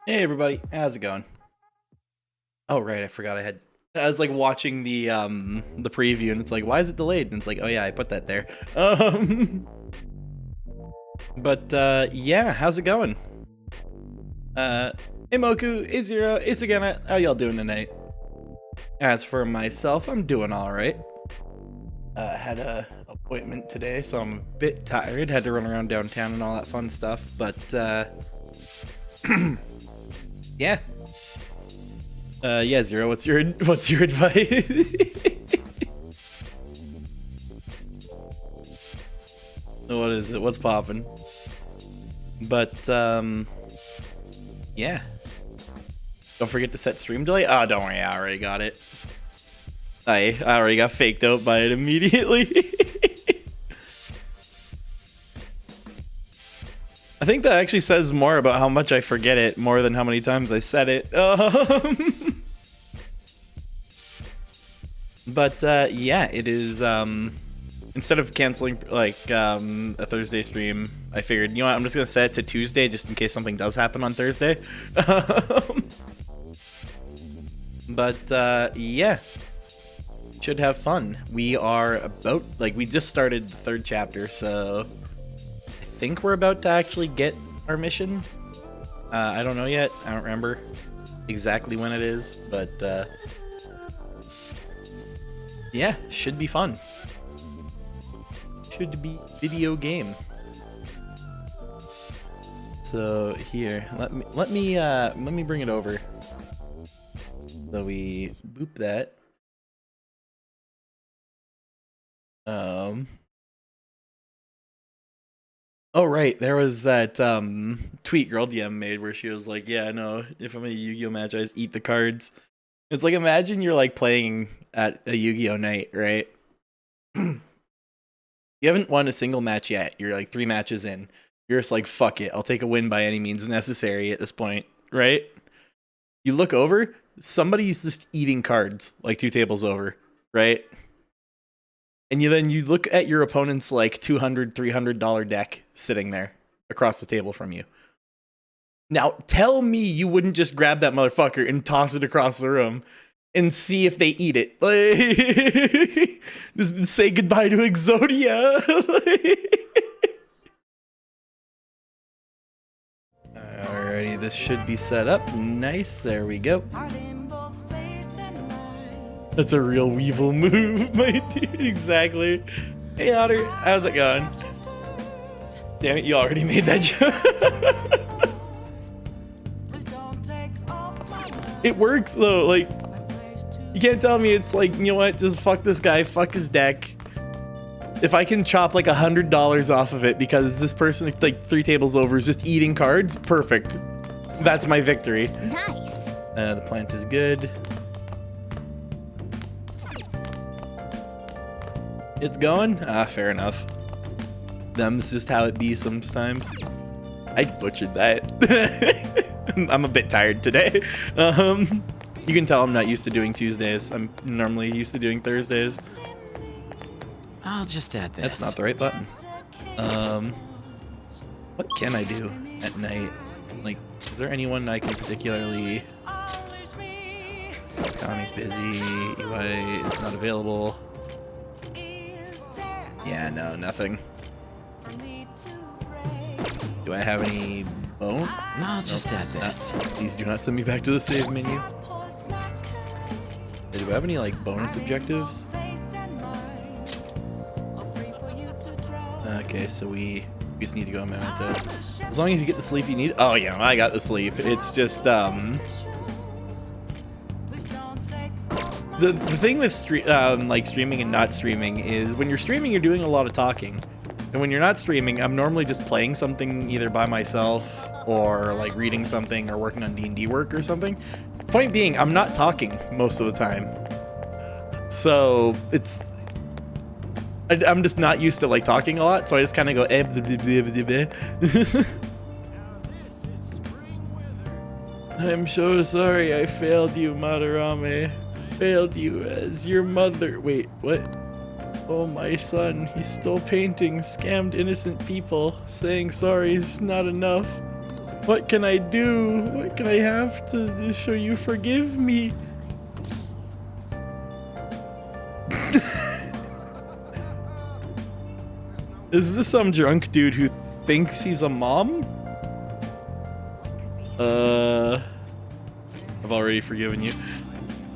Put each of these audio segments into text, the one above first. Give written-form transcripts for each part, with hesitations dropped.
Hey everybody, how's it going? Oh right, I forgot I was like watching the preview and it's like, why is it delayed? And it's like, oh yeah, I put that there. But yeah, how's it going? Imoku, Izuro, Isagana, how y'all doing tonight? As for myself, I'm doing alright. Had a appointment today, so I'm a bit tired. Had to run around downtown and all that fun stuff, but yeah. Yeah, Zero, what's your advice? What is it? What's poppin'? But yeah. Don't forget to set stream delay. Oh, don't worry, I already got it. I already got faked out by it immediately. I think that actually says more about how much I forget it more than how many times I said it. But yeah, it is instead of canceling like a Thursday stream, I figured, you know what, I'm just gonna set it to Tuesday just in case something does happen on Thursday. But yeah, should have fun. We are about, like, we just started the third chapter, so I think we're about to actually get our mission. I don't know yet. I don't remember exactly when it is, but yeah, should be fun. Should be video game. So here, let me bring it over. So we boop that. Oh right, there was that tweet Girl DM made where she was like, yeah, no, if I'm a Yu-Gi-Oh match, I just eat the cards. It's like, imagine you're like playing at a Yu-Gi-Oh night, right? You haven't won a single match yet. You're like 3 matches in. You're just like, fuck it, I'll take a win by any means necessary at this point, right? You look over, somebody's just eating cards like 2 tables over, right? And then you look at your opponent's like $200, $300 deck sitting there across the table from you. Now, tell me you wouldn't just grab that motherfucker and toss it across the room and see if they eat it. Like, just say goodbye to Exodia. Alrighty, this should be set up. Nice, there we go. That's a real Weevil move, my dude. Exactly. Hey, Otter, how's it going? Damn it, you already made that joke. It works though. Like, you can't tell me it's like, you know what? Just fuck this guy. Fuck his deck. If I can chop like $100 off of it because this person like 3 tables over is just eating cards, perfect. That's my victory. Nice. The plant is good. It's going? Ah, fair enough. Them's just how it be sometimes. I butchered that. I'm a bit tired today. You can tell I'm not used to doing Tuesdays. I'm normally used to doing Thursdays. I'll just add this. That's not the right button. What can I do at night? Like, is there anyone I can particularly... Kami's busy. EY is not available. Yeah, no, nothing. Do I have any bone? I'll just add this. Please do not send me back to the save menu. Do I have any like bonus objectives? Okay, so we just need to go on Mementos. As long as you get the sleep you need. Oh yeah, I got the sleep. It's just the thing with like streaming and not streaming is when you're streaming, you're doing a lot of talking. And when you're not streaming, I'm normally just playing something either by myself or like reading something or working on D&D work or something. Point being, I'm not talking most of the time. So it's... I'm just not used to like talking a lot, so I just kind of go I'm so sorry I failed you, Madarame. Failed you as your mother. Wait, what? Oh, my son, he stole paintings, scammed innocent people, saying sorry is not enough. What can I do? What can I have to show you forgive me? Is this some drunk dude who thinks he's a mom? I've already forgiven you.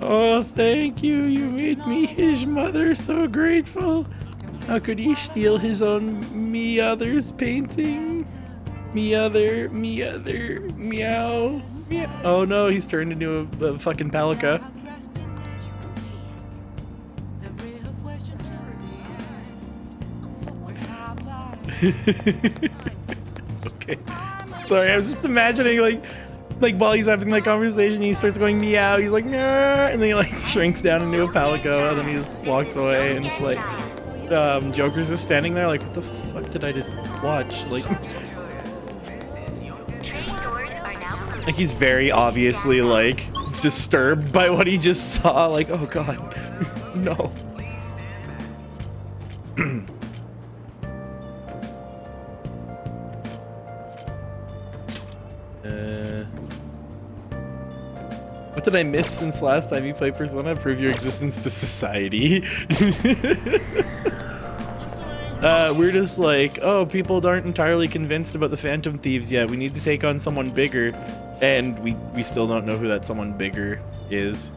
Oh, thank you. You made me his mother so grateful. How could he steal his own me other's painting? Me other, meow. Meow. Oh no, he's turned into a fucking palica. Okay. Sorry, I was just imagining like while he's having that conversation, he starts going meow. He's like nah, and then he like shrinks down into a palico, and then he just walks away, and it's like Joker's just standing there like, what the fuck did I just watch? Like he's very obviously like disturbed by what he just saw. Like, oh god, no. What did I miss since last time you played Persona? Prove your existence to society. We're just like, oh, people aren't entirely convinced about the Phantom Thieves yet. We need to take on someone bigger, and we still don't know who that someone bigger is.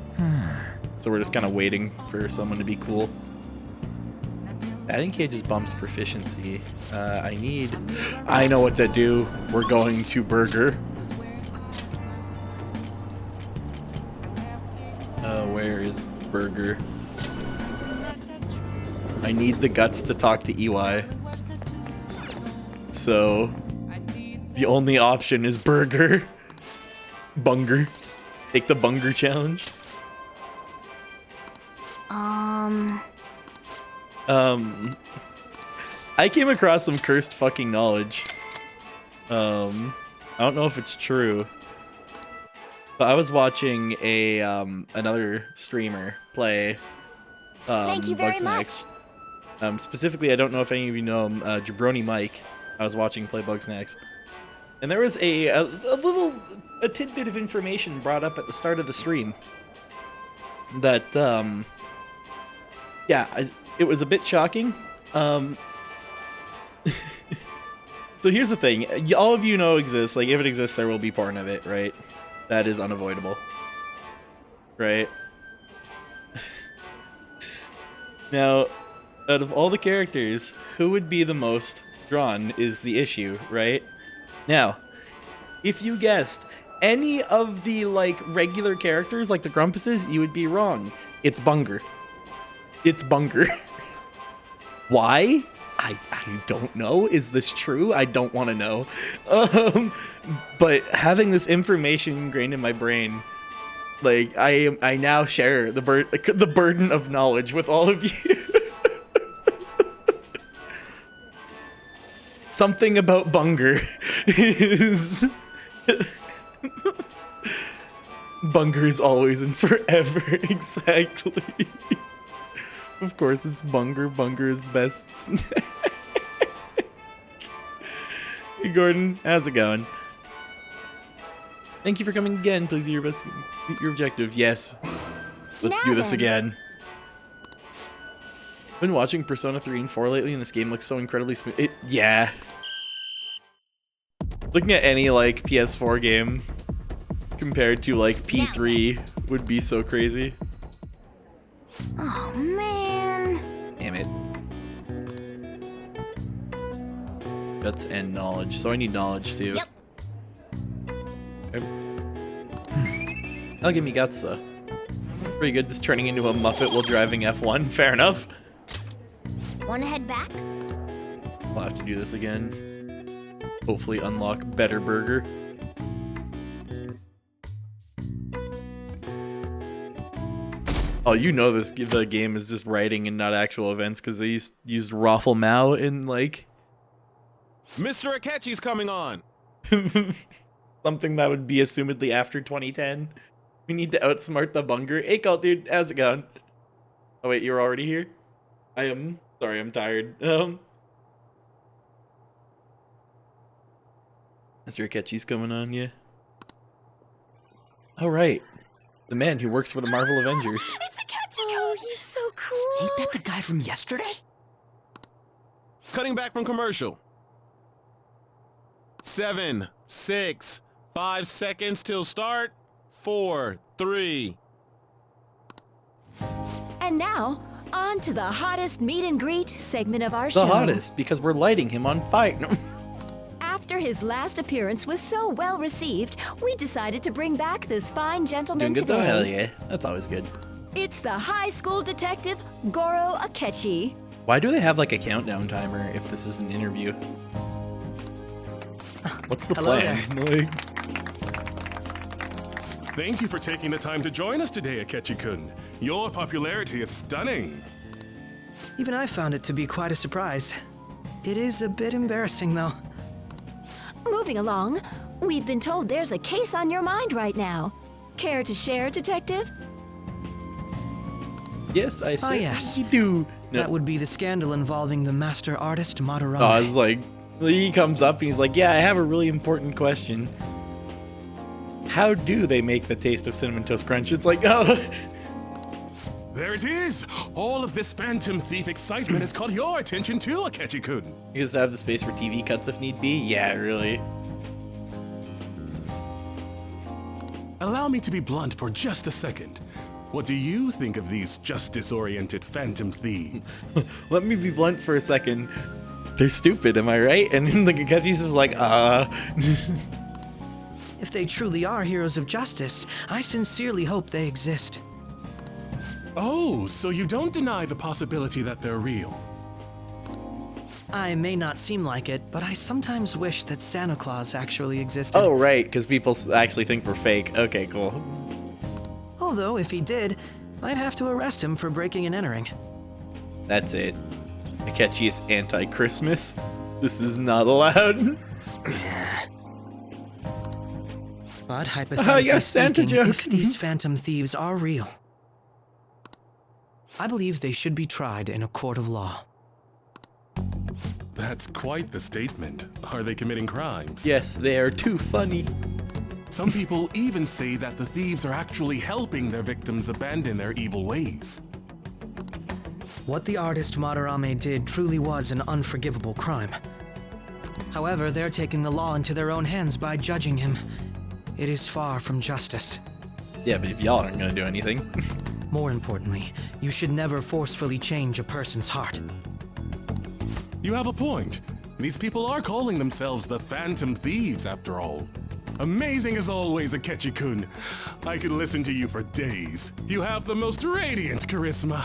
So we're just kind of waiting for someone to be cool. Batting cages bumps proficiency. I know what to do. We're going to Burger. Where is Burger? I need the guts to talk to EY. So the only option is Burger. Bunger. Take the Bunger challenge. I came across some cursed fucking knowledge. I don't know if it's true. But I was watching a another streamer play Thank you very Bugsnax. Specifically, I don't know if any of you know him, Jabroni Mike. I was watching play Bugsnax, and there was a tidbit of information brought up at the start of the stream that it was a bit shocking. So here's the thing: all of you know exists. Like, if it exists, there will be porn of it, right? That is unavoidable, right? Now, out of all the characters, who would be the most drawn is the issue, right? Now, if you guessed any of the, like, regular characters, like the Grumpuses, you would be wrong. It's Bunger. It's Bunger. Why? I don't know. Is this true? I don't want to know. But having this information ingrained in my brain, like, I now share the burden of knowledge with all of you. Something about Bunger is Bunger is always and forever. Exactly. Of course, it's Bunger. Bunger is best. Hey, Gordon, how's it going? Thank you for coming again. Please do your best. Meet your objective. Yes. Let's do this again. I've been watching Persona 3 and 4 lately, and this game looks so incredibly smooth. Yeah. Looking at any, like, PS4 game compared to, like, P3 would be so crazy. Oh, man. Damn it. Guts and knowledge. So I need knowledge, too. Yep. Okay. That'll give me guts, though. Pretty good, just turning into a Muppet while driving F1. Fair enough. Wanna head back? We'll have to do this again. Hopefully unlock better Burger. Oh, you know this. The game is just writing and not actual events because they used Raffle Mao in, like... Mr. Akechi's coming on! Something that would be assumedly after 2010. We need to outsmart the Bunger. Hey, Cult Dude, how's it going? Oh, wait, you're already here? I am... Sorry, I'm tired. Mr. Akechi's coming on, yeah. Oh, right. The man who works for the Marvel Avengers. It's Akechi! Oh, he's so cool! Ain't that the guy from yesterday? Cutting back from commercial. 7, 6, 5 seconds till start. 4, 3. And now, on to the hottest meet and greet segment of our show. The hottest, because we're lighting him on fire. After his last appearance was so well received, we decided to bring back this fine gentleman Doing good though? today. Hell yeah. That's always good. It's the high school detective, Goro Akechi. Why do they have like a countdown timer if this is an interview? What's the Hello plan? Like, Thank you for taking the time to join us today, Akechi-kun. Your popularity is stunning. Even I found it to be quite a surprise. It is a bit embarrassing, though. Moving along, we've been told there's a case on your mind right now. Care to share, detective? yes, I said yes. we do. No. That would be the scandal involving the master artist Madarame. Oh, I was like, he comes up and he's like, yeah, I have a really important question. How do they make the taste of Cinnamon Toast Crunch? It's like, oh. There it is! All of this Phantom Thief excitement has caught your attention too, Akechi-kun. You guys have the space for TV cuts if need be? Yeah, really. Allow me to be blunt for just a second. What do you think of these justice-oriented Phantom Thieves? Let me be blunt for a second. They're stupid, am I right? And then the Akechi's is like, If they truly are heroes of justice, I sincerely hope they exist. Oh, so you don't deny the possibility that they're real? I may not seem like it, but I sometimes wish that Santa Claus actually existed. oh, right, because people actually think we're fake. Okay, cool. Although, if he did, I'd have to arrest him for breaking and entering. That's it. Akechi is anti-Christmas. This is not allowed. But hypothetically yes, Santa speaking, joke. if these Phantom Thieves are real, I believe they should be tried in a court of law. That's quite the statement. Are they committing crimes? Yes, they are too funny. Some people even say that the thieves are actually helping their victims abandon their evil ways. What the artist Madarame did truly was an unforgivable crime. However, they're taking the law into their own hands by judging him. It is far from justice. Yeah, but if y'all aren't gonna do anything. More importantly, you should never forcefully change a person's heart. You have a point. These people are calling themselves the Phantom Thieves, after all. Amazing as always, Akechi-kun. I could listen to you for days. You have the most radiant charisma.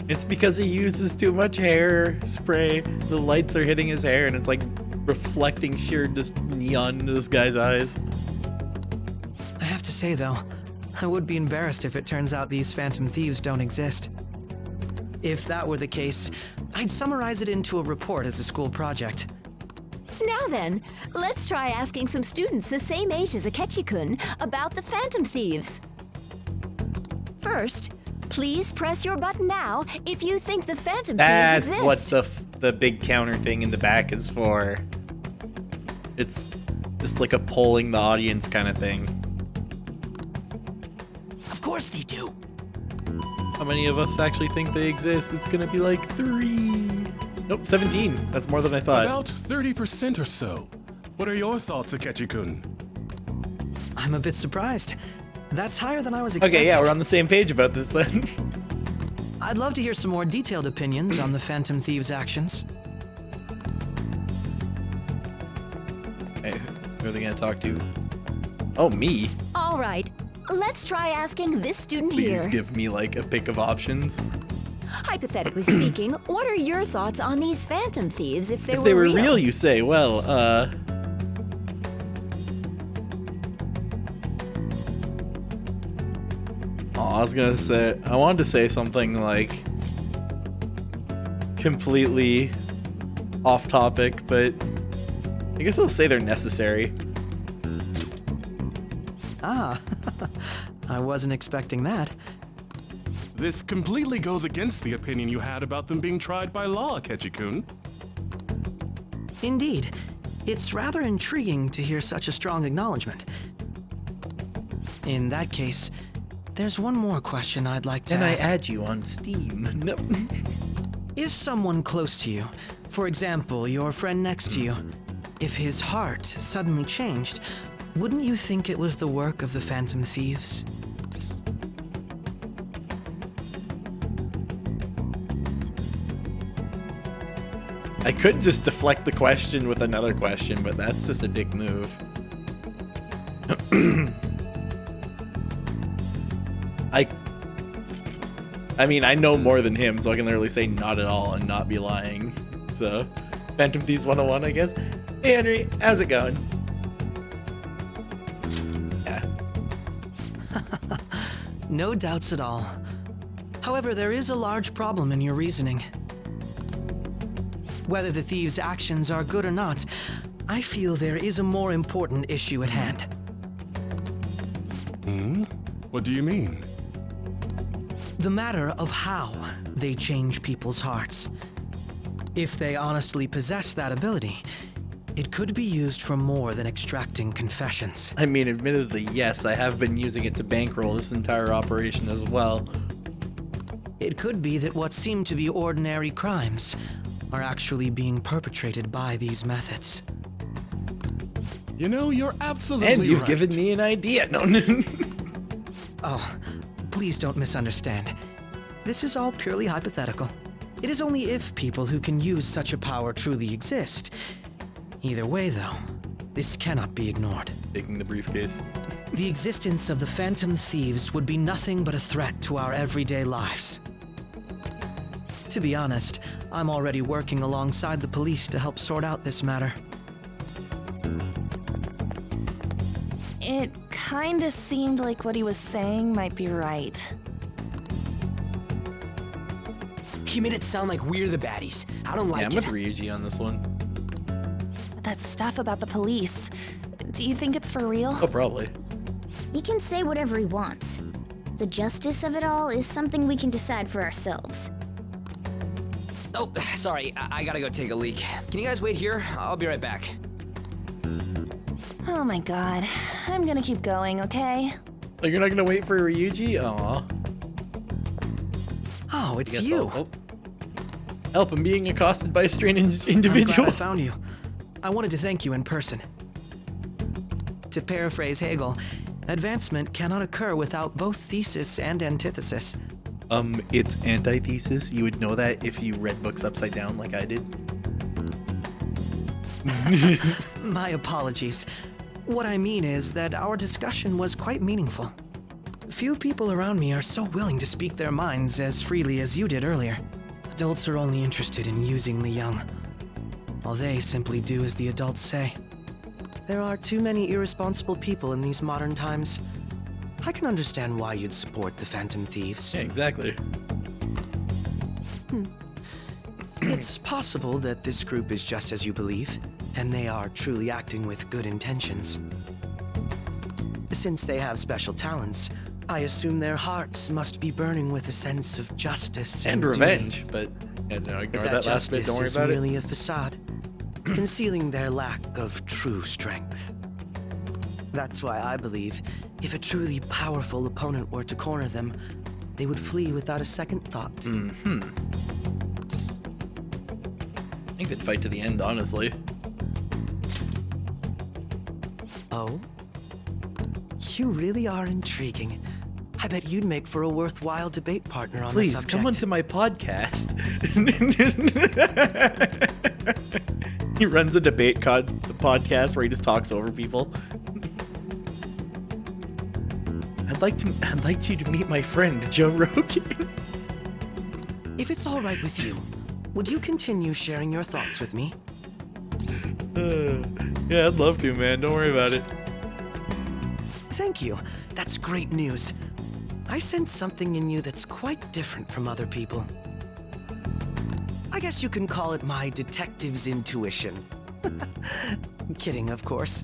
It's because he uses too much hair spray. The lights are hitting his hair and it's like reflecting sheer just neon into this guy's eyes. I have to say, though, I would be embarrassed if it turns out these Phantom Thieves don't exist. If that were the case, I'd summarize it into a report as a school project. Now then, let's try asking some students the same age as Akechi-kun about the Phantom Thieves. First, please press your button now if you think the Phantom Thieves exist. That's what the big counter thing in the back is for. It's just like a polling the audience kind of thing. Of course they do. How many of us actually think they exist? It's gonna be like 3. Nope, 17. That's more than I thought. About 30% or so. What are your thoughts, Akechi-kun? I'm a bit surprised. That's higher than I was expecting. Okay, yeah, we're on the same page about this then. I'd love to hear some more detailed opinions on the Phantom Thieves' actions. Hey, who are they gonna talk to? Oh, me? All right, let's try asking this student Please here. give me like a pick of options. Hypothetically speaking, what are your thoughts on these Phantom Thieves if they If were they were real, you say, well, I was gonna say, I wanted to say something like completely off topic, but I guess I'll say they're necessary. Ah, I wasn't expecting that. This completely goes against the opinion you had about them being tried by law, Akechi-kun. Indeed. It's rather intriguing to hear such a strong acknowledgement. In that case, there's one more question I'd like to Can I ask. add you on Steam? No. If someone close to you, for example, your friend next to you, if his heart suddenly changed, wouldn't you think it was the work of the Phantom Thieves? I could just deflect the question with another question, but that's just a dick move. I mean, I know more than him, so I can literally say not at all and not be lying. So, Phantom Thieves 101, I guess. Hey, Henry, how's it going? Yeah. No doubts at all. However, there is a large problem in your reasoning. Whether the thieves' actions are good or not, I feel there is a more important issue at hand. What do you mean? The matter of how they change people's hearts. If they honestly possess that ability, it could be used for more than extracting confessions. I mean, admittedly, yes, I have been using it to bankroll this entire operation as well. It could be that what seem to be ordinary crimes are actually being perpetrated by these methods. You know, you're absolutely And you've right. given me an idea. No, Oh, please don't misunderstand. This is all purely hypothetical. It is only if people who can use such a power truly exist. Either way, though, this cannot be ignored. Taking the briefcase. The existence of the Phantom Thieves would be nothing but a threat to our everyday lives. To be honest, I'm already working alongside the police to help sort out this matter. It kinda seemed like what he was saying might be right. He made it sound like we're the baddies. I don't like Yeah, I'm it. with Ryuji on this one. That stuff about the police. Do you think it's for real? Oh, probably. He can say whatever he wants. The justice of it all is something we can decide for ourselves. Oh, sorry. I gotta go take a leak. Can you guys wait here? I'll be right back. Oh my god. I'm gonna keep going, okay? Oh, you're not gonna wait for Ryuji? Aw. Oh, it's Guess you. I'll help. I'm being accosted by a strange I'm glad individual. I found you. I wanted to thank you in person. To paraphrase Hegel, advancement cannot occur without both thesis and antithesis. It's antithesis. You would know that if you read books upside down like I did. My apologies. What I mean is that our discussion was quite meaningful. Few people around me are so willing to speak their minds as freely as you did earlier. Adults are only interested in using the young, while they simply do as the adults say. There are too many irresponsible people in these modern times. I can understand why you'd support the Phantom Thieves. Yeah, exactly. It's possible that this group is just as you believe, and they are truly acting with good intentions. Since they have special talents, I assume their hearts must be burning with a sense of justice And duty. revenge, but yeah, no, ignore But that last bit. justice Don't worry is about merely a facade, concealing their lack of true strength. That's why I believe if a truly powerful opponent were to corner them, they would flee without a second thought. I think they'd fight to the end, honestly. Oh? You really are intriguing. I bet you'd make for a worthwhile debate partner on the Please subject. come onto my podcast. He runs a debate podcast where he just talks over people. I'd like you to meet my friend Joe Rogan. If it's all right with you, would you continue sharing your thoughts with me? Yeah, I'd love to, man. Don't worry about it. Thank you. That's great news. I sense something in you that's quite different from other people. I guess you can call it my detective's intuition. Kidding, of course.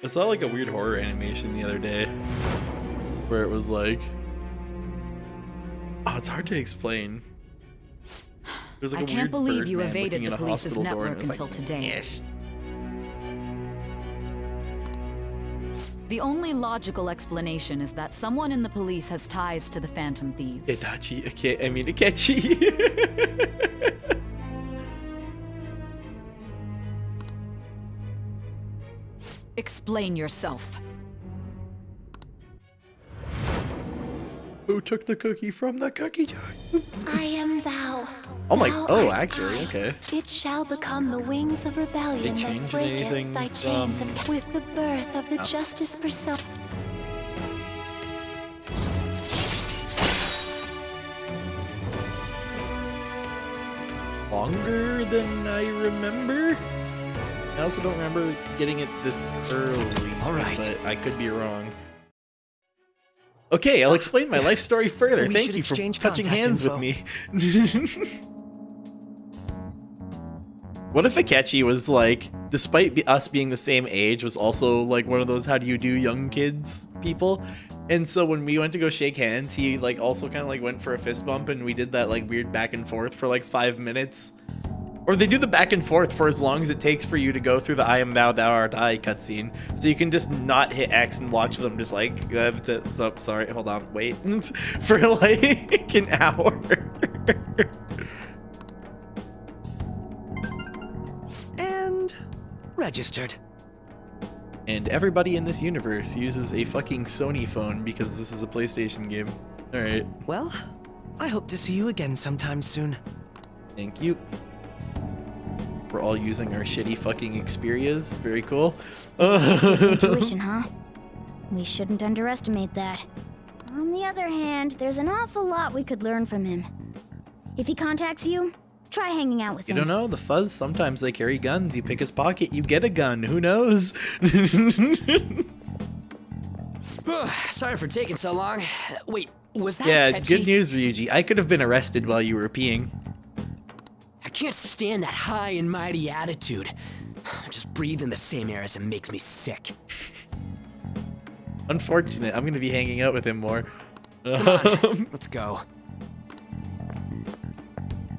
I saw like a weird horror animation the other day. where it was like, oh, it's hard to explain. There's like I a can't weird believe bird you man evaded looking in the a police's hospital door, and network it was until like, today. yes. The only logical explanation is that someone in the police has ties to the Phantom Thieves. Itachi, Akechi. Explain yourself. Who took the cookie from the cookie jar? I am thou. Oh my, Thou oh, art actually, I. okay. It shall become the wings of rebellion They that changed breaketh anything thy chains from- with the birth of the Oh. justice persona. Longer than I remember. I also don't remember getting it this early. All right. But I could be wrong. Okay, I'll explain my Yes. life story further. We Thank should you for exchange touching contact hands info. with me. What if Akechi was like, despite us being the same age, was also like one of those how do you do young kids people? And so when we went to go shake hands, he like also kind of like went for a fist bump, and we did that like weird back and forth for like 5 minutes. Or they do the back and forth for as long as it takes for you to go through the I am thou, thou art I cutscene. So you can just not hit X and watch them just like, so, sorry, hold on, wait, for like an hour. And registered. And everybody in this universe uses a fucking Sony phone because this is a PlayStation game. Alright, Well, I hope to see you again sometime soon. thank you. We're all using our shitty fucking Xperias. Very cool. Detective's intuition, huh? We shouldn't underestimate that. On the other hand, there's an awful lot we could learn from him. If he contacts you, try hanging out with You him. don't know, the Fuzz, sometimes they carry guns. You pick his pocket, you get a gun. Who knows? Sorry for taking so long. Wait, was that Yeah, Akechi? good news, Ryuji. I could have been arrested while you were peeing. I can't stand that high and mighty attitude. Just breathing the same air as him makes me sick. Unfortunate. I'm gonna be hanging out with him more. Come on, let's go.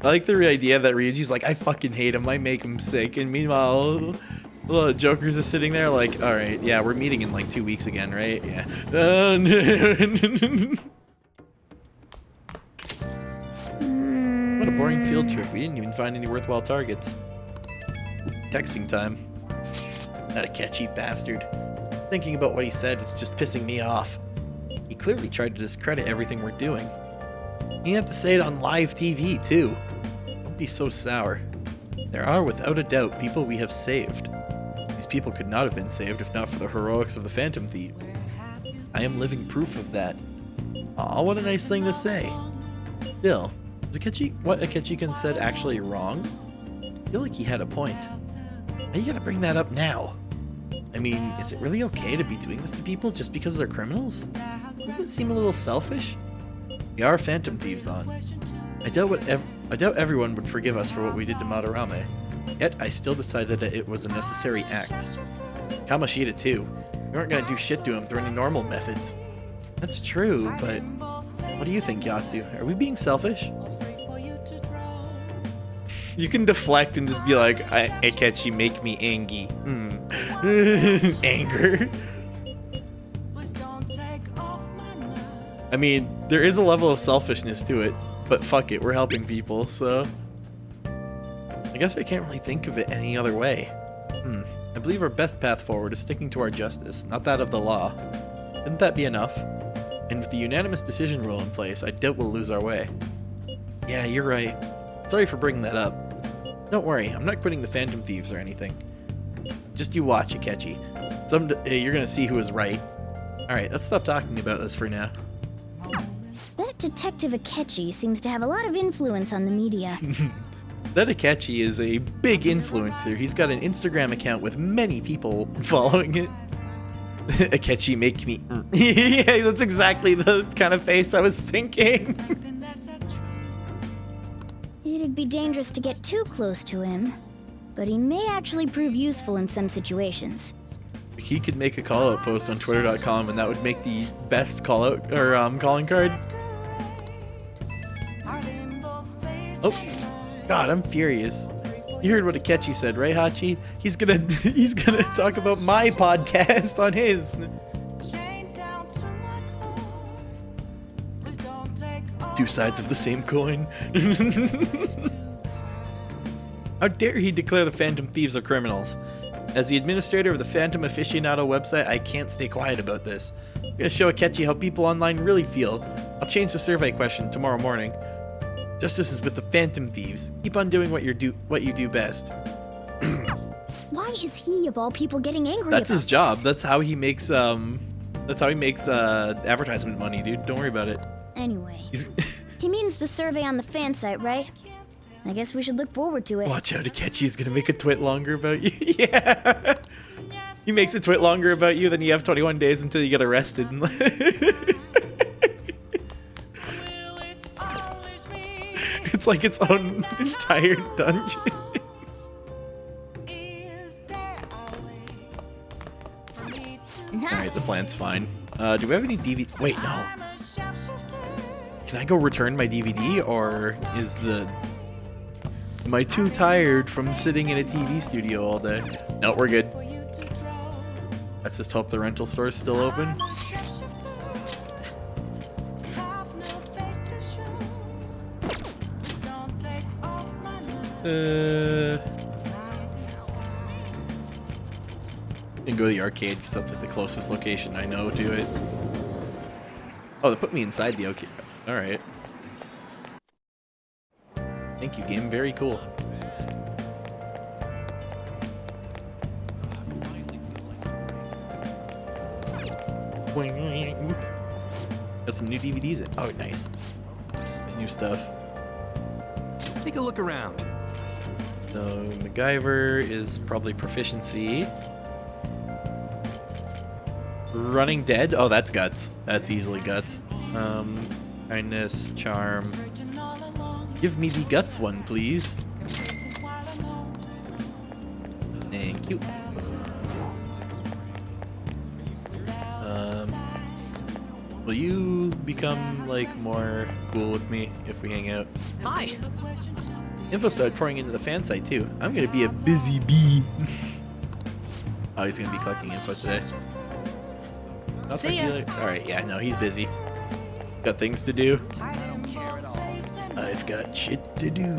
I like the idea that Ryuji's like, I fucking hate him. I make him sick. And meanwhile, Joker's is sitting there like, all right, yeah, we're meeting in like 2 weeks again, right? Yeah. What a boring field trip. We didn't even find any worthwhile targets. Texting time. That Akechi bastard. Thinking about what he said is just pissing me off. He clearly tried to discredit everything we're doing. You have to say it on live TV, too. Don't be so sour. There are, without a doubt, people we have saved. These people could not have been saved if not for the heroics of the Phantom Thief. I am living proof of that. Aw, what a nice thing to say. Still, is what Akechi said actually wrong? I feel like he had a point. Why you gotta bring that up now? I mean, is it really okay to be doing this to people just because they're criminals? Doesn't it seem a little selfish? We are Phantom Thieves on. I doubt everyone would forgive us for what we did to Madarame. Yet, I still decided that it was a necessary act. Kamoshida too. We weren't gonna do shit to him through any normal methods. That's true, but what do you think, Yatsu? Are we being selfish? You can deflect and just be like, Akechi, make me angry. Anger. I mean, there is a level of selfishness to it, but fuck it, we're helping people, so... I guess I can't really think of it any other way. I believe our best path forward is sticking to our justice, not that of the law. Shouldn't that be enough? And with the unanimous decision rule in place, I doubt we'll lose our way. Yeah, you're right. Sorry for bringing that up. Don't worry, I'm not quitting the Phantom Thieves or anything. Just you watch, Akechi. Someday you're gonna see who is right. Alright, let's stop talking about this for now. That Detective Akechi seems to have a lot of influence on the media. That Akechi is a big influencer. He's got an Instagram account with many people following it. Akechi make me... Yeah, that's exactly the kind of face I was thinking. It'd be dangerous to get too close to him, but he may actually prove useful in some situations. He could make a call out post on twitter.com and that would make the best call out or calling card. Oh, God, I'm furious. You heard what Akechi said, right, Hachi? He's gonna talk about my podcast on his. Two sides of the same coin. How dare he declare the Phantom Thieves are criminals? As the administrator of the Phantom Aficionado website, I can't stay quiet about this. I'm gonna show Akechi how people online really feel. I'll change the survey question tomorrow morning. Justice is with the Phantom Thieves. Keep on doing what you do best. Why is he, of all people, getting angry? That's his job. This? That's how he makes advertisement money, dude. Don't worry about it. Anyway, he means the survey on the fan site, right? I guess we should look forward to it. Watch out, Akechi's gonna make a twit longer about you. Yeah. He makes a twit longer about you, then you have 21 days until you get arrested. It's like its own entire dungeon. Alright, the plan's fine. Do we have any DVD? Wait, no. Can I go return my DVD, or am I too tired from sitting in a TV studio all day? No, we're good. Let's just hope the rental store is still open. And go to the arcade because that's like the closest location I know to it. Oh, they put me inside the arcade. All right. Thank you, game. Very cool. Got some new DVDs in. Oh, nice. There's new stuff. Take a look around. So MacGyver is probably proficiency. Running Dead. Oh, that's guts. That's easily guts. Kindness, charm. Give me the guts one, please. Thank you. Will you become like more cool with me if we hang out? Hi. Info started pouring into the fan site too. I'm gonna be a busy bee. Oh, he's gonna be collecting info today. See ya. Alright, yeah, no, he's busy. Got things to do. I've got shit to do.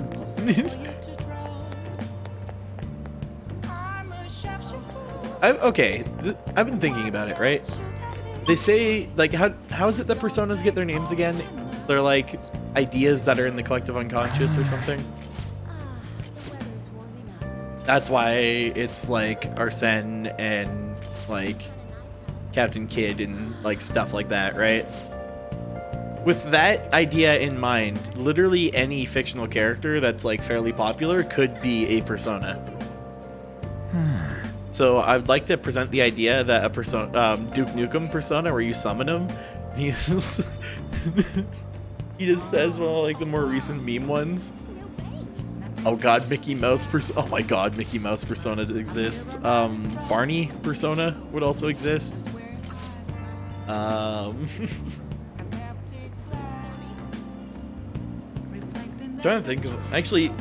I've been thinking about it, right? They say, like, how is it that personas get their names again? They're like ideas that are in the collective unconscious or something. That's why it's like Arsene and like Captain Kidd and like stuff like that, right? With that idea in mind, literally any fictional character that's like fairly popular could be a persona. So I'd like to present the idea that a persona, Duke Nukem persona, where you summon him, he's he just says one of like the more recent meme ones. Oh god, Mickey Mouse persona. Oh my god, Mickey Mouse persona exists. Barney persona would also exist. Trying to think of actually.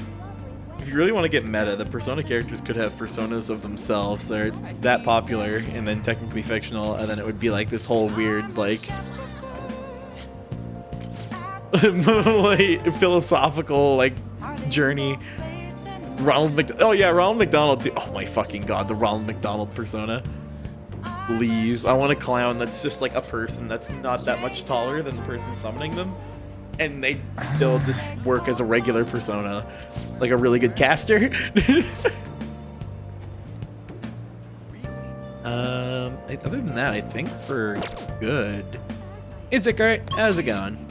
If you really want to get meta, the Persona characters could have personas of themselves. They're that popular and then technically fictional, and then it would be like this whole weird, like, like philosophical, like, journey. Ronald McDonald too. Oh my fucking god, the Ronald McDonald persona. Please, I want a clown that's just like a person that's not that much taller than the person summoning them. And they still just work as a regular persona, like a really good caster. Other than that, I think we're good. Hey Zikart, how's it going?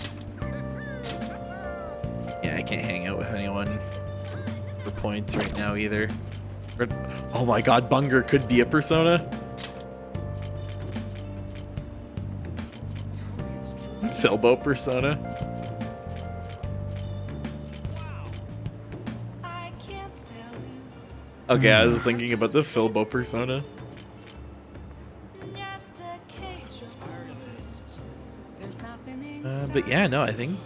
Yeah, I can't hang out with anyone for points right now either. Oh my god, Bunger could be a persona. Filbo persona. Okay, I was thinking about the Filbo persona. But yeah, no, I think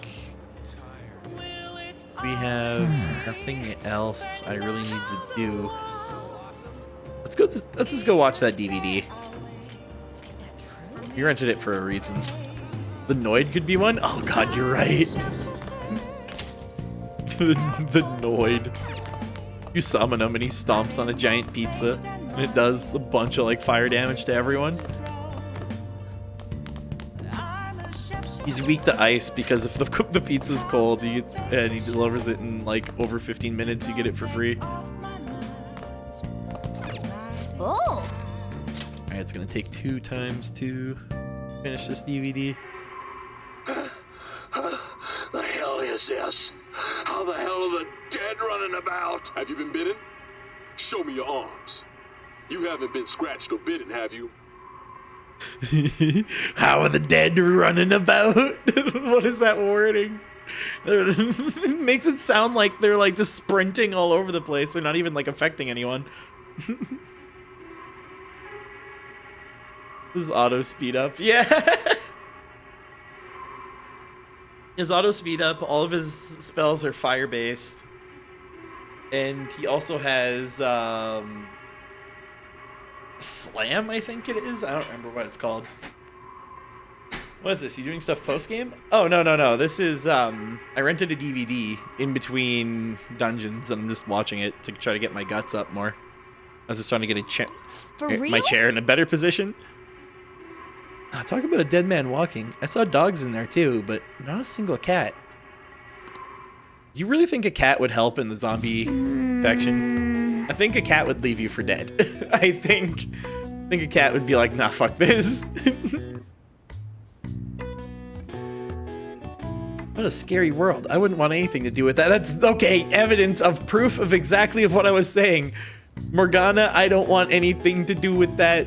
we have nothing else I really need to do. Let's just go watch that DVD. You rented it for a reason. The Noid could be one? Oh god, you're right. the Noid. You summon him and he stomps on a giant pizza and it does a bunch of like fire damage to everyone. He's weak to ice because if the pizza's cold and he delivers it in like over 15 minutes, you get it for free. Oh! Alright, it's gonna take 2 times to finish this DVD. The hell is this? How the hell are the dead running about? Have you been bitten? Show me your arms. You haven't been scratched or bitten, have you? How are the dead running about? What is that wording? It makes it sound like they're like just sprinting all over the place. They're not even like affecting anyone. This is auto speed up. Yeah. His auto speed up, all of his spells are fire based. And he also has Slam, I think it is. I don't remember what it's called. What is this? You doing stuff post game? Oh no. This is I rented a DVD in between dungeons and I'm just watching it to try to get my guts up more. I was just trying to get my chair in a better position. Talk about a dead man walking. I saw dogs in there too, but not a single cat. Do you really think a cat would help in the zombie infection? I think a cat would leave you for dead. I think a cat would be like, nah, fuck this. What a scary world. I wouldn't want anything to do with that. That's okay. Evidence of proof of exactly of what I was saying. Morgana, I don't want anything to do with that.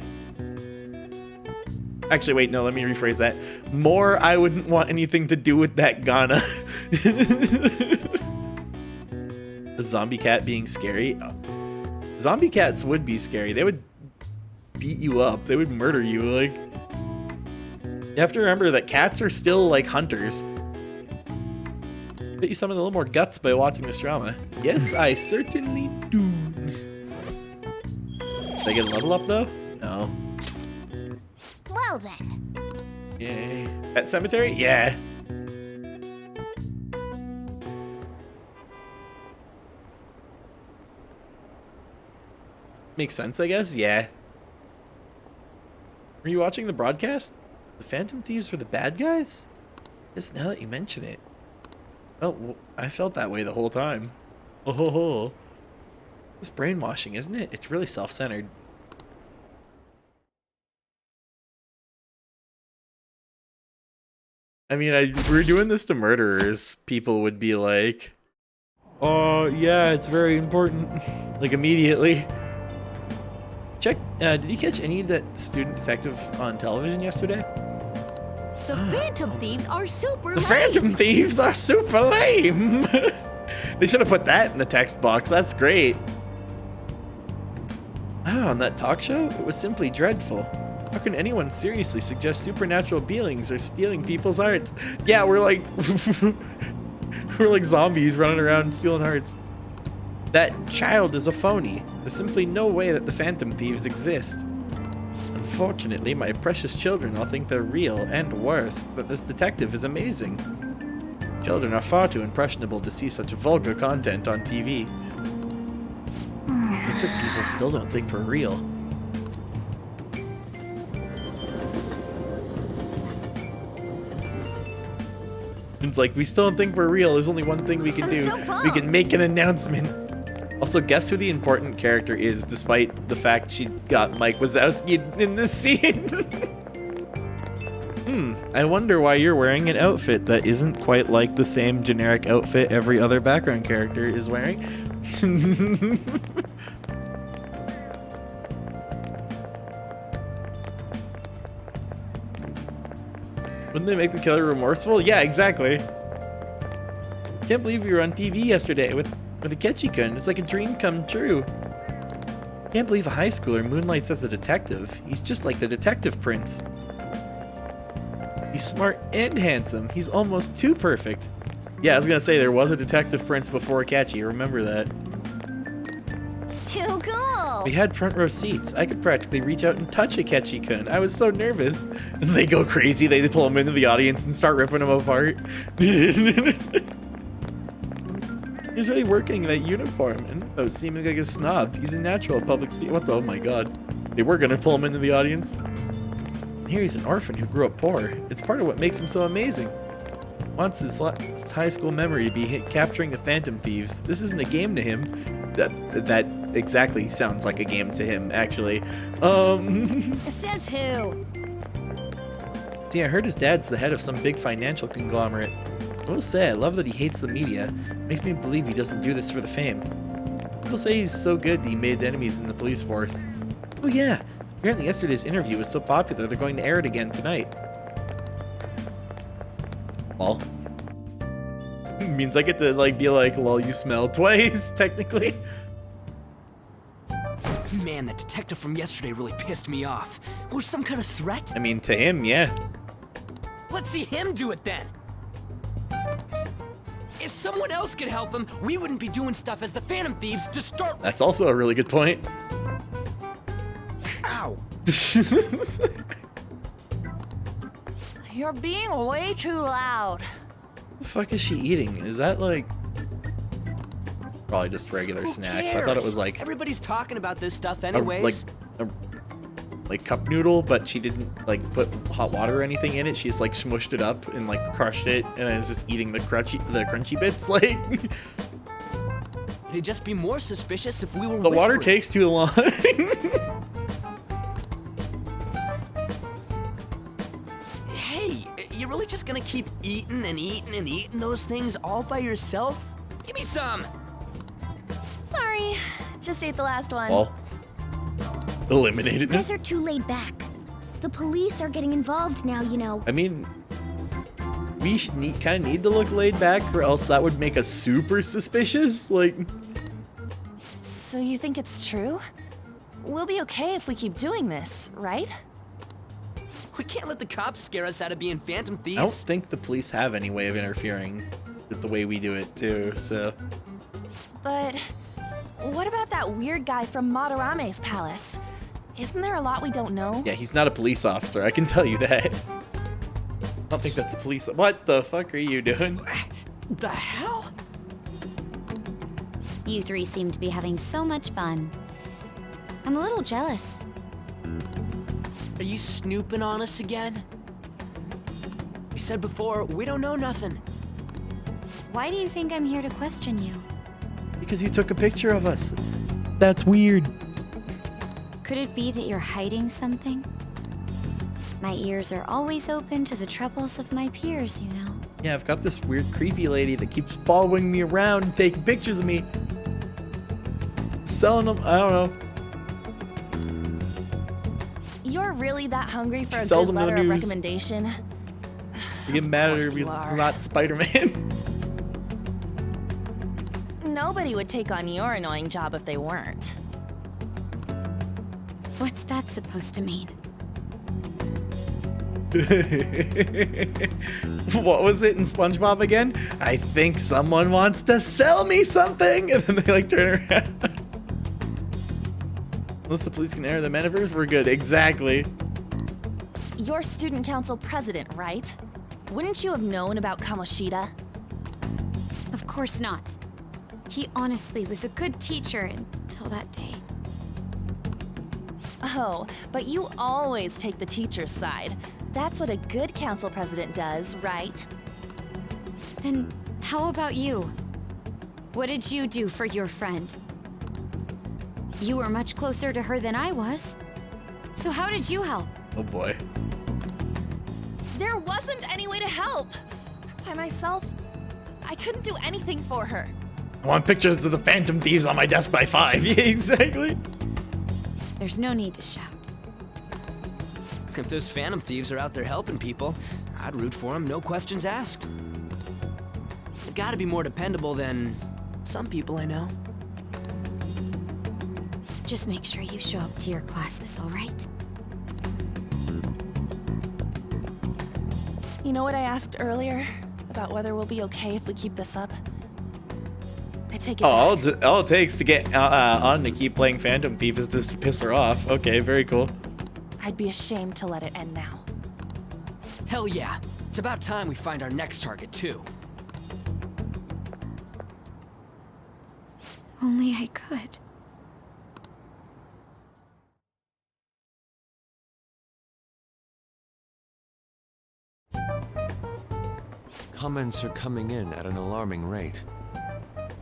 Actually, wait, no, let me rephrase that. More, I wouldn't want anything to do with that Ghana. A zombie cat being scary? Zombie cats would be scary. They would beat you up. They would murder you. Like, you have to remember that cats are still like hunters. Bet you summon a little more guts by watching this drama. Yes, I certainly do. Did I get a level up though? No. Well then. Yay. Pet Cemetery? Yeah. Makes sense, I guess? Yeah. Were you watching the broadcast? The Phantom Thieves were the bad guys? Yes, now that you mention it. Oh, I felt that way the whole time. Oh, it's brainwashing, isn't it? It's really self-centered. I mean, if we were doing this to murderers, people would be like, oh, yeah, it's very important. Like, immediately. Check, did you catch any of that student detective on television yesterday? The Phantom Thieves are super The lame. Phantom Thieves are super lame. They should have put that in the text box. That's great. Oh, on that talk show? It was simply dreadful. How can anyone seriously suggest supernatural beings are stealing people's hearts? Yeah, we're like we're like zombies running around stealing hearts. That child is a phony. There's simply no way that the Phantom Thieves exist. Unfortunately, my precious children all think they're real, and worse, that this detective is amazing. Children are far too impressionable to see such vulgar content on TV. Except people still don't think we're real. It's like, we still don't think we're real. There's only one thing we can do. We can make an announcement. Also, guess who the important character is, despite the fact she got Mike Wazowski in this scene? I wonder why you're wearing an outfit that isn't quite like the same generic outfit every other background character is wearing. Wouldn't they make the killer remorseful? Yeah, exactly. Can't believe you were on TV yesterday with a Ketchikun. It's like a dream come true. Can't believe a high schooler moonlights as a detective. He's just like the detective prince. He's smart and handsome. He's almost too perfect. Yeah, I was gonna say, there was a Detective Prince before Akechi, remember that. Too cool! We had front row seats. I could practically reach out and touch Akechi-kun. I was so nervous. And they go crazy. They pull him into the audience and start ripping him apart. He's really working in that uniform and without seeming like a snob. He's a natural public speaker. What the? Oh my god. They were gonna pull him into the audience. Here he's an orphan who grew up poor. It's part of what makes him so amazing. Wants his high school memory to be capturing the Phantom Thieves. This isn't a game to him. That exactly sounds like a game to him, actually. Says who? See, I heard his dad's the head of some big financial conglomerate. I will say, I love that he hates the media. Makes me believe he doesn't do this for the fame. People say he's so good that he made enemies in the police force. Oh yeah, apparently yesterday's interview was so popular they're going to air it again tonight. Well, means I get to be like, lol, you smell twice, technically. Man, that detective from yesterday really pissed me off. Was some kind of threat? I mean, to him, yeah. Let's see him do it then. If someone else could help him, we wouldn't be doing stuff as the Phantom Thieves to start. That's also a really good point. Ow! You're being way too loud. What the fuck is she eating? Is that probably just regular Who snacks? cares? I thought it was like Everybody's talking about this stuff a, anyways. like cup noodle, but she didn't put hot water or anything in it. She just smushed it up and crushed it, and then is just eating the crunchy bits. It'd just be more suspicious if we were. The water whispering. takes too long. Hey, you're really just gonna keep eating and eating and eating those things all by yourself? Give me some. Sorry, just ate the last one. Well, eliminated You it. guys are too laid back. The police are getting involved now, you know. I mean, we kind of need to look laid back, or else that would make us super suspicious. So you think it's true? We'll be okay if we keep doing this, right? We can't let the cops scare us out of being Phantom Thieves. I don't think the police have any way of interfering with the way we do it, too, so. But what about that weird guy from Madarame's palace? Isn't there a lot we don't know? Yeah, he's not a police officer, I can tell you that. I don't think that's a police. What the fuck are you doing? The hell? You three seem to be having so much fun. I'm a little jealous. Are you snooping on us again? We said before, we don't know nothing. Why do you think I'm here to question you? Because you took a picture of us. That's weird. Could it be that you're hiding something? My ears are always open to the troubles of my peers, you know. Yeah, I've got this weird creepy lady that keeps following me around and taking pictures of me. Selling them, I don't know. You're really that hungry for She a sells good them to the letter of news. recommendation? You get mad at her course you because it's are. not Spider-Man. Nobody would take on your annoying job if they weren't. What's that supposed to mean? What was it in SpongeBob again? I think someone wants to sell me something, and then they turn around. Unless the police can enter the metaverse, we're good. Exactly. You're student council president, right? Wouldn't you have known about Kamoshida? Of course not. He honestly was a good teacher until that day. Oh, but you always take the teacher's side. That's what a good council president does, right? Then how about you? What did you do for your friend? You were much closer to her than I was. So how did you help? Oh boy. There wasn't any way to help. By myself, I couldn't do anything for her. I want pictures of the Phantom Thieves on my desk by 5. Yeah, exactly. There's no need to shout. If those Phantom Thieves are out there helping people, I'd root for them, no questions asked. They've got to be more dependable than some people I know. Just make sure you show up to your classes, all right? You know what I asked earlier? About whether we'll be okay if we keep this up? I take it back. All it takes to get on to keep playing Phantom Thief is just to piss her off. Okay, very cool. I'd be ashamed to let it end now. Hell yeah. It's about time we find our next target, too. Only I could. Comments are coming in at an alarming rate.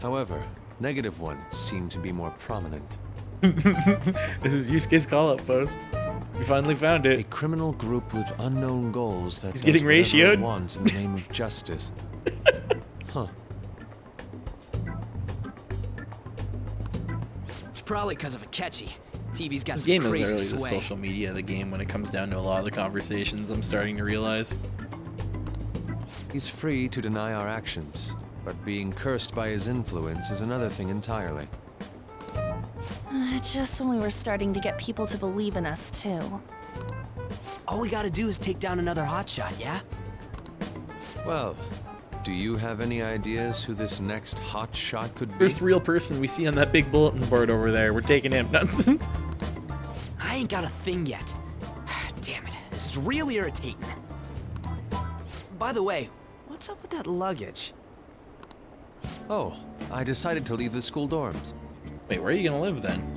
However, negative ones seem to be more prominent. This is Yusuke's call-up post. We finally found A it. criminal group with unknown goals that He's does getting whatever ratioed. it wants in the name of justice. Huh. It's probably because of Akechi. TV's got This some game is crazy really the sway. social media of the game when it comes down to a lot of the conversations, I'm starting to realize. He's free to deny our actions, but being cursed by his influence is another thing entirely. Just when we were starting to get people to believe in us, too. All we gotta do is take down another hotshot, yeah? Well, do you have any ideas who this next hot shot could be? First real person we see on that big bulletin board over there. We're taking him. I ain't got a thing yet. Damn it, this is real irritating. By the way, what's up with that luggage? Oh, I decided to leave the school dorms. Wait, where are you gonna live then?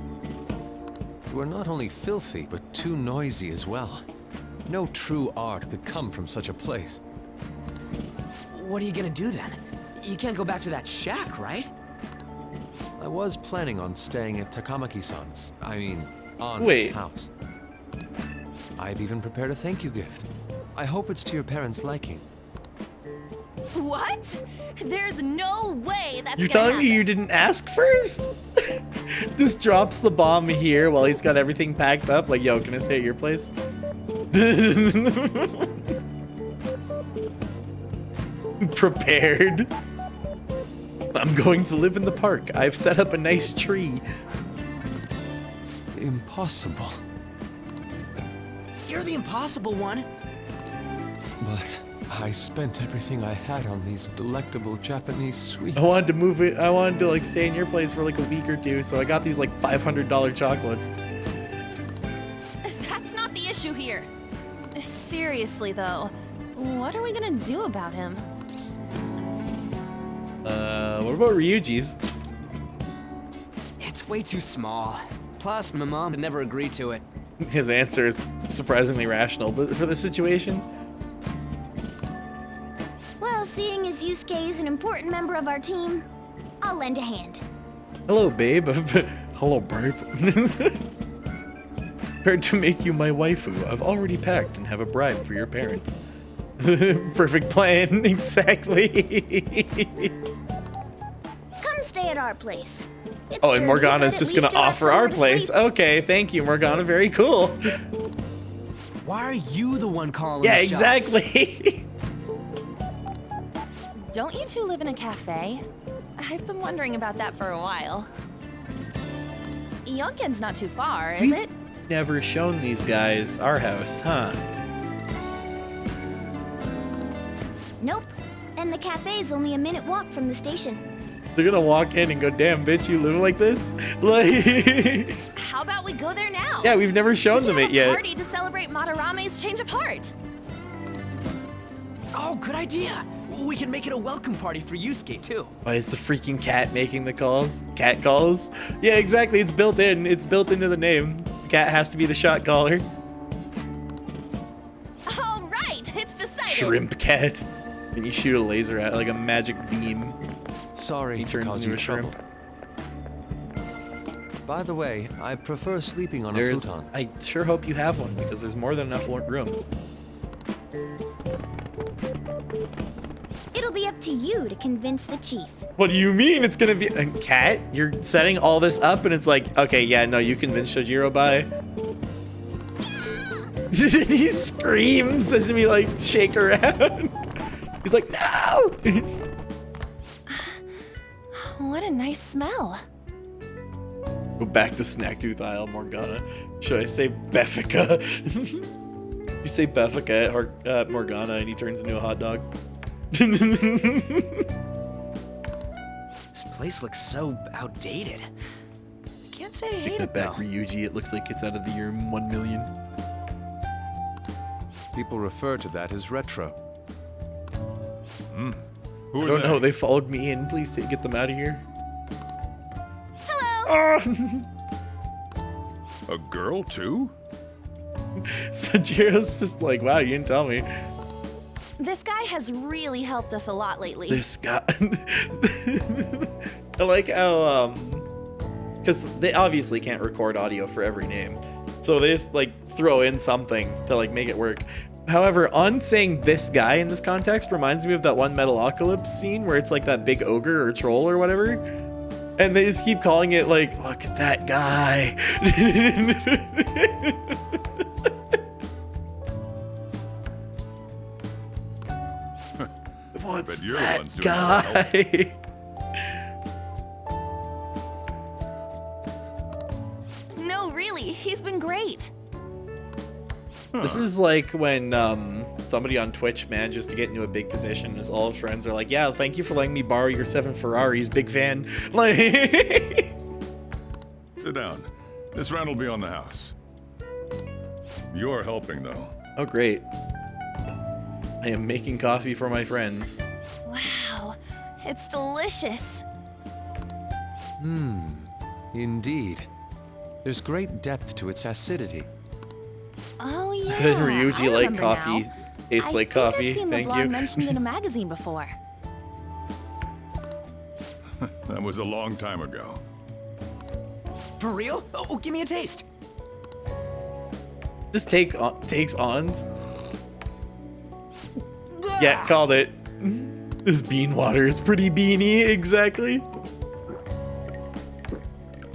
We're not only filthy, but too noisy as well. No true art could come from such a place. What are you gonna do then? You can't go back to that shack, right? I was planning on staying at Takamaki-san's, aunt's Wait. house. I've even prepared a thank you gift. I hope it's to your parents' liking. What? There's no way that's You're gonna telling me happen. you didn't ask first? Just drops the bomb here while he's got everything packed up. Like, yo, can I stay at your place? Prepared. I'm going to live in the park. I've set up a nice tree. Impossible. You're the impossible one. But I spent everything I had on these delectable Japanese sweets. I wanted to move it. I wanted to like stay in your place for like a week or two, so I got these like $500 chocolates. That's not the issue here. Seriously, though, what are we gonna do about him? What about Ryuji's? It's way too small. Plus, my mom would never agree to it. His answer is surprisingly rational, but for the situation, Well, seeing as Yusuke is an important member of our team, I'll lend a hand. hello, babe. Hello, babe. Prepared to make you my waifu. I've already packed and have a bribe for your parents. Perfect plan, exactly. Come stay at our place. It's Oh, and dirty, Morgana's but just at gonna least you'll have offer our somewhere to place. sleep. Okay, thank you, Morgana. Very cool. Why are you the one calling Yeah, the shots? exactly. Don't you two live in a cafe? I've been wondering about that for a while. Yonken's not too far, is it? Never shown these guys our house, huh? Nope. And the cafe's only a minute walk from the station. They're gonna walk in and go, "Damn, bitch, you live like this?" Like, How about we go there now? yeah, we've never shown them it A yet. party to celebrate Madarame's change of heart. Oh, good idea. We can make it a welcome party for Yusuke, too. Why is the freaking cat making the calls? Cat calls? Yeah, exactly. It's built in. It's built into the name. The cat has to be the shot caller. All right, it's decided. Shrimp cat. Can you shoot a laser at like a magic beam? Sorry He to turns cause into you a shrimp. trouble. By the way, I prefer sleeping on a There's. futon. I sure hope you have one because there's more than enough room. It'll be up to you to convince the chief. What do you mean it's gonna be a cat? You're setting all this up and it's like, okay, yeah, no, you convinced Shojiro by. He screams as we like shake around. He's like, no! What a nice smell. Go back to Snacktooth Isle, Morgana. Should I say Beffica? You say Beffica at Morgana and he turns into a hot dog. This place looks so outdated. I can't say I hate Take it that back, though. Ryuji. It looks like it's out of the year 1 million. People refer to that as retro. I don't know. They followed me in. Please get them out of here. Hello. A girl too? So Jiro's just like, wow, you didn't tell me. This guy has really helped us a lot lately. This guy. I like how, because they obviously can't record audio for every name. So they just like throw in something to like make it work. However, on saying this guy in this context reminds me of that one Metalocalypse scene where it's like that big ogre or troll or whatever. And they just keep calling it like, look at that guy. What's But you're the that ones doing all the guy? No, really, he's been great. This is like when somebody on Twitch manages to get into a big position and all his friends are like, yeah, thank you for letting me borrow your 7 Ferraris, big fan. Like, Sit down. This round will be on the house. You're helping, though. oh, great. I am making coffee for my friends. Wow, it's delicious. Indeed. There's great depth to its acidity. Oh yeah. Ryuji I like remember coffee. now. Tastes like I coffee. think I've seen Thank the blonde you. mentioned in a magazine before. That was a long time ago. For real? Oh, give me a taste. Just takes ons. Yeah, called it. This bean water is pretty beany, exactly.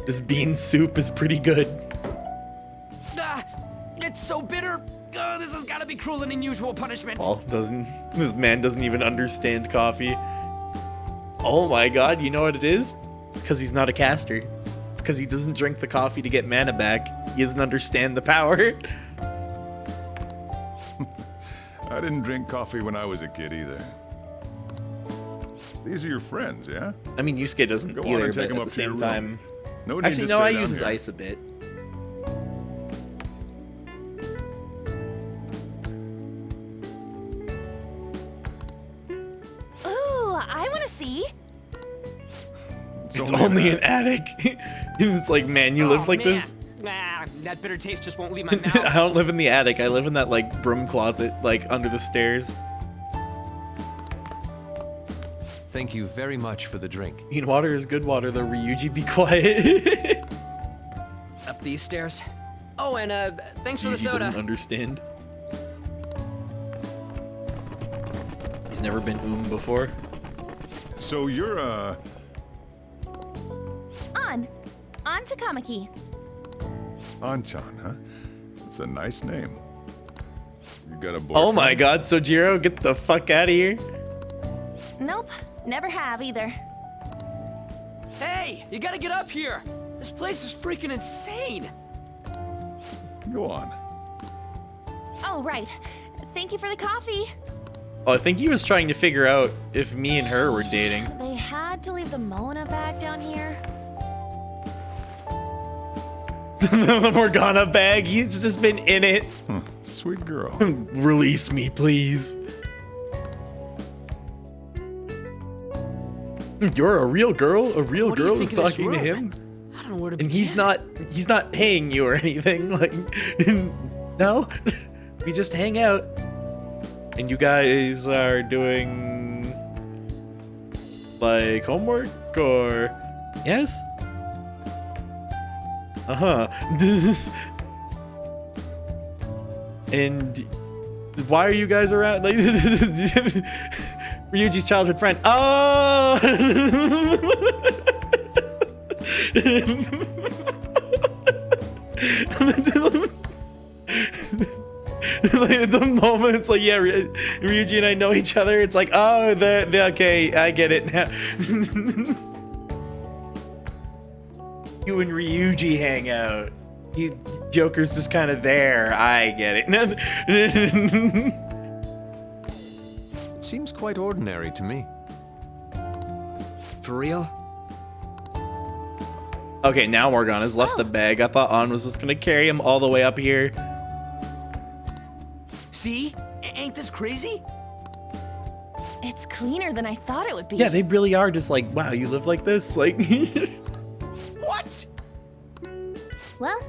This bean soup is pretty good. It's so bitter. This has got to be cruel and unusual punishment. This man doesn't even understand coffee. Oh my god, you know what it is? It's because he's not a caster. It's because he doesn't drink the coffee to get mana back. He doesn't understand the power. I didn't drink coffee when I was a kid either. These are your friends, yeah? I mean, Yusuke doesn't Go on either, and but take him at up the to your same room. time... No need Actually, to no, stay I down use his here. ice a bit. Ooh, I want to see. It's only an attic. It's like, man, you live like this? Nah, that bitter taste just won't leave my I mouth. don't live in the attic. I live in that like broom closet, like under the stairs. Thank you very much for the drink. Mean water is good water, though. Ryuji, be quiet. Up these stairs. Oh, and thanks for the Ryuji soda. doesn't understand. He's never been before. So you're, On to Kamaki. Anchan, huh? It's a nice name. You got a boyfriend? Oh my god, Sojiro, get the fuck out of here. Nope, never have either. Hey, you gotta get up here. This place is freaking insane. Go on. Oh, right. Thank you for the coffee. Oh, I think he was trying to figure out if me and her were dating. They had to leave the Mona bag down here. The Morgana bag, he's just been in it. Sweet girl. Release me, please. You're a real girl? A real What do you girl is think of this talking to room? him? I don't know where to And begin. he's not paying you or anything. Like, no, we just hang out. And you guys are doing like homework or yes? Uh-huh. And why are you guys around? Like, Ryuji's childhood friend. Oh! Like, at the moment, it's like, yeah, Ryuji and I know each other. It's like, oh, they're okay, I get it now. You and Ryuji hang out. Joker's just kind of there. I get it. Seems quite ordinary to me. For real? Okay, now Morgana's left the bag. I thought An was just gonna carry him all the way up here. See? Ain't this crazy? It's cleaner than I thought it would be. Yeah, they really are just like, wow, you live like this? Like, What? Well,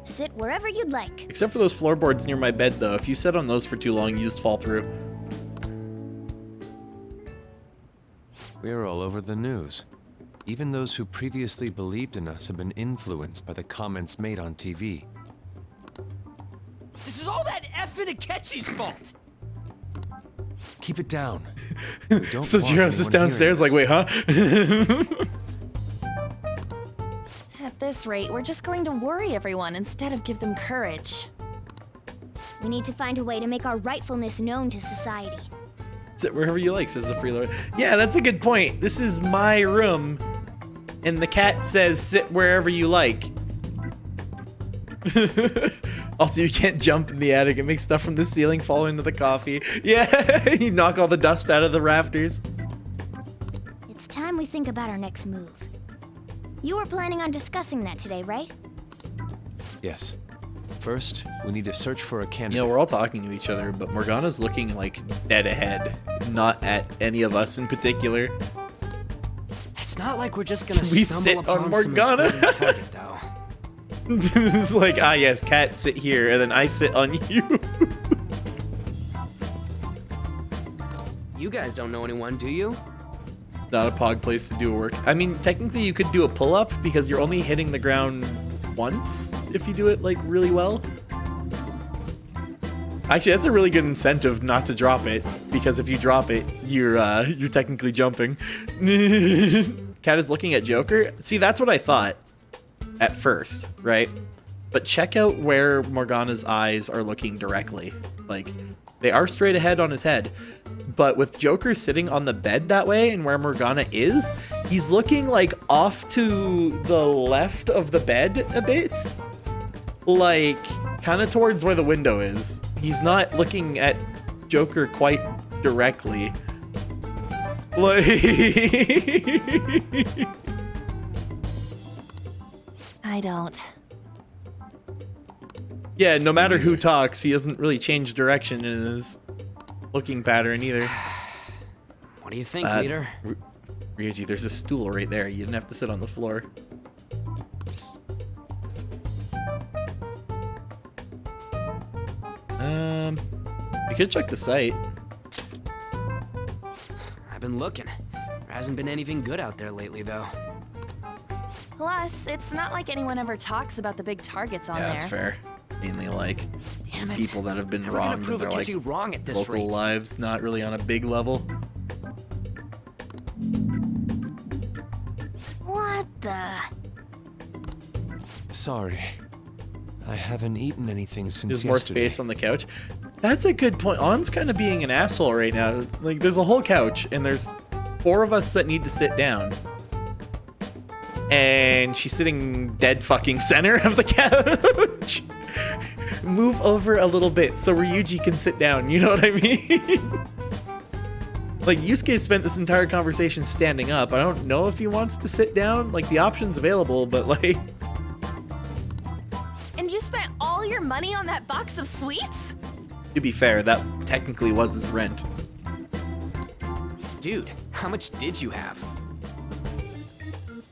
sit wherever you'd like. except for those floorboards near my bed, though. If you sit on those for too long, you just fall through. We're all over the news. Even those who previously believed in us have been influenced by the comments made on TV. This is all that effing Akechi's fault! Keep it down. We don't So want Jiro's just anyone downstairs like, hearing wait, huh? At this rate, we're just going to worry everyone instead of give them courage. We need to find a way to make our rightfulness known to society. Sit wherever you like, says the freeloader. Yeah, that's a good point. This is my room, and the cat says sit wherever you like. Also, you can't jump in the attic. It makes stuff from the ceiling fall into the coffee. Yeah, you knock all the dust out of the rafters. It's time we think about our next move. You were planning on discussing that today, right? Yes. First, we need to search for a You candidate. know, we're all talking to each other, but Morgana's looking like dead ahead, not at any of us in particular. It's not like we're just gonna We stumble sit upon on Morgana. some important target, though. It's like, ah yes, cat sit here, and then I sit on you. You guys don't know anyone, do you? Not a pog place to do work. I mean, technically you could do a pull-up because you're only hitting the ground once if you do it like really well. Actually, that's a really good incentive not to drop it, because if you drop it, you're technically jumping. Cat is looking at Joker. See, that's what I thought at first, right? But check out where Morgana's eyes are looking directly. Like, they are straight ahead on his head. But with Joker sitting on the bed that way and where Morgana is, he's looking like off to the left of the bed a bit. Like, kind of towards where the window is. He's not looking at Joker quite directly. Like... I don't. Yeah, no matter who talks, he doesn't really change direction in his looking pattern either. What do you think, leader? Ryuji, there's a stool right there. You didn't have to sit on the floor. We could check the site. I've been looking. There hasn't been anything good out there lately, though. Plus, it's not like anyone ever talks about the big targets on Yeah, there. that's fair. Mainly like Damn it. people that have been How are we gonna wronged in prove their like Akechi wrong at this local rate? lives, not really on a big level. What the? Sorry. I haven't eaten anything since There's more yesterday. space on the couch. That's a good point. On's kind of being an asshole right now. Like, there's a whole couch, and there's 4 of us that need to sit down. And she's sitting dead fucking center of the couch. Move over a little bit so Ryuji can sit down. You know what I mean? Like, Yusuke spent this entire conversation standing up. I don't know if he wants to sit down. Like, the option's available, but like... And you spent all your money on that box of sweets? To be fair, that technically was his rent. Dude, how much did you have?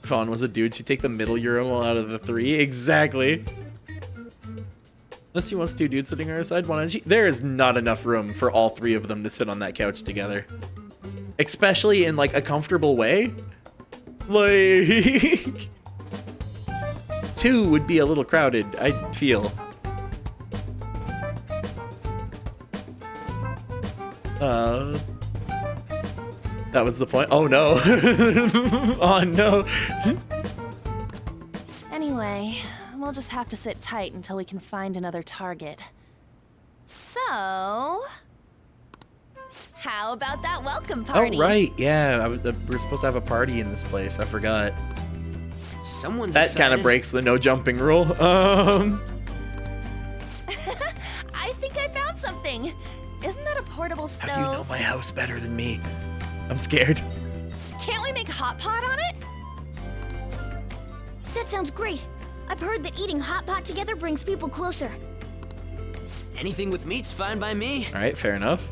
If Fawn was a dude, she'd take the middle urinal out of the 3. Exactly. Unless she wants 2 dudes sitting on her side, one on each. There is not enough room for all 3 of them to sit on that couch together. Especially in, like, a comfortable way. Like... 2 would be a little crowded, I feel. That was the point. Oh no. Oh no. Anyway, we'll just have to sit tight until we can find another target. So... how about that welcome party? Oh right, yeah. We're supposed to have a party in this place. I forgot. Someone's That kind of excited. breaks the no jumping rule. I think I found something. Isn't that a portable stove? How do you know my house better than me? I'm scared. Can't we make a hot pot on it? That sounds great. I've heard that eating hot pot together brings people closer. Anything with meat's fine by me. All right, fair enough.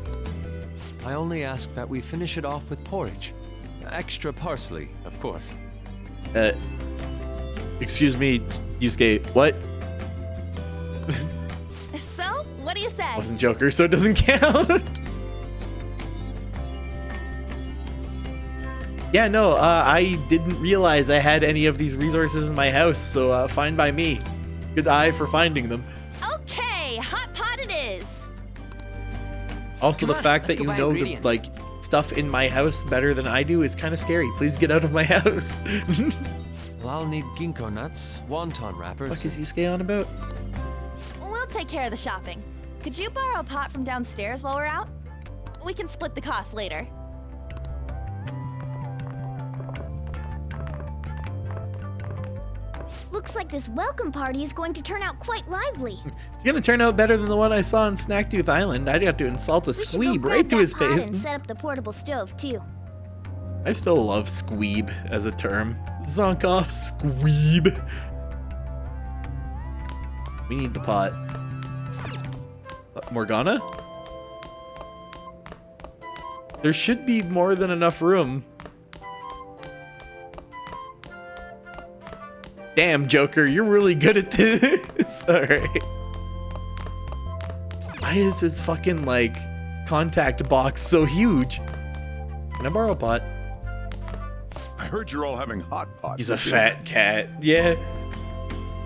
I only ask that we finish it off with porridge. Extra parsley, of course. Excuse me, Yusuke, what? So, what do you say? Wasn't Joker, so it doesn't count. Yeah, no, I didn't realize I had any of these resources in my house, so fine by me. Good eye for finding them. Okay, hot pot it is. Also, Come the on, fact let's that go you buy know the, ingredients. like, stuff in my house better than I do is kind of scary. Please get out of my house. Well, I'll need ginkgo nuts, wonton wrappers. What is Yusuke on about? We'll take care of the shopping. Could you borrow a pot from downstairs while we're out? We can split the cost later. Looks like this welcome party is going to turn out quite lively. It's gonna turn out better than the one I saw on Snacktooth Island. I'd have to insult a We should go squeeb grab right to that his pot face. and set up the portable stove too. I still love squeeb as a term. Zonkoff squeeb. We need the pot. Morgana? There should be more than enough room. Damn, Joker, you're really good at this. Alright. Why is his fucking, like, contact box so huge? Can I borrow a pot? I heard you're all having hot pots. He's a fat cat. Yeah.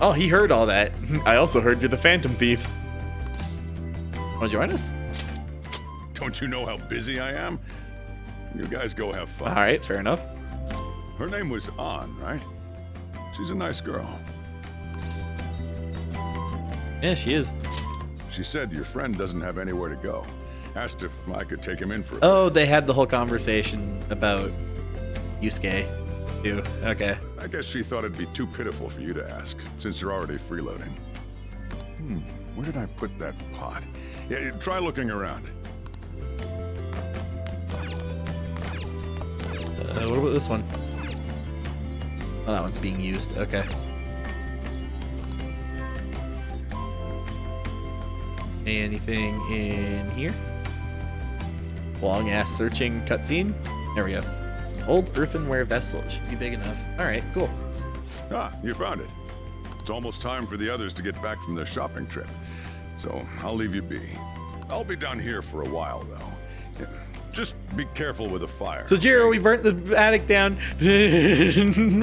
Oh, he heard all that. I also heard you're the Phantom Thieves. Want to join us? Don't you know how busy I am? You guys go have fun. All right, fair enough. Her name was An, right? She's a nice girl. Yeah, she is. She said your friend doesn't have anywhere to go. Asked if I could take him in for a Oh, they had the whole conversation about Yusuke, too. Okay. I guess she thought it'd be too pitiful for you to ask, since you're already freeloading. Where did I put that pot? Yeah, try looking around. What about this one? Oh, that one's being used. Okay. Anything in here? Long ass searching cutscene. There we go. Old earthenware vessel. It should be big enough. All right, cool. Ah, you found it. It's almost time for the others to get back from their shopping trip. So I'll leave you be. I'll be down here for a while, though. Yeah, just be careful with the fire. So, Jiro, we burnt the attic down.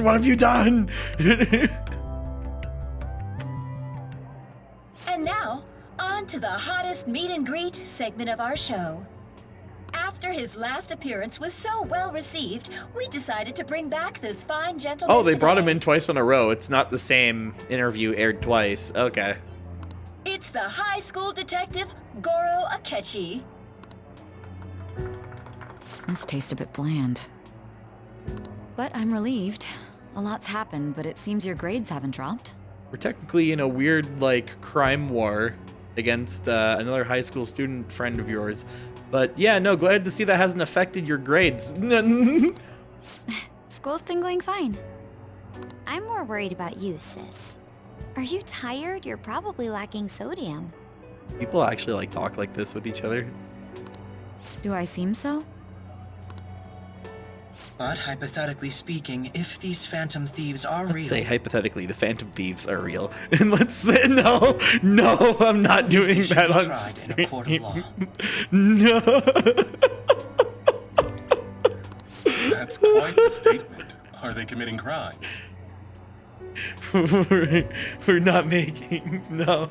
What have you done? And now, on to the hottest meet and greet segment of our show. After his last appearance was so well received, we decided to bring back this fine gentleman. Oh, they brought him today. in twice in a row. It's not the same interview aired twice. Okay. It's the high school detective, Goro Akechi. Must taste a bit bland. But I'm relieved. A lot's happened, but it seems your grades haven't dropped. We're technically in a weird, like, crime war against another high school student friend of yours. But yeah, no, glad to see that hasn't affected your grades. School's been going fine. I'm more worried about you, sis. Are you tired? You're probably lacking sodium. People actually, like, talk like this with each other. Do I seem so? But hypothetically speaking, if these phantom thieves are Let's real, say, hypothetically, the Phantom Thieves are real. And let's say, no, I'm not doing should that be on tried in a court of law. No. That's quite the statement. Are they committing crimes? We're not making, no.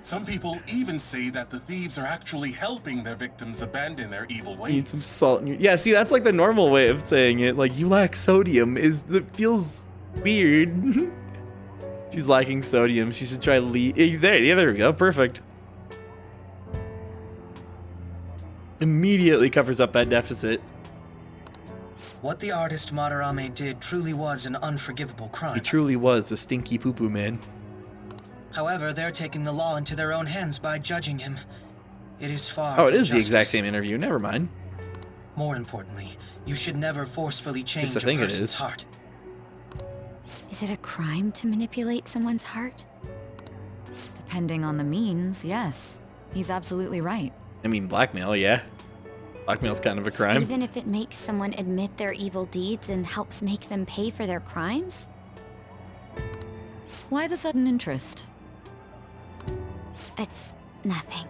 Some people even say that the thieves are actually helping their victims abandon their evil ways. Need some salt in your... Yeah, see, that's like the normal way of saying it. Like, you lack sodium it feels weird. She's lacking sodium. She should try there we go. Perfect. Immediately covers up that deficit. What the artist Madarame did truly was an unforgivable crime. He truly was a stinky poo-poo man. However, they're taking the law into their own hands by judging him. It is far Oh, it from is the exact justice. same interview. Never mind. More importantly, you should never forcefully change I a think it person's is. heart. Is it a crime to manipulate someone's heart? Depending on the means, yes. He's absolutely right. I mean, blackmail, yeah. Blackmail's kind of a crime. Even if it makes someone admit their evil deeds and helps make them pay for their crimes? Why the sudden interest? It's nothing.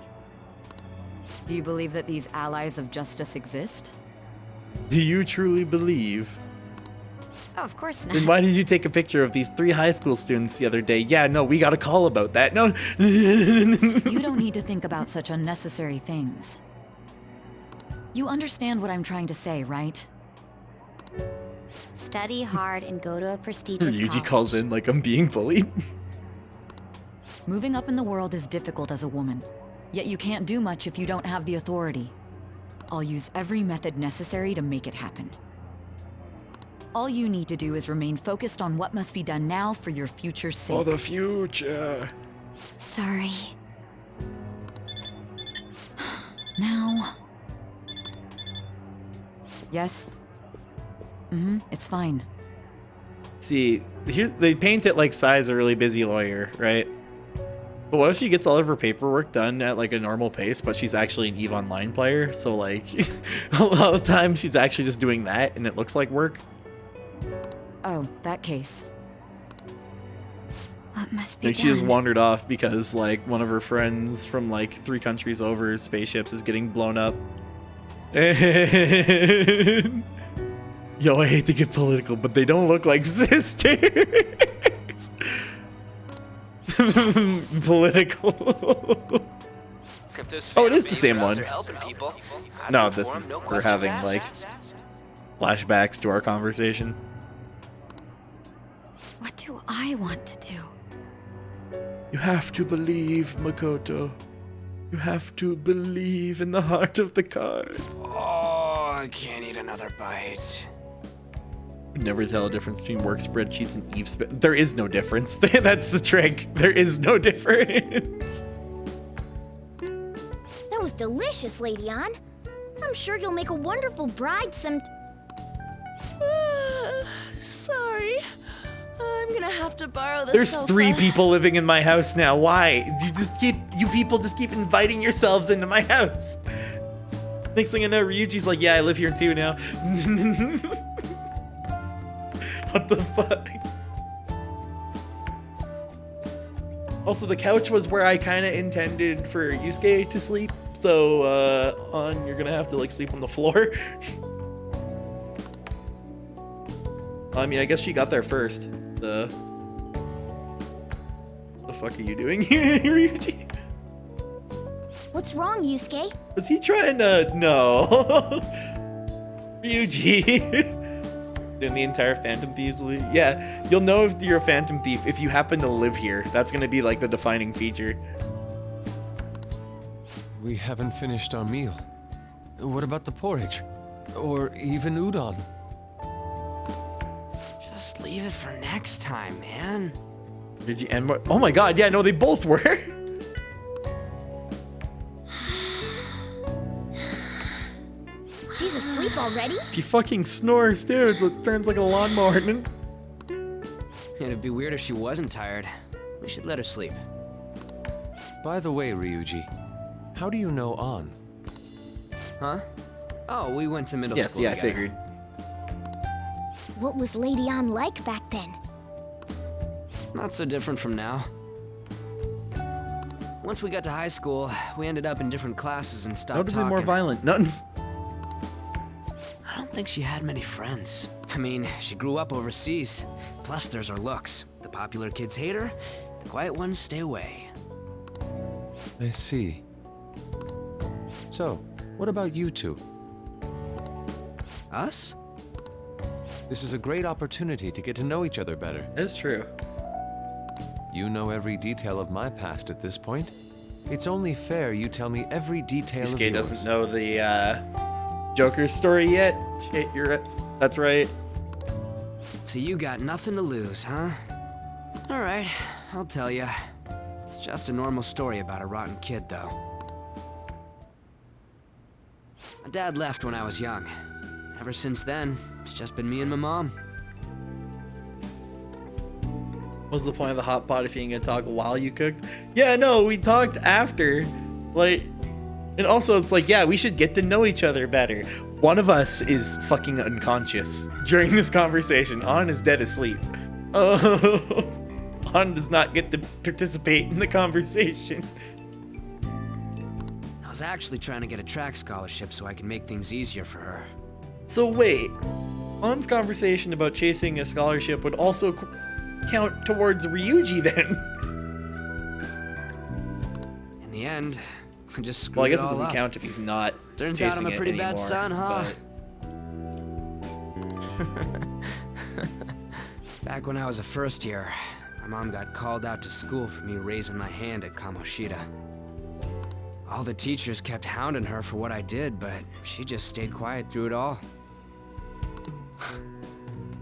Do you believe that these allies of justice exist? Do you truly believe? Oh, of course not. Then why did you take a picture of these 3 high school students the other day? Yeah, no, we got a call about that. No. You don't need to think about such unnecessary things. You understand what I'm trying to say, right? Study hard and go to a prestigious Ryuji college. calls in like I'm being bullied. Moving up in the world is difficult as a woman. Yet you can't do much if you don't have the authority. I'll use every method necessary to make it happen. All you need to do is remain focused on what must be done now for your future's sake. For the future. Sorry. Now... Yes? It's fine. See, here they paint it like Sai's a really busy lawyer, right? But what if she gets all of her paperwork done at like a normal pace, but she's actually an EVE Online player? So like, a lot of times she's actually just doing that and it looks like work. Oh, that case. What must be Like done? she just wandered off because like one of her friends from like 3 countries over spaceships is getting blown up. And yo, I hate to get political, but they don't look like sisters. Political. Oh, it is the same one. No, this is we're having like flashbacks to our conversation. What do I want to do? You have to believe, Makoto. You have to believe in the heart of the cards. Oh, I can't eat another bite. Never tell a difference between work spreadsheets and Eve There is no difference. That's the trick. There is no difference. That was delicious, Lady Ann. I'm sure you'll make a wonderful bride some... Sorry. I'm gonna have to borrow this There's sofa. 3 people living in my house now. Why? You people just keep inviting yourselves into my house. Next thing I know, Ryuji's like, yeah, I live here too now. What the fuck? Also, the couch was where I kind of intended for Yusuke to sleep. So, you're gonna have to like sleep on the floor. I mean, I guess she got there first. The fuck are you doing here, Ryuji? What's wrong, Yusuke? Was he trying to... No. Ryuji. Doing the entire Phantom Thieves loot. Yeah, you'll know if you're a Phantom Thief if you happen to live here. That's gonna be like the defining feature. We haven't finished our meal. What about the porridge? Or even udon? Just leave it for next time, man. Did you end more? Oh my god, yeah, no, they both were. She's asleep already? She fucking snores, dude. It turns like a lawnmower. It'd be weird if she wasn't tired. We should let her sleep. By the way, Ryuji, how do you know An? Huh? Oh, we went to middle school Yeah, I together. figured. What was Lady Ann like back then? Not so different from now. Once we got to high school, we ended up in different classes and stopped Notably talking. more violent. Nothing's... I don't think she had many friends. I mean, she grew up overseas. Plus, there's her looks. The popular kids hate her, the quiet ones stay away. I see. So, what about you two? Us? This is a great opportunity to get to know each other better. That's true. You know every detail of my past at this point. It's only fair you tell me every detail of Yusuke yours. doesn't know the Joker's story yet. Shit, you're right. That's right. So you got nothing to lose, huh? Alright, I'll tell ya. It's just a normal story about a rotten kid, though. My dad left when I was young. Ever since then, it's just been me and my mom. What's the point of the hot pot if you ain't gonna talk while you cooked? Yeah, no, we talked after. Like, and also it's like, yeah, we should get to know each other better. One of us is fucking unconscious during this conversation. An is dead asleep. An does not get to participate in the conversation. I was actually trying to get a track scholarship so I can make things easier for her. So wait, An's conversation about chasing a scholarship would also count towards Ryuji then? In the end, I just screwed Well, I guess it it all doesn't up. count if he's not Turns out I'm a pretty bad anymore, son, huh? but- Back when I was a first year, my mom got called out to school for me raising my hand at Kamoshida. All the teachers kept hounding her for what I did, but she just stayed quiet through it all.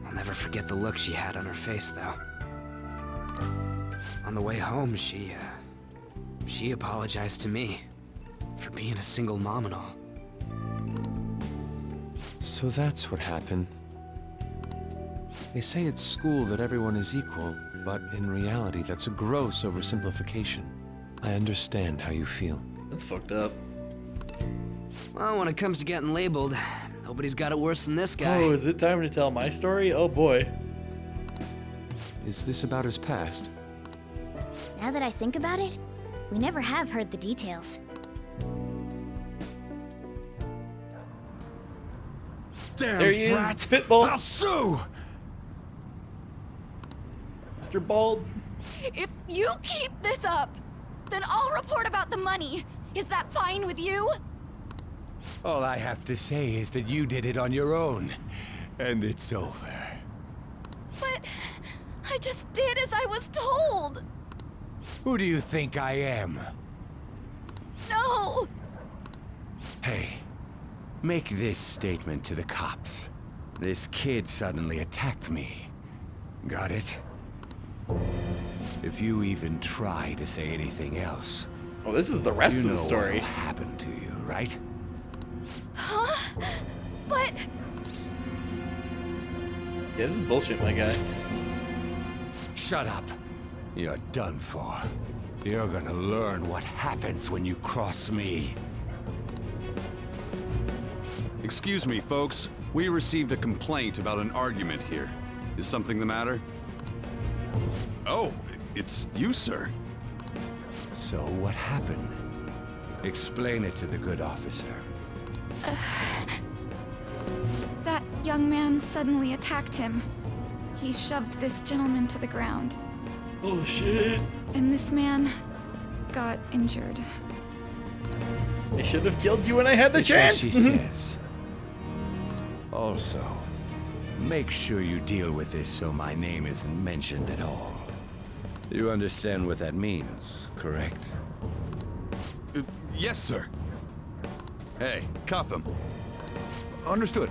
I'll never forget the look she had on her face, though. On the way home, she apologized to me for being a single mom and all. So that's what happened. They say at school that everyone is equal, but in reality that's a gross oversimplification. I understand how you feel. That's fucked up. Well, when it comes to getting labeled, nobody's got it worse than this guy. Oh, is it time to tell my story? Oh boy. Is this about his past? Now that I think about it, we never have heard the details. Damn There he is, brat. Pitbull. I'll sue! Mr. Bald. If you keep this up, then I'll report about the money. Is that fine with you? All I have to say is that you did it on your own, and it's over. But I just did as I was told. Who do you think I am? No! Hey, make this statement to the cops. This kid suddenly attacked me. Got it? If you even try to say anything else... Oh, this is the rest of the story. You know what'll happen to you, right? Huh? But... Yeah, this is bullshit, my guy. Shut up. You're done for. You're gonna learn what happens when you cross me. Excuse me, folks. We received a complaint about an argument here. Is something the matter? Oh, it's you, sir. So what happened? Explain it to the good officer. That young man suddenly attacked him. He shoved this gentleman to the ground. Oh shit. And this man got injured. I should have killed you when I had the It's as chance. she says. Also, make sure you deal with this so my name isn't mentioned at all. You understand what that means, correct? Yes, sir. Hey, cuff him. Understood.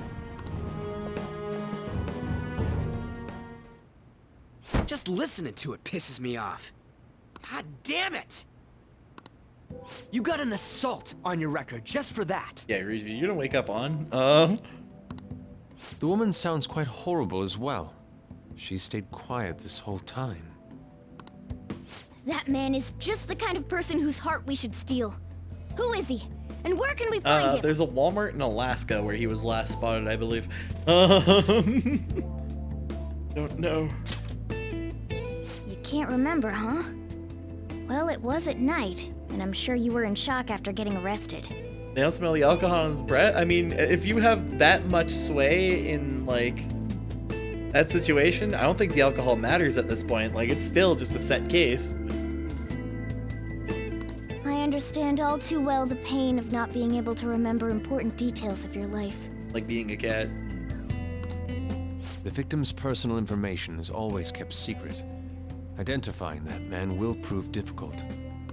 Just listening to it pisses me off. God damn it! You got an assault on your record just for that. Yeah, you're gonna wake up on. The woman sounds quite horrible as well. She stayed quiet this whole time. That man is just the kind of person whose heart we should steal. Who is he? And where can we find him? There's a Walmart in Alaska where he was last spotted, I believe. Don't know. You can't remember, huh? Well, it was at night, and I'm sure you were in shock after getting arrested. They don't smell the alcohol in his breath. I mean, if you have that much sway in, like, that situation, I don't think the alcohol matters at this point. Like, it's still just a set case. I understand all too well the pain of not being able to remember important details of your life. Like being a cat. The victim's personal information is always kept secret. Identifying that man will prove difficult.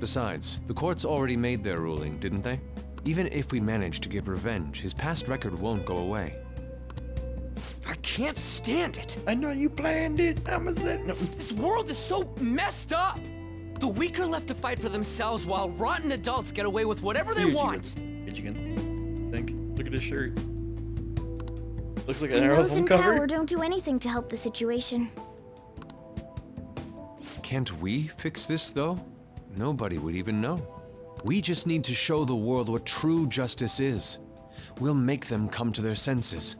Besides, the courts already made their ruling, didn't they? Even if we manage to get revenge, his past record won't go away. I can't stand it. I know you planned it. I'm a set. No. This world is so messed up. The weak are left to fight for themselves while rotten adults get away with whatever they want. Think. Look at his shirt. Looks like an And arrow those in cover. power don't do anything to help the situation. Can't we fix this, though? Nobody would even know. We just need to show the world what true justice is. We'll make them come to their senses.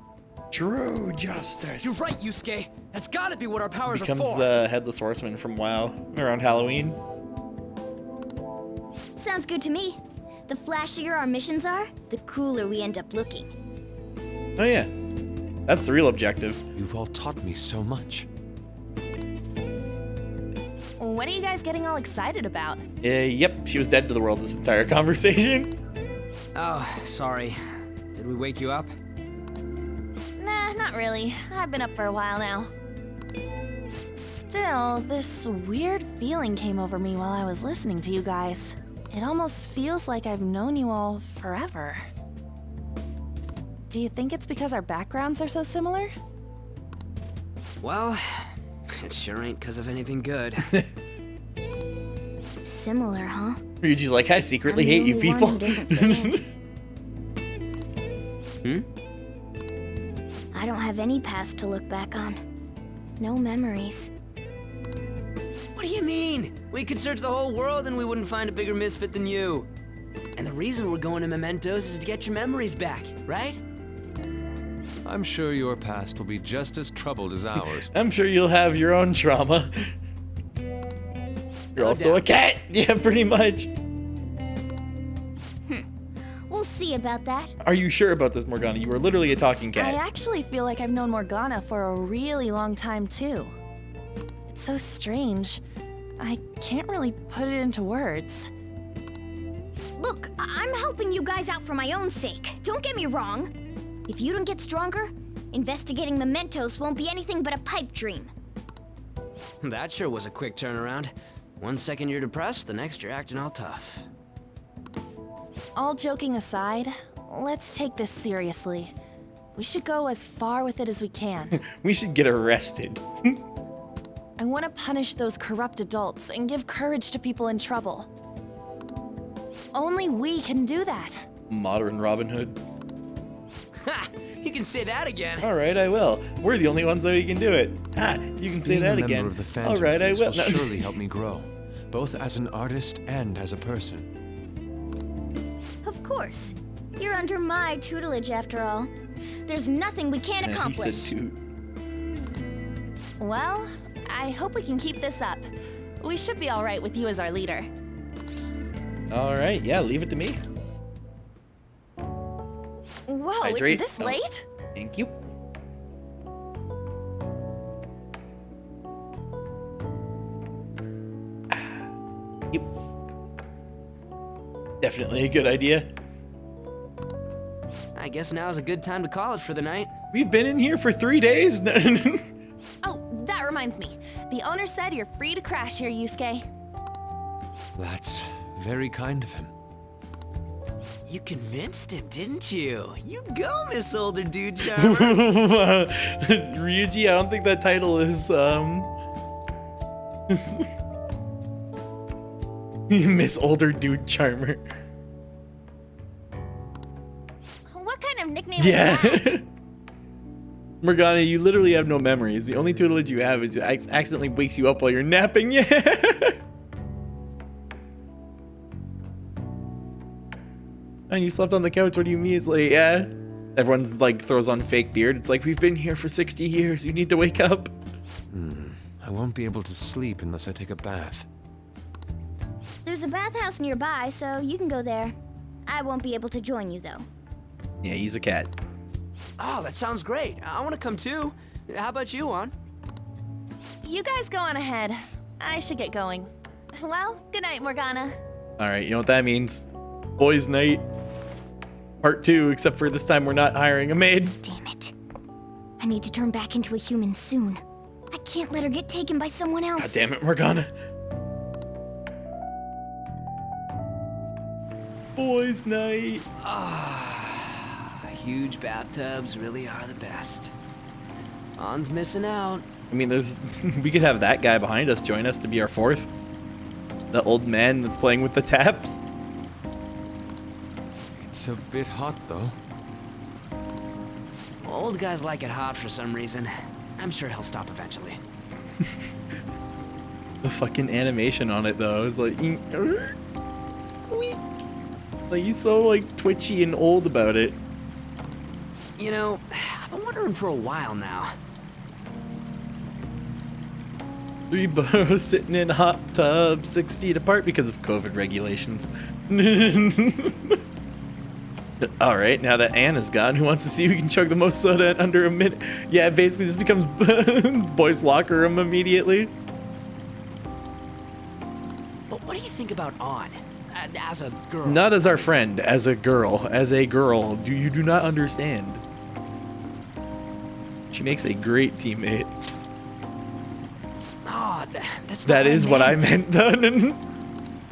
True justice. You're right, Yusuke. That's gotta be what our powers Becomes are for. the headless horseman from WoW around Halloween. Sounds good to me. The flashier our missions are, the cooler we end up looking. Oh yeah, that's the real objective. You've all taught me so much. What are you guys getting all excited about? Yep, she was dead to the world this entire conversation. Oh, sorry. Did we wake you up? Nah, not really. I've been up for a while now. Still, this weird feeling came over me while I was listening to you guys. It almost feels like I've known you all forever. Do you think it's because our backgrounds are so similar? Well, it sure ain't because of anything good. Similar, huh? Ryuji's like, I secretly I'm the hate you only one people. who doesn't fit in. I don't have any past to look back on. No memories. What do you mean? We could search the whole world and we wouldn't find a bigger misfit than you. And the reason we're going to Mementos is to get your memories back, right? I'm sure your past will be just as troubled as ours. I'm sure you'll have your own trauma. You're also a cat. Yeah, pretty much. We'll see about that. Are you sure about this, Morgana? You were literally a talking I cat. actually feel like I've known Morgana for a really long time, too. It's so strange. I can't really put it into words. Look, I'm helping you guys out for my own sake. Don't get me wrong. If you don't get stronger, investigating Mementos won't be anything but a pipe dream. That sure was a quick turnaround. 1 second you're depressed, the next you're acting all tough. All joking aside, let's take this seriously. We should go as far with it as we can. We should get arrested. I want to punish those corrupt adults and give courage to people in trouble. Only we can do that. Modern Robin Hood. Ha! You can say that again. All right, I will. We're the only ones that we can do it. Ha! You can say Being that a again. member of the Phantom All right, I Thieves will. will surely help me grow, both as an artist and as a person. Of course. You're under my tutelage after all. There's nothing we can't accomplish. He said toot. Well, I hope we can keep this up. We should be all right with you as our leader. All right, yeah, leave it to me. Whoa, Hydrate. it's this Oh. late? Thank you. Yep. Definitely a good idea. I guess now's a good time to call it for the night. We've been in here for 3 days. Oh, that reminds me. The owner said you're free to crash here, Yusuke. That's very kind of him. You convinced him, didn't you? You go, Miss Older Dude Charmer. Ryuji, I don't think that title is Miss Older Dude Charmer. What kind of nickname Yeah. is that? Morgana, you literally have no memories. The only tutelage you have is accidentally wakes you up while you're napping. Yeah. And you slept on the couch. What do you mean? It's like, yeah. Everyone's like throws on fake beard. It's like, we've been here for 60 years. You need to wake up. I won't be able to sleep unless I take a bath. There's a bathhouse nearby, so you can go there. I won't be able to join you, though. Yeah, he's a cat. Oh, that sounds great. I want to come too. How about you, Juan? You guys go on ahead. I should get going. Well, good night, Morgana. All right, you know what that means? Boys' night. Part 2, except for this time we're not hiring a maid. Damn it. I need to turn back into a human soon. I can't let her get taken by someone else. God damn it, Morgana. Boys' night. Huge bathtubs really are the best. On's missing out. I mean, there's we could have that guy behind us join us to be our fourth. The old man that's playing with the taps. It's a bit hot, though. Old guys like it hot for some reason. I'm sure he'll stop eventually. The fucking animation on it though is like, squeak. Like he's so like twitchy and old about it. You know, I've been wondering for a while now. 3 bows sitting in a hot tub 6 feet apart because of COVID regulations. All right, now that Anna's gone, who wants to see who can chug the most soda in under a minute? Yeah, it basically just becomes boys' locker room immediately. But what do you think about On? As a girl? Not as our friend, as a girl. As a girl. You do not understand. She makes a great teammate. Oh, that's That is what I meant, though.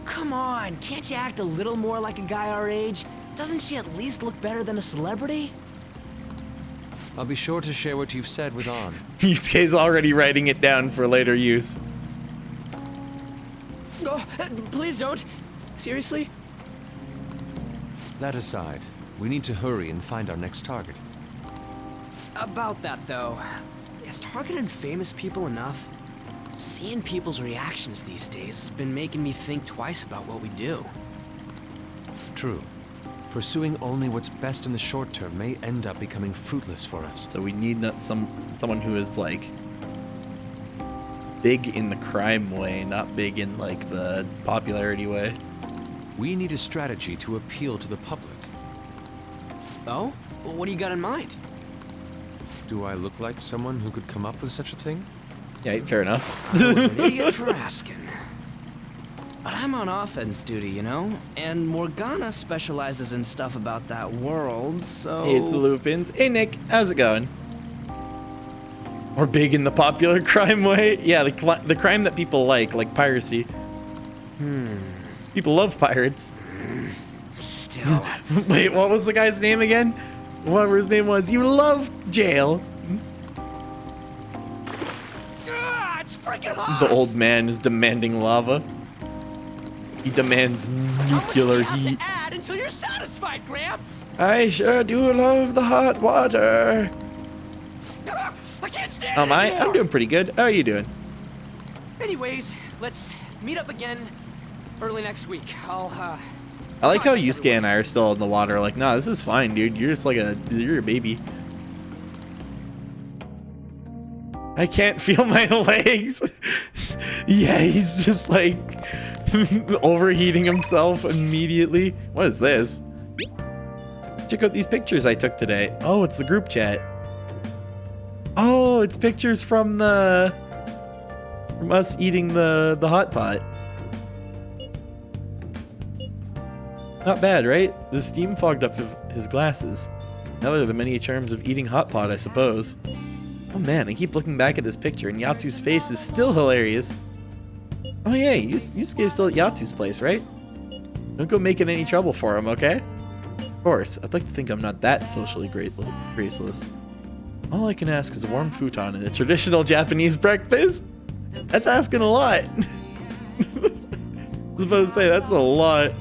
Come on, can't you act a little more like a guy our age? Doesn't she at least look better than a celebrity? I'll be sure to share what you've said with On. Yusuke's already writing it down for later use. Oh, please don't. Seriously? That aside, we need to hurry and find our next target. About that, though, is targeting famous people enough? Seeing people's reactions these days has been making me think twice about what we do. True. Pursuing only what's best in the short term may end up becoming fruitless for us. So we need someone who is like big in the crime way, not big in like the popularity way. We need a strategy to appeal to the public. Oh? Well, what do you got in mind? Do I look like someone who could come up with such a thing? Yeah, fair enough. I was an idiot for asking. But I'm on offense duty, you know? And Morgana specializes in stuff about that world, so... Hey, it's the Lupins. Hey, Nick. How's it going? Or big in the popular crime way? Yeah, the crime that people like piracy. People love pirates. Still. Wait, what was the guy's name again? Whatever his name was. You love jail. It's freaking hot! The old man is demanding lava. He demands nuclear heat. Add until you're satisfied, Gramps! I sure do love the hot water. I can't stand Oh it my, anymore. I'm doing pretty good. How are you doing? Anyways, let's meet up again early next week. I like how Yusuke and I are still in the water. Like, nah, this is fine, dude. You're just like you're a baby. I can't feel my legs. Yeah, he's just like overheating himself immediately. What is this? Check out these pictures I took today. Oh, it's the group chat. Oh, it's pictures from us eating the hot pot. Not bad, right? The steam fogged up his glasses. Now they're the many charms of eating hot pot, I suppose. Oh man, I keep looking back at this picture and Yatsu's face is still hilarious. Oh yeah, Yusuke's still at Yatsu's place, right? Don't go making any trouble for him, okay? Of course, I'd like to think I'm not that socially graceless. All I can ask is a warm futon and a traditional Japanese breakfast? That's asking a lot. I was about to say, that's a lot.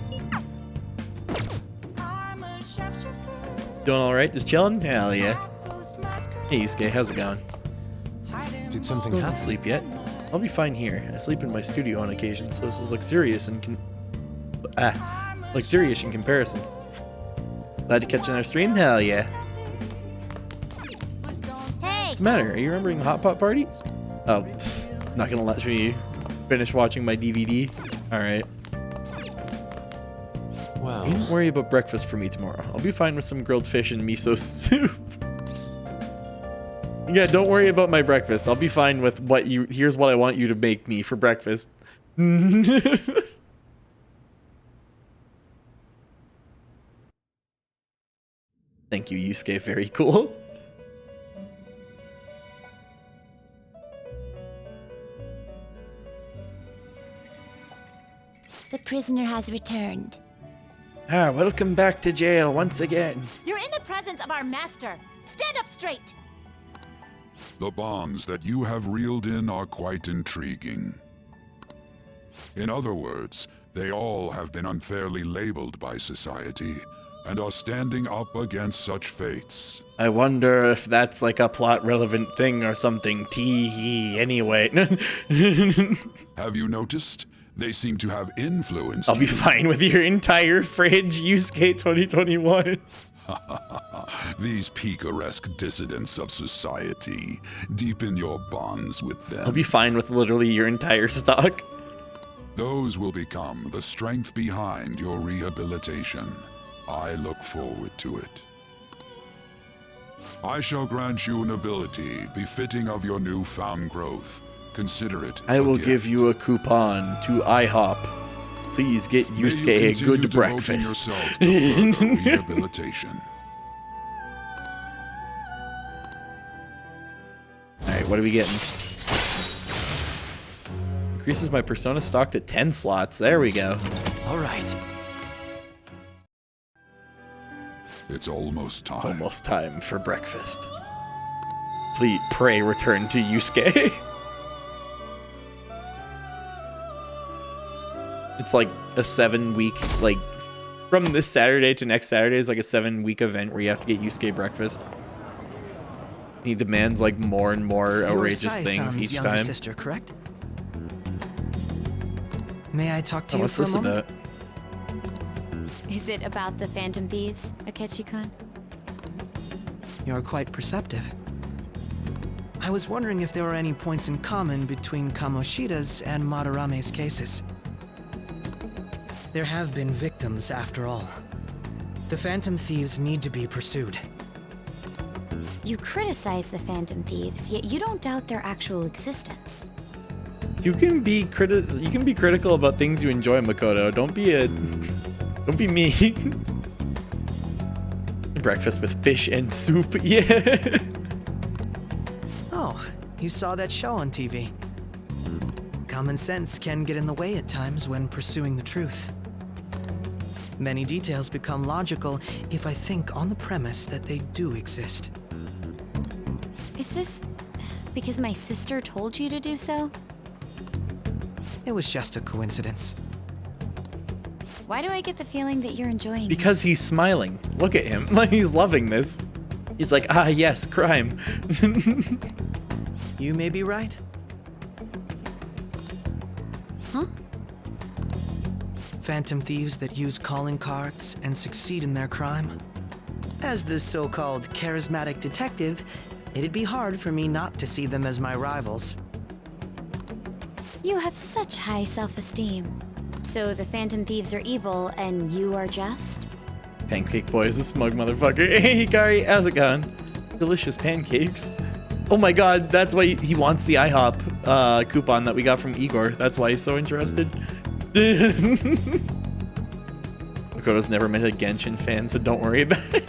Doing alright? Just chilling? Hell yeah. Hey Yusuke, how's it going? Did something Don't happen? sleep yet? I'll be fine here. I sleep in my studio on occasion, so this is luxurious in luxurious in comparison. Glad to catch another stream? Hell yeah. Hey! What's the matter? Are you remembering the hot pot party? Oh, not gonna let me finish watching my DVD. Alright. Wow. Don't worry about breakfast for me tomorrow. I'll be fine with some grilled fish and miso soup. Yeah, don't worry about my breakfast. I'll be fine with here's what I want you to make me for breakfast. Thank you, Yusuke. Very cool. The prisoner has returned. Ah, welcome back to jail once again. You're in the presence of our master. Stand up straight. The bonds that you have reeled in are quite intriguing. In other words, they all have been unfairly labeled by society and are standing up against such fates. I wonder if that's like a plot relevant thing or something. Tee anyway. Have you noticed? They seem to have influenced I'll be you. fine with your entire fridge, Yusuke 2021. These picaresque dissidents of society. Deepen your bonds with them. I'll be fine with literally your entire stock. Those will become the strength behind your rehabilitation. I look forward to it. I shall grant you an ability befitting of your newfound growth. Consider it. I will give you a coupon to IHOP. Please get Yusuke a good breakfast. Yourself to further rehabilitation. Alright, what are we getting? Increases my persona stock to 10 slots. There we go. Alright. It's almost time. It's almost time for breakfast. Please pray return to Yusuke. It's like a 7-week, like from this Saturday to next Saturday is like a 7-week event where you have to get Yusuke breakfast. He demands like more and more outrageous things each younger time. Sister, correct? May I talk to you What's for a this moment? about? Is it about the Phantom Thieves, Akechi-kun? You're quite perceptive. I was wondering if there were any points in common between Kamoshida's and Madarame's cases. There have been victims, after all. The Phantom Thieves need to be pursued. You criticize the Phantom Thieves, yet you don't doubt their actual existence. You can be critical about things you enjoy, Makoto. Don't be mean. Breakfast with fish and soup. Yeah. Oh, you saw that show on TV. Common sense can get in the way at times when pursuing the truth. Many details become logical if I think on the premise that they do exist. Is this because my sister told you to do so? It was just a coincidence. Why do I get the feeling that you're enjoying it? Because he's smiling. Look at him. Like he's loving this. He's like, ah, yes, crime. You may be right. Huh? Phantom thieves that use calling cards and succeed in their crime. As the so-called charismatic detective, it'd be hard for me not to see them as my rivals. You have such high self-esteem. So the Phantom Thieves are evil and you are just? Pancake Boy is a smug motherfucker. Hey, Hikari, how's it going? Delicious pancakes. Oh my god, that's why he wants the IHOP coupon that we got from Igor. That's why he's so interested. Makoto's never met a Genshin fan, so don't worry about it.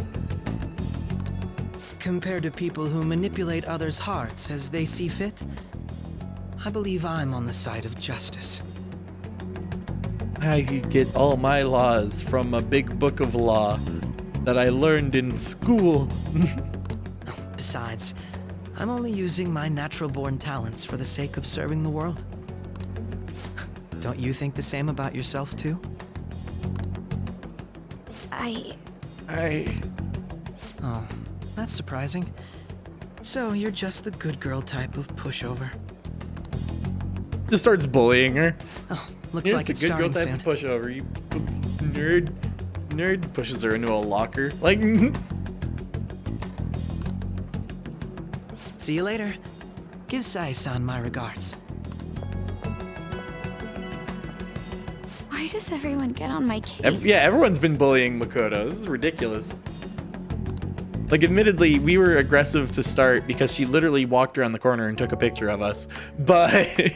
Compared to people who manipulate others' hearts as they see fit, I believe I'm on the side of justice. I get all my laws from a big book of law that I learned in school. Besides, I'm only using my natural-born talents for the sake of serving the world. Don't you think the same about yourself, too? Oh, that's surprising. So you're just the good girl type of pushover. Just starts bullying her. Oh, looks like it's a good girl starting type soon. of pushover. You nerd. Nerd pushes her into a locker. Like. See you later. Give Sai-san my regards. Why does everyone get on my case? Yeah, everyone's been bullying Makoto. This is ridiculous. Like, admittedly, we were aggressive to start because she literally walked around the corner and took a picture of us. But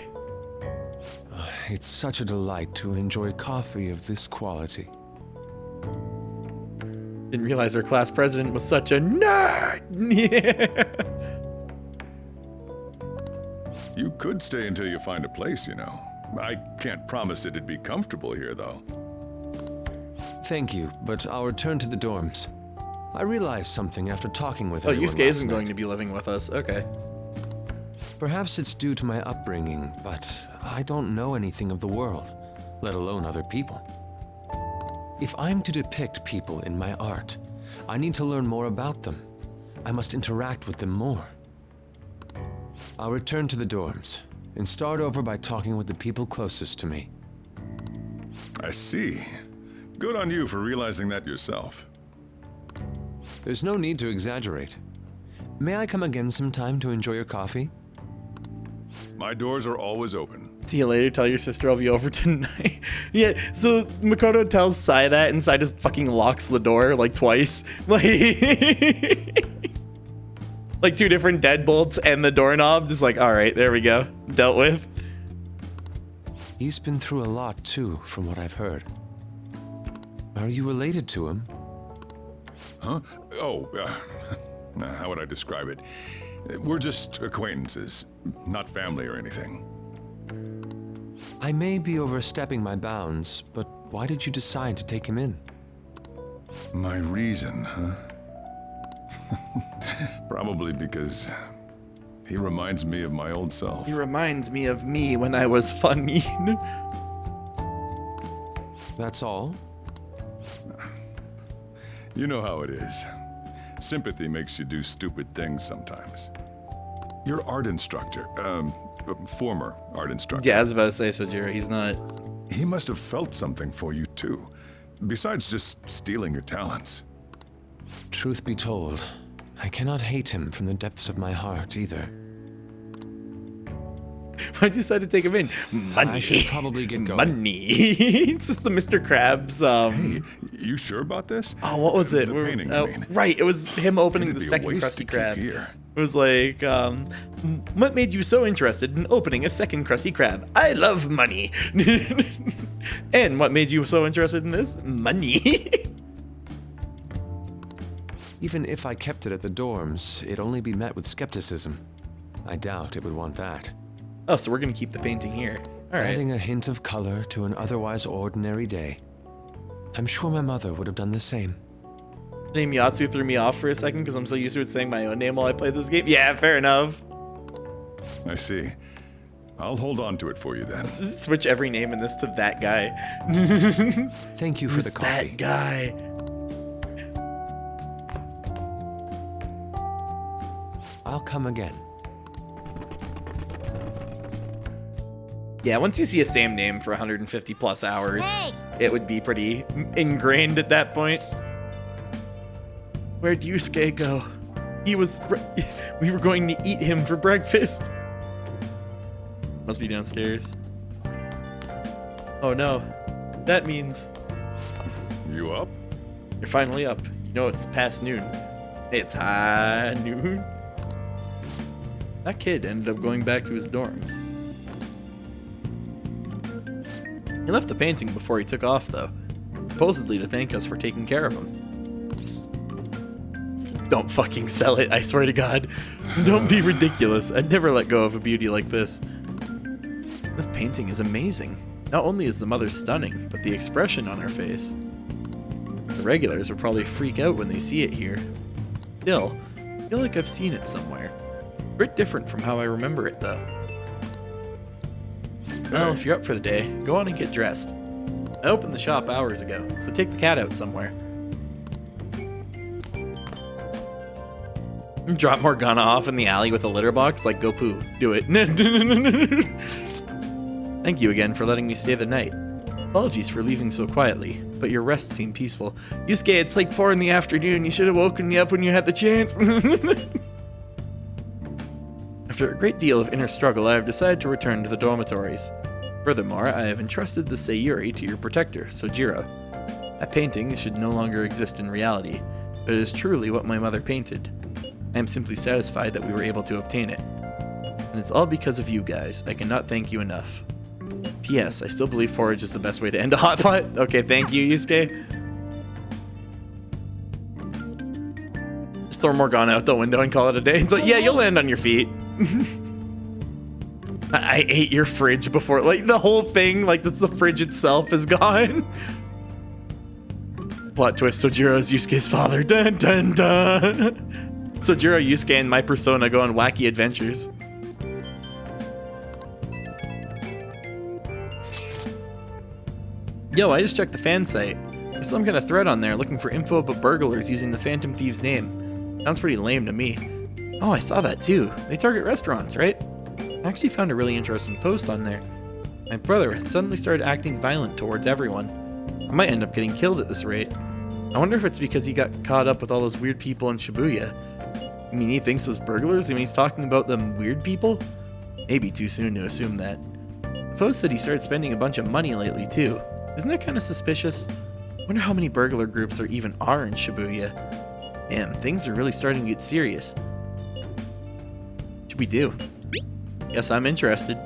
It's such a delight to enjoy coffee of this quality. didn't realize our class president was such a nerd. Yeah. You could stay until you find a place, you know. I can't promise it'd be comfortable here, though. Thank you, but I'll return to the dorms. I realized something after talking with Oh, everyone Yusuke last isn't night. going to be living with us. Okay. Perhaps it's due to my upbringing, but I don't know anything of the world, let alone other people. If I'm to depict people in my art, I need to learn more about them. I must interact with them more. I'll return to the dorms and start over by talking with the people closest to me. I see. Good on you for realizing that yourself. There's no need to exaggerate. May I come again sometime to enjoy your coffee? My doors are always open. See you later. Tell your sister I'll be over tonight. Yeah, so Makoto tells Sai that, and Sai just fucking locks the door like twice. Like 2 different deadbolts and the doorknob. Just like, all right, there we go. Dealt with. He's been through a lot too, from what I've heard. Are you related to him? Huh? Oh, how would I describe it? We're just acquaintances, not family or anything. I may be overstepping my bounds, but why did you decide to take him in? My reason, huh? Probably because he reminds me of my old self. He reminds me of me when I was funny. That's all? You know how it is. Sympathy makes you do stupid things sometimes. Your art instructor, former art instructor. Yeah, I was about to say, Sojiro, he's not... He must have felt something for you too, besides just stealing your talents. Truth be told, I cannot hate him from the depths of my heart either. Why'd you decide to take him in? Money. I should probably get going. Money. It's just the Mr. Krabs. Hey, you sure about this? Oh, what was it? The painting, I mean. Right, it was him opening It'd the be a second waste Krusty to keep Krab. here. It was like, what made you so interested in opening a second Krusty Krab? I love money. And what made you so interested in this? Money. Even if I kept it at the dorms, it'd only be met with skepticism. I doubt it would want that. Oh, so we're gonna keep the painting here. All right. Adding a hint of color to an otherwise ordinary day. I'm sure my mother would have done the same. Name Yatsu threw me off for a second because I'm so used to it saying my own name while I play this game. Yeah, fair enough. I see. I'll hold on to it for you then. Switch every name in this to that guy. Thank you for the coffee. That guy. I'll come again. Yeah, once you see a same name for 150 plus hours, it would be pretty ingrained at that point. Where'd Yusuke go? We were going to eat him for breakfast. Must be downstairs. Oh no, that means... You up? You're finally up. You know it's past noon. It's high noon. That kid ended up going back to his dorms. He left the painting before he took off, though, supposedly to thank us for taking care of him. Don't fucking sell it, I swear to God. Don't be ridiculous. I'd never let go of a beauty like this. This painting is amazing. Not only is the mother stunning, but the expression on her face. The regulars will probably freak out when they see it here. Still, I feel like I've seen it somewhere. A bit different from how I remember it, though. Well, if you're up for the day, go on and get dressed. I opened the shop hours ago, so take the cat out somewhere. Drop Morgana off in the alley with a litter box like Goku. Do it. Thank you again for letting me stay the night. Apologies for leaving so quietly, but your rest seemed peaceful. Yusuke, it's like 4 in the afternoon. You should have woken me up when you had the chance. After a great deal of inner struggle, I have decided to return to the dormitories. Furthermore, I have entrusted the Sayuri to your protector, Sojiro. That painting should no longer exist in reality, but it is truly what my mother painted. I am simply satisfied that we were able to obtain it. And it's all because of you guys. I cannot thank you enough. P.S. I still believe porridge is the best way to end a hot pot. Okay, thank you, Yusuke. Just throw Morgana out the window and call it a day. It's like, yeah, you'll land on your feet. I ate your fridge before, like the whole thing, like the fridge itself is gone. Plot twist, Sojiro is Yusuke's father. Dun dun dun. Sojiro, Yusuke, and my persona go on wacky adventures. Yo, I just checked the fan site. There's some kind of thread on there looking for info about burglars using the Phantom Thieves name. Sounds pretty lame to me. Oh, I saw that too. They target restaurants, right? I actually found a really interesting post on there. My brother has suddenly started acting violent towards everyone. I might end up getting killed at this rate. I wonder if it's because he got caught up with all those weird people in Shibuya. I mean, he thinks those burglars? I mean, he's talking about them weird people? Maybe too soon to assume that. The post said he started spending a bunch of money lately too. Isn't that kind of suspicious? Wonder how many burglar groups there even are in Shibuya. Damn, things are really starting to get serious. What should we do? Yes, I'm interested.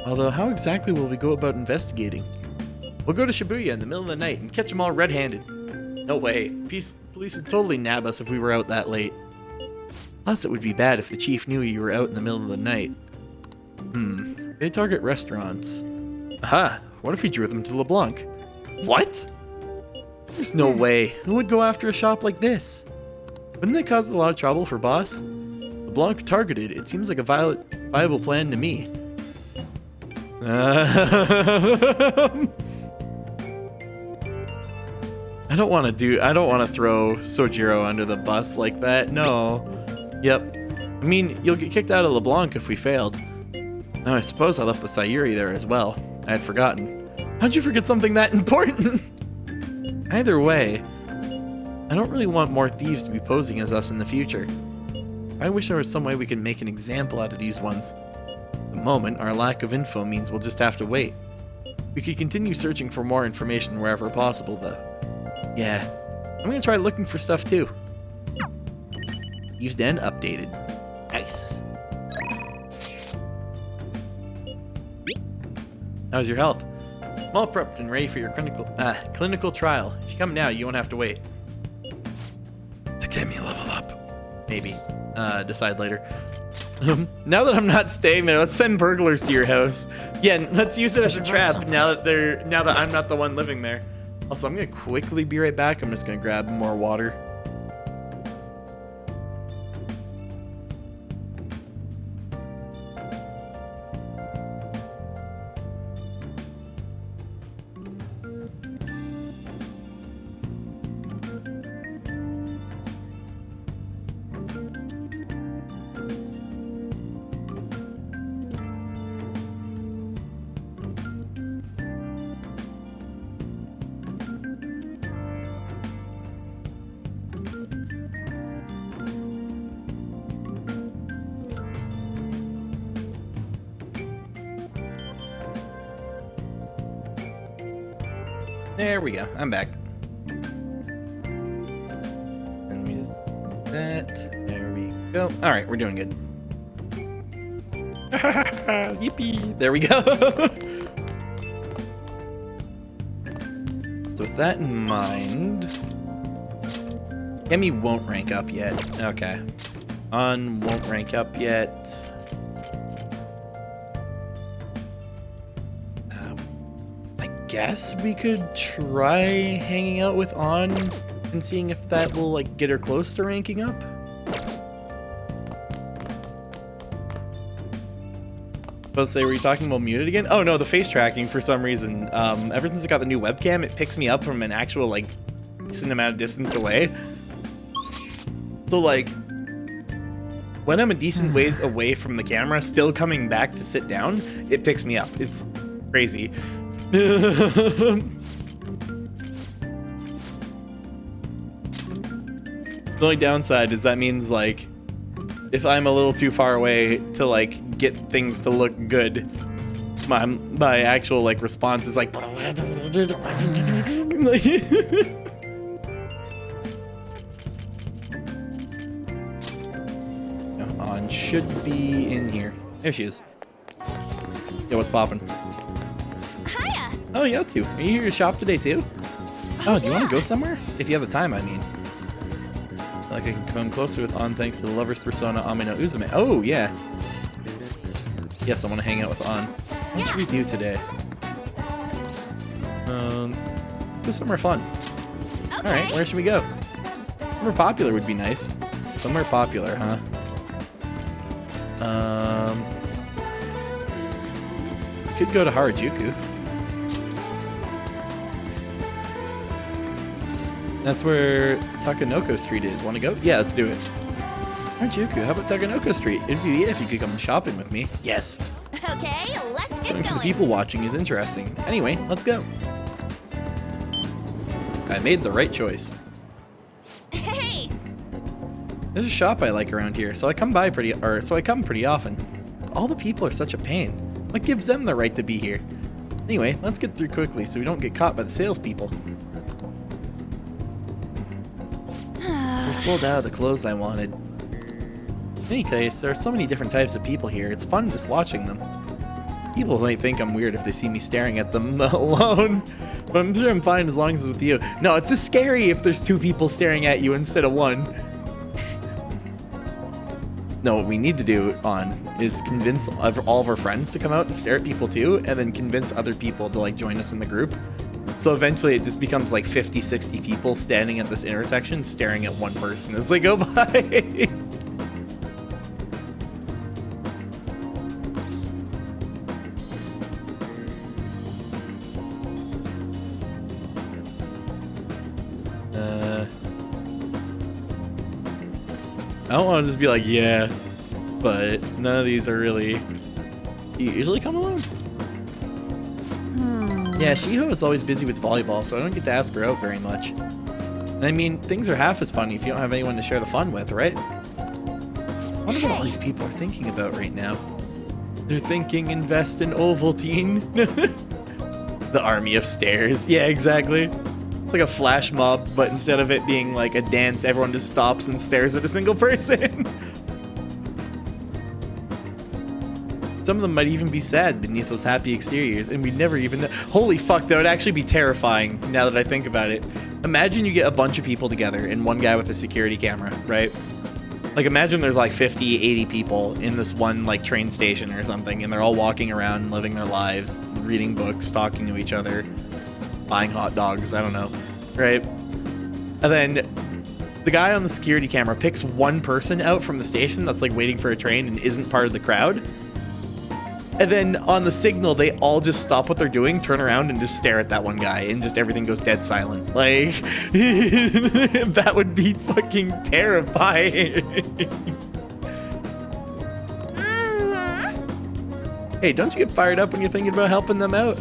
Although, how exactly will we go about investigating? We'll go to Shibuya in the middle of the night and catch them all red-handed. No way. Police would totally nab us if we were out that late. Plus, it would be bad if the chief knew you were out in the middle of the night. They target restaurants. Aha! What if we drew them to LeBlanc? What? There's no way. Who would go after a shop like this? Wouldn't that cause a lot of trouble for Boss? LeBlanc targeted. It seems like a viable plan to me. I don't want to throw Sojiro under the bus like that. No. Yep. I mean, you'll get kicked out of LeBlanc if we failed. Now, I suppose I left the Sayuri there as well. I had forgotten. How'd you forget something that important? Either way, I don't really want more thieves to be posing as us in the future. I wish there was some way we could make an example out of these ones. At the moment, our lack of info means we'll just have to wait. We could continue searching for more information wherever possible, though. Yeah, I'm gonna try looking for stuff too. Thieves' Den updated. Nice. How's your health? I'm all prepped and ready for your clinical trial. If you come now, you won't have to wait. To get me level up. Maybe. Decide later. Now that I'm not staying there, let's send burglars to your house. Yeah, let's use it as a trap now that I'm not the one living there. Also, I'm gonna quickly be right back. I'm just gonna grab more water. There we go. I'm back. Let me just do that. There we go. All right, we're doing good. Yippee! There we go. So with that in mind, Emmy won't rank up yet. Okay. On won't rank up yet. Guess we could try hanging out with On and seeing if that will like get her close to ranking up. Let's say, were you talking about muted again? Oh no, the face tracking for some reason. Ever since I got the new webcam, it picks me up from an actual like decent amount of distance away. So like when I'm a decent ways away from the camera, still coming back to sit down, it picks me up. It's crazy. The only downside is that means like if I'm a little too far away to like get things to look good, my actual like response is like On should be in here. There she is. Yo, what's poppin'? Oh, you got to. Are you here to shop today too? Oh, do you want to go somewhere? If you have the time, I mean. Like I can come closer with On thanks to the lover's persona Amino Uzume. Oh, yeah. Yes, I want to hang out with On. What should we do today? Let's go somewhere fun. Okay. All right, where should we go? Somewhere popular would be nice. Somewhere popular, huh? Could go to Harajuku. That's where Takanoko Street is. Want to go? Yeah, let's do it. Harajuku, how about Takanoko Street? It'd be if you could come shopping with me. Yes. Okay, let's get Something for the going. people watching is interesting. Anyway, let's go. I made the right choice. Hey! There's a shop I like around here, so I come pretty often. All the people are such a pain. What gives them the right to be here? Anyway, let's get through quickly so we don't get caught by the salespeople. We're sold out of the clothes I wanted. In any case, there are so many different types of people here, it's fun just watching them. People might think I'm weird if they see me staring at them alone, but I'm sure I'm fine as long as it's with you. No, it's just scary if there's two people staring at you instead of one. No, what we need to do is convince all of our friends to come out and stare at people too, and then convince other people to like join us in the group. So eventually it just becomes like 50, 60 people standing at this intersection staring at one person as they go by. I don't want to just be like, yeah, but none of these are really... Do you usually come alone? Yeah, Shiho is always busy with volleyball, so I don't get to ask her out very much. And I mean, things are half as funny if you don't have anyone to share the fun with, right? I wonder what all these people are thinking about right now. They're thinking invest in Ovaltine. The army of stairs. Yeah, exactly. It's like a flash mob, but instead of it being like a dance, everyone just stops and stares at a single person. Some of them might even be sad beneath those happy exteriors, and we'd never even know. Holy fuck, that would actually be terrifying now that I think about it. Imagine you get a bunch of people together and one guy with a security camera, right? Like imagine there's like 50, 80 people in this one like train station or something, and they're all walking around, living their lives, reading books, talking to each other, buying hot dogs, I don't know, right? And then the guy on the security camera picks one person out from the station that's like waiting for a train and isn't part of the crowd. And then on the signal, they all just stop what they're doing, turn around, and just stare at that one guy, and just everything goes dead silent. Like, that would be fucking terrifying. Hey, don't you get fired up when you're thinking about helping them out?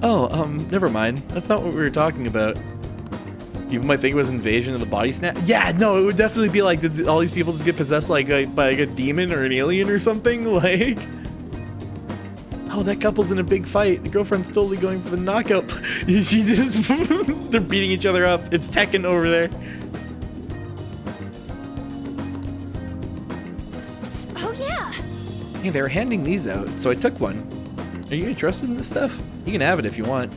Oh, never mind. That's not what we were talking about. People might think it was Invasion of the Body Snatch. Yeah, no, it would definitely be like, did all these people just get possessed like by like a demon or an alien or something? Like, oh, that couple's in a big fight. The girlfriend's totally going for the knockout. She just, they're beating each other up. It's Tekken over there. Oh yeah. Hey, they were handing these out, so I took one. Are you interested in this stuff? You can have it if you want.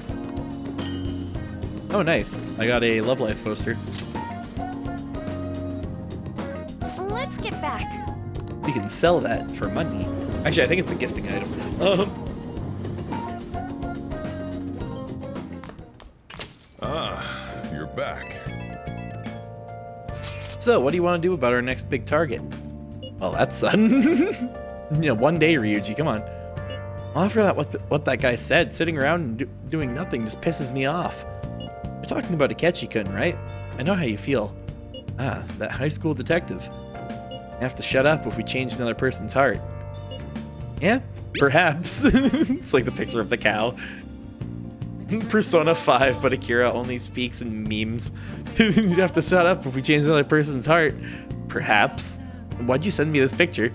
Oh, nice. I got a Love Life poster. Let's get back. We can sell that for money. Actually, I think it's a gifting item. You're back. So, what do you want to do about our next big target? Well, that's sudden. One day, Ryuji, come on. Well, after that, what that guy said, sitting around and doing nothing just pisses me off. You're talking about Akechi-kun, right? I know how you feel. Ah, that high school detective. You have to shut up if we change another person's heart. Yeah, perhaps. It's like the picture of the cow. Persona 5, but Akira only speaks in memes. You'd have to shut up if we change another person's heart. Perhaps. Why'd you send me this picture?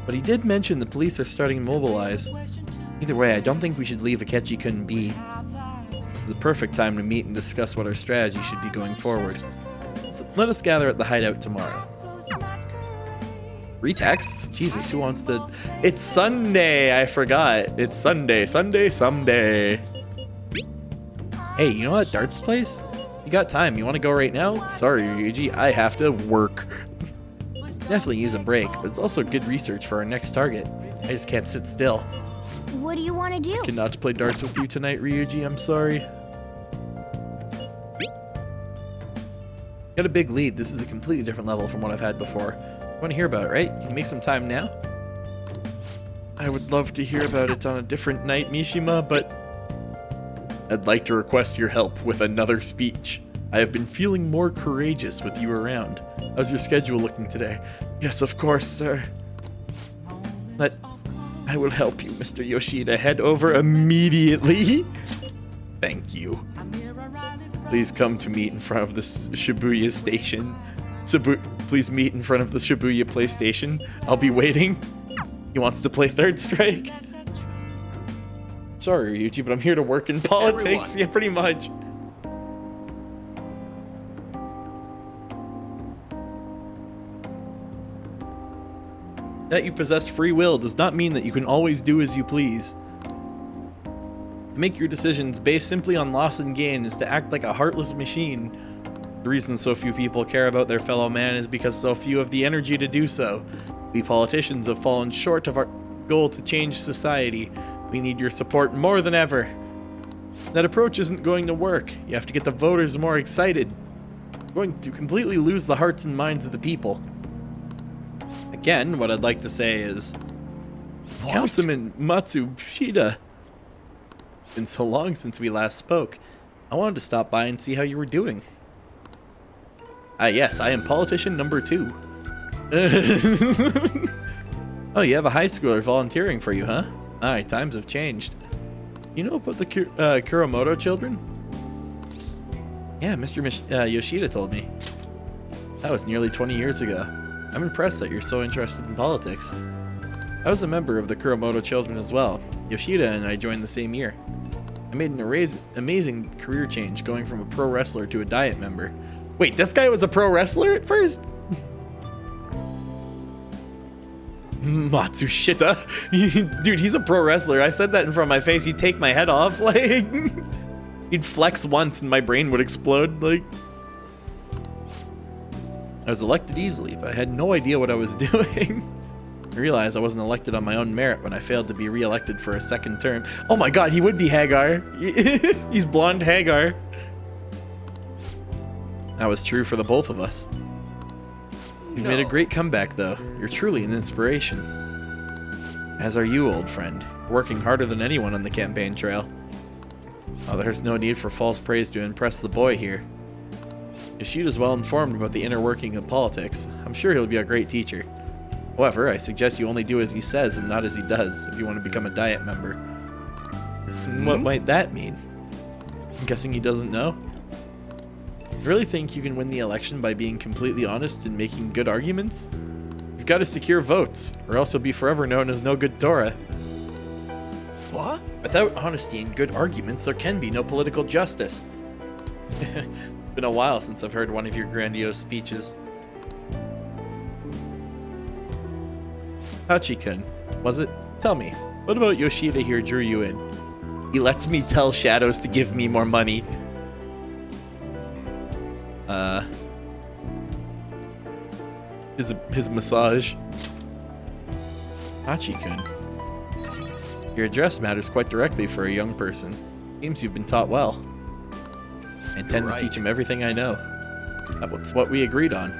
But he did mention the police are starting to mobilize. Either way, I don't think we should leave Akechi-kun be. This is the perfect time to meet and discuss what our strategy should be going forward. So let us gather at the hideout tomorrow. Retexts? Jesus, who wants to... It's Sunday! I forgot. It's Sunday. Someday. Hey, you know that darts place? You got time. You want to go right now? Sorry, Ryuji. I have to work. Definitely use a break, but it's also good research for our next target. I just can't sit still. What do you want to do? Cannot play darts with you tonight, Ryuji. I'm sorry. Got a big lead. This is a completely different level from what I've had before. Want to hear about it, right? Can you make some time now? I would love to hear about it on a different night, Mishima, but I'd like to request your help with another speech. I have been feeling more courageous with you around. How's your schedule looking today? Yes, of course, sir. I will help you, Mr. Yoshida. Head over immediately. Thank you. Please come to meet in front of the Shibuya station. Please meet in front of the Shibuya PlayStation. I'll be waiting. He wants to play Third Strike. Sorry, Ryuji, but I'm here to work in politics. Yeah, pretty much. That you possess free will does not mean that you can always do as you please. To make your decisions based simply on loss and gain is to act like a heartless machine. The reason so few people care about their fellow man is because so few have the energy to do so. We politicians have fallen short of our goal to change society. We need your support more than ever. That approach isn't going to work. You have to get the voters more excited. You're going to completely lose the hearts and minds of the people. Again, what I'd like to say is, Councilman Matsushita. It's been so long since we last spoke. I wanted to stop by and see how you were doing. Yes, I am politician number 2. Oh, you have a high schooler volunteering for you, huh? Alright, times have changed. You know about the Kuromoto children? Yeah, Mr. Yoshida told me. That was nearly 20 years ago. I'm impressed that you're so interested in politics. I was a member of the Kuromoto children as well. Yoshida and I joined the same year. I made an amazing career change, going from a pro wrestler to a diet member. Wait, this guy was a pro wrestler at first? Matsushita? Dude, he's a pro wrestler. I said that in front of my face. He'd take my head off. Like, he'd flex once and my brain would explode. Like, I was elected easily, but I had no idea what I was doing. I realized I wasn't elected on my own merit when I failed to be re-elected for a second term. Oh my god, he would be Hagar. He's blonde Hagar. That was true for the both of us. You've made a great comeback, though. You're truly an inspiration. As are you, old friend. Working harder than anyone on the campaign trail. Oh, there's no need for false praise to impress the boy here. Yoshida's well informed about the inner working of politics. I'm sure he'll be a great teacher. However, I suggest you only do as he says and not as he does if you want to become a diet member. What might that mean? I'm guessing he doesn't know? You really think you can win the election by being completely honest and making good arguments? You've got to secure votes, or else you'll be forever known as no good Tora. What? Without honesty and good arguments, there can be no political justice. It's been a while since I've heard one of your grandiose speeches. Hachi-kun, was it? Tell me, what about Yoshida here drew you in? He lets me tell shadows to give me more money. His massage. Hachi-kun. Your address matters quite directly for a young person. Seems you've been taught well. I intend to teach him everything I know. That's what we agreed on.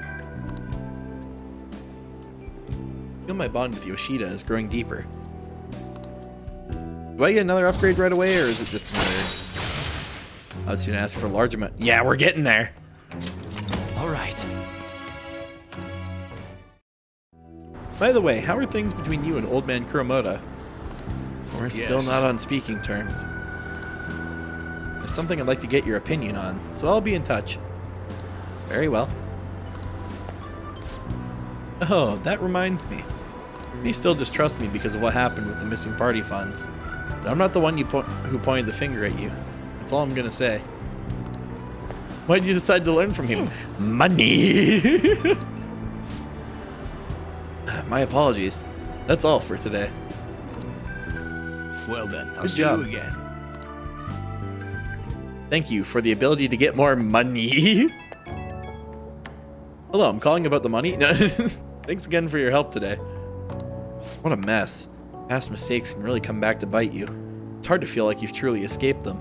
I feel my bond with Yoshida is growing deeper. Do I get another upgrade right away, or is it just another? I was going to ask for a large amount. Yeah, we're getting there. All right. By the way, how are things between you and Old Man Kuromoto? We're still not on speaking terms. There's something I'd like to get your opinion on, so I'll be in touch. Very well. Oh, that reminds me. You may still distrust me because of what happened with the missing party funds. But I'm not the one who pointed the finger at you. That's all I'm gonna say. Why'd you decide to learn from him? Money! My apologies. That's all for today. Well then, I'll Good see job. you again. Thank you for the ability to get more money. Hello, I'm calling about the money. No, thanks again for your help today. What a mess. Past mistakes can really come back to bite you. It's hard to feel like you've truly escaped them.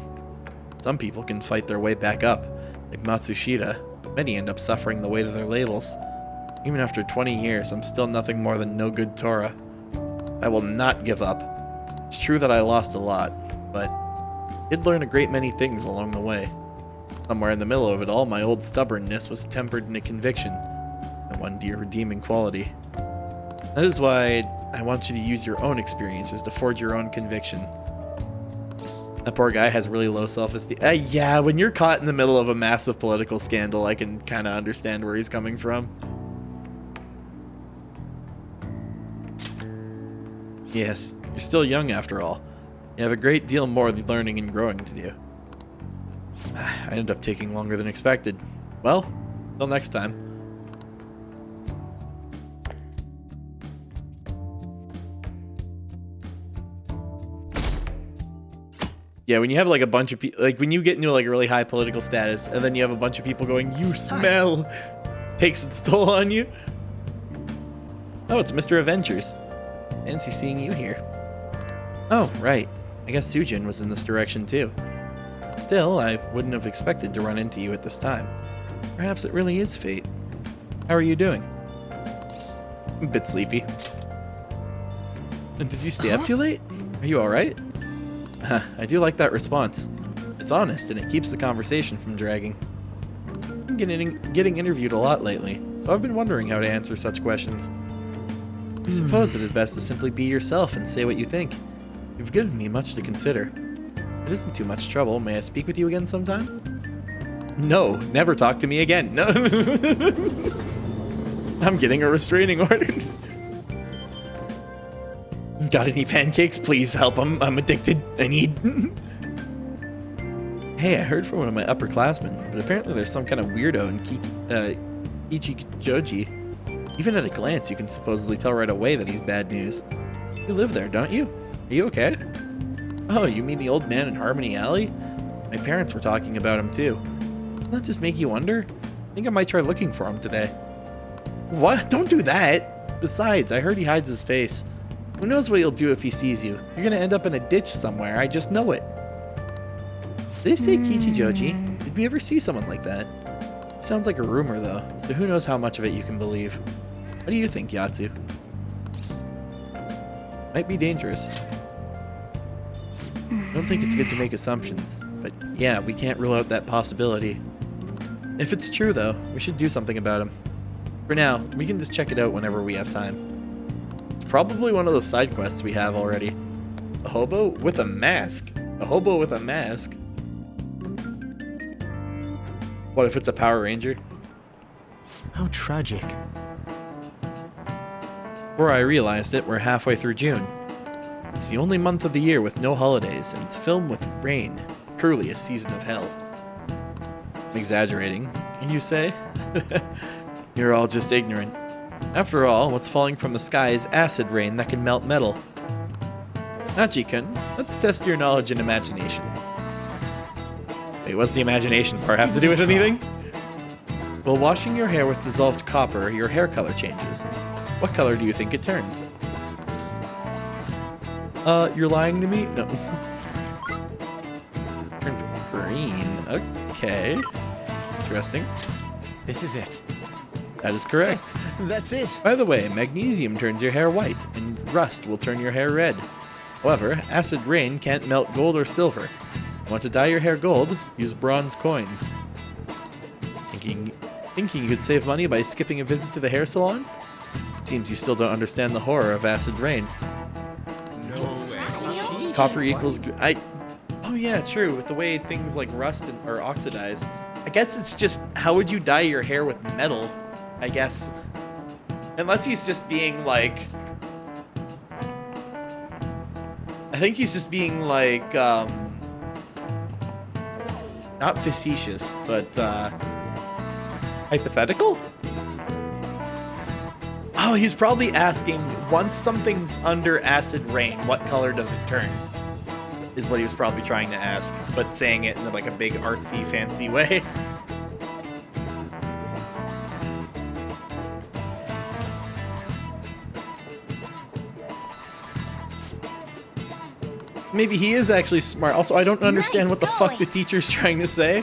Some people can fight their way back up, like Matsushita, but many end up suffering the weight of their labels. Even after 20 years, I'm still nothing more than no good Tora. I will not give up. It's true that I lost a lot, but I did learn a great many things along the way. Somewhere in the middle of it all, my old stubbornness was tempered into conviction, and one dear redeeming quality. That is why I want you to use your own experiences to forge your own conviction. That poor guy has really low self-esteem. Yeah, when you're caught in the middle of a massive political scandal, I can kind of understand where he's coming from. Yes, you're still young after all. You have a great deal more learning and growing to do. I ended up taking longer than expected. Well, till next time. Yeah, when you have like a bunch of people, like when you get into like a really high political status, and then you have a bunch of people going, "You smell," takes its toll on you. Oh, it's Mr. Avengers. Fancy seeing you here. Oh, right. I guess Sujin was in this direction too. Still, I wouldn't have expected to run into you at this time. Perhaps it really is fate. How are you doing? I'm a bit sleepy. Did you stay up too late? Are you alright? I do like that response. It's honest and it keeps the conversation from dragging. I'm getting interviewed a lot lately, so I've been wondering how to answer such questions. I suppose it is best to simply be yourself and say what you think. You've given me much to consider. It isn't too much trouble. May I speak with you again sometime? No, never talk to me again. No. I'm getting a restraining order. Got any pancakes? Please help. I'm addicted. I need... Hey, I heard from one of my upperclassmen, but apparently there's some kind of weirdo in Ichijoji. Even at a glance, you can supposedly tell right away that he's bad news. You live there, don't you? Are you okay? Oh, you mean the old man in Harmony Alley? My parents were talking about him too. Doesn't that just make you wonder? I think I might try looking for him today. What? Don't do that! Besides, I heard he hides his face. Who knows what he'll do if he sees you? You're gonna end up in a ditch somewhere, I just know it. Did they say Kichijoji? Did we ever see someone like that? It sounds like a rumor though, so who knows how much of it you can believe. What do you think, Yatsu? Might be dangerous. I don't think it's good to make assumptions, but yeah, we can't rule out that possibility. If it's true though, we should do something about him. For now, we can just check it out whenever we have time. Probably one of those side quests we have already. A hobo with a mask. A hobo with a mask. What if it's a Power Ranger? How tragic. Before I realized it, we're halfway through June. It's the only month of the year with no holidays, and it's filmed with rain. Truly a season of hell. I'm exaggerating, you say? You're all just ignorant. After all, what's falling from the sky is acid rain that can melt metal. Hachi-kun, let's test your knowledge and imagination. Wait, what's the imagination part have to do with anything? While washing your hair with dissolved copper, your hair color changes. What color do you think it turns? You're lying to me? No. Turns green. Okay. Interesting. This is it. That is correct. That's it. By the way, magnesium turns your hair white, and rust will turn your hair red. However, acid rain can't melt gold or silver. Want to dye your hair gold? Use bronze coins. Thinking you could save money by skipping a visit to the hair salon? Seems you still don't understand the horror of acid rain. No way. Copper equals... Oh yeah, true. With the way things like rust or oxidize. I guess it's just, how would you dye your hair with metal? I guess. Unless he's just being like... I think he's just being like, not facetious, but, hypothetical? Oh, he's probably asking, once something's under acid rain, what color does it turn? Is what he was probably trying to ask, but saying it in like a big artsy, fancy way. Maybe he is actually smart. Also, I don't understand what the fuck the teacher's trying to say.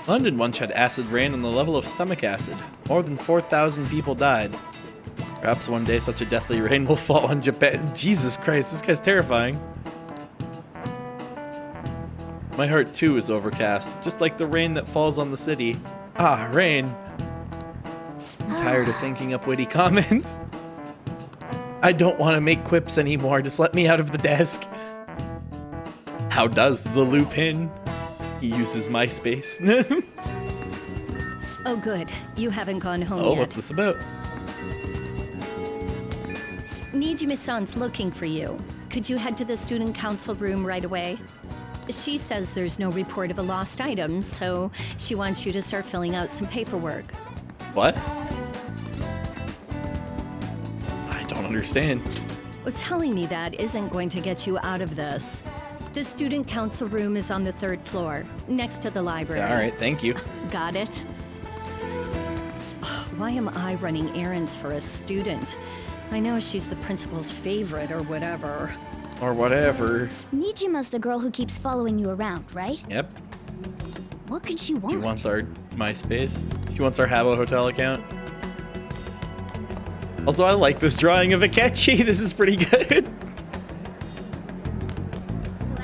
London once had acid rain on the level of stomach acid. More than 4,000 people died. Perhaps one day such a deathly rain will fall on Japan. Jesus Christ, this guy's terrifying. My heart too is overcast, just like the rain that falls on the city. Ah, rain. I'm tired of thinking up witty comments. I don't want to make quips anymore, just let me out of the desk. How does the Lupin? He uses MySpace. Oh good, you haven't gone home yet. Oh, what's this about? Nijime-san's looking for you. Could you head to the student council room right away? She says there's no report of a lost item, so she wants you to start filling out some paperwork. What? I don't understand. Well, telling me that isn't going to get you out of this. The student council room is on the 3rd floor, next to the library. Yeah, all right, thank you. Got it? Why am I running errands for a student? I know she's the principal's favorite or whatever. Or whatever. Nijima's the girl who keeps following you around, right? Yep. What could she want? She wants our MySpace. She wants our Habbo Hotel account. Also, I like this drawing of Akechi. This is pretty good.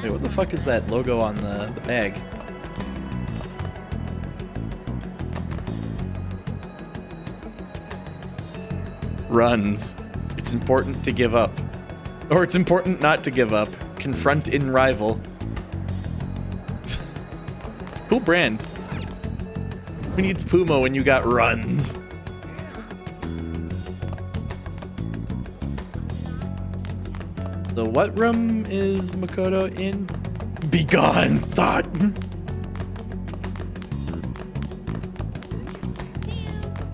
Wait, what the fuck is that logo on the bag? Runs. It's important to give up. Or it's important not to give up. Confront in rival. Cool brand. Who needs Puma when you got runs? So what room is Makoto in? Begone, thought!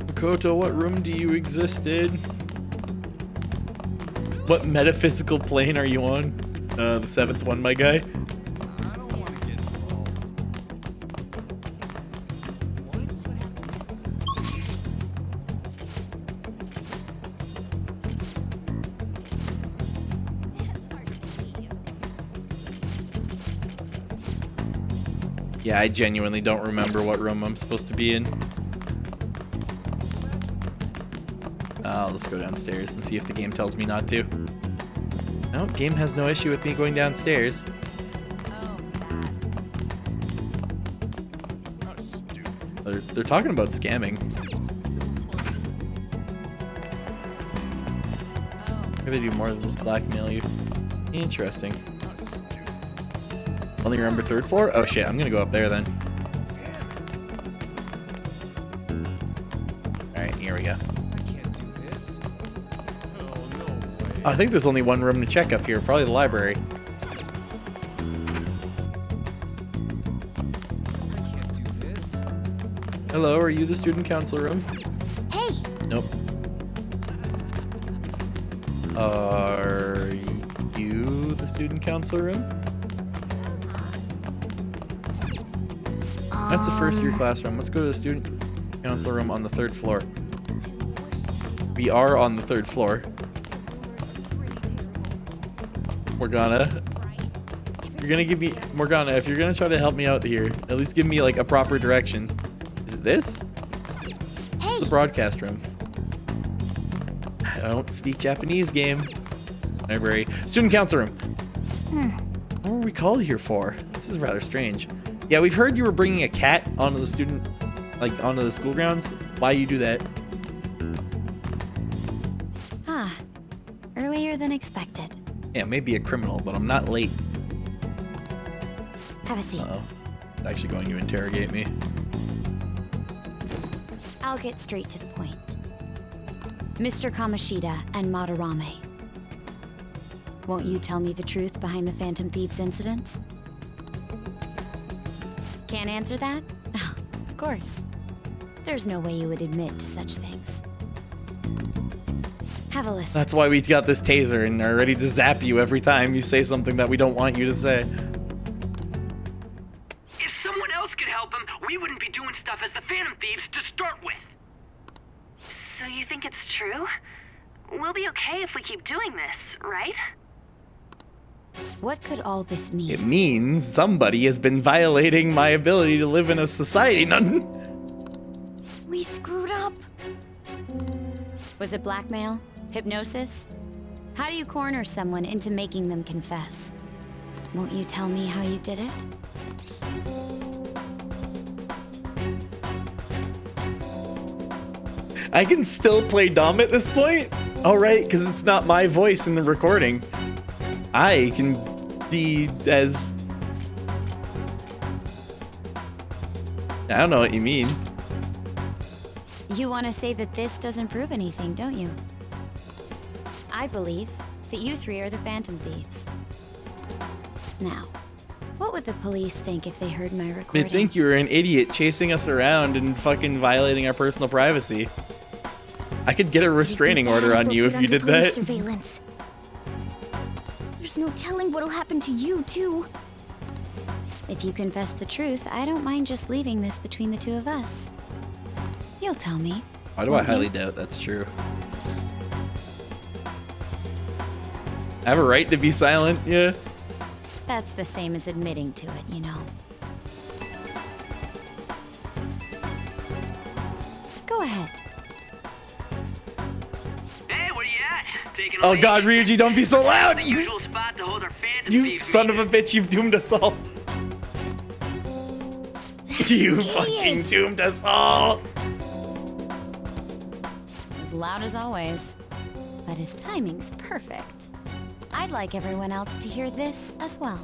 Makoto, what room do you exist in? What metaphysical plane are you on? The 7th one, my guy. Yeah, I genuinely don't remember what room I'm supposed to be in. Let's go downstairs and see if the game tells me not to. No, game has no issue with me going downstairs. They're talking about scamming. Maybe they do more than just blackmail you. Interesting. Only remember 3rd floor? Oh shit, I'm gonna go up there then. Alright, here we go. I think there's only one room to check up here, probably the library. Hello, are you the student council room? Hey! Nope. Are you the student council room? That's the first year classroom. Let's go to the student council room on the 3rd floor. We are on the 3rd floor. Morgana, you're gonna give me Morgana. If you're gonna try to help me out here, at least give me like a proper direction. Is it this? Hey. It's the broadcast room. I don't speak Japanese. Game. Library. Student council room. What were we called here for? This is rather strange. Yeah, we've heard you were bringing a cat onto the onto the school grounds. Why you do that? Ah, earlier than expected. Yeah, maybe a criminal, but I'm not late. Have a seat. Uh-oh. It's actually going to interrogate me. I'll get straight to the point. Mr. Kamoshida and Madarame. Won't you tell me the truth behind the Phantom Thieves incidents? Can't answer that? Oh, of course. There's no way you would admit to such things. Have a listen. That's why we got this taser and are ready to zap you every time you say something that we don't want you to say. If someone else could help him, we wouldn't be doing stuff as the Phantom Thieves to start with. So you think it's true? We'll be okay if we keep doing this, right? What could all this mean? It means somebody has been violating my ability to live in a society. None. We screwed up. Was it blackmail? Hypnosis? How do you corner someone into making them confess? Won't you tell me how you did it? I can still play dumb at this point? All right, because it's not my voice in the recording. I can be as... I don't know what you mean. You want to say that this doesn't prove anything, don't you? I believe that you three are the Phantom Thieves. Now, what would the police think if they heard my recording? They think you're an idiot chasing us around and fucking violating our personal privacy. I could get a restraining order on you if you did that. Surveillance. There's no telling what'll happen to you, too. If you confess the truth, I don't mind just leaving this between the two of us. You'll tell me. Why do I highly doubt that's true? I have a right to be silent, yeah. That's the same as admitting to it, you know. Go ahead. Hey, where you at? Taking a Oh late? god, Ryuji, don't be so loud! The usual spot to hold our Phantom You Thieves son of meeting. a bitch, you've doomed us all. You fucking doomed us all. As loud as always. But his timing's perfect. I'd like everyone else to hear this as well.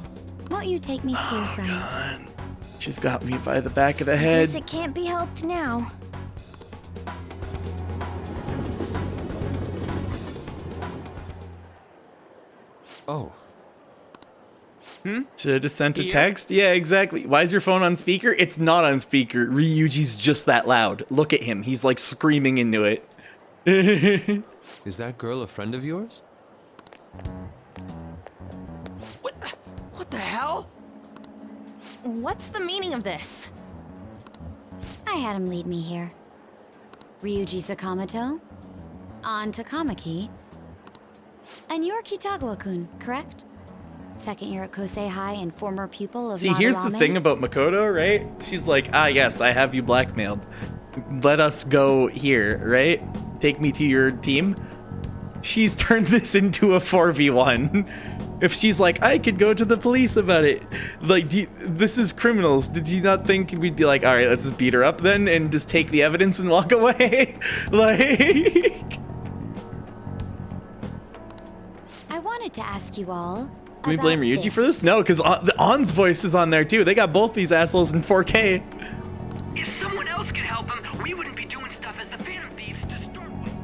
Won't you take me to your friends? God. She's got me by the back of the Guess head. it can't be helped now. Oh. Should have just sent a text? Yeah, exactly. Why is your phone on speaker? It's not on speaker. Ryuji's just that loud. Look at him. He's like screaming into it. Is that girl a friend of yours? What the hell? What's the meaning of this? I had him lead me here. Ryuji Sakamoto, on to Kamaki, and you're Kitagawa-kun, correct? Second year at Kosei High and former pupil of See, here's the Madarame? thing about Makoto, right? She's like, ah, yes, I have you blackmailed. Let us go here, right? Take me to your team. She's turned this into a 4v1. If she's like, I could go to the police about it. Like, this is criminals. Did you not think we'd be like, all right, let's just beat her up then and just take the evidence and walk away? Like... I wanted to ask you all. Can we blame about Ryuji for this? No, because On's voice is on there too. They got both these assholes in 4K. If someone else could help him, we wouldn't be doing stuff as the Phantom Thieves to start with.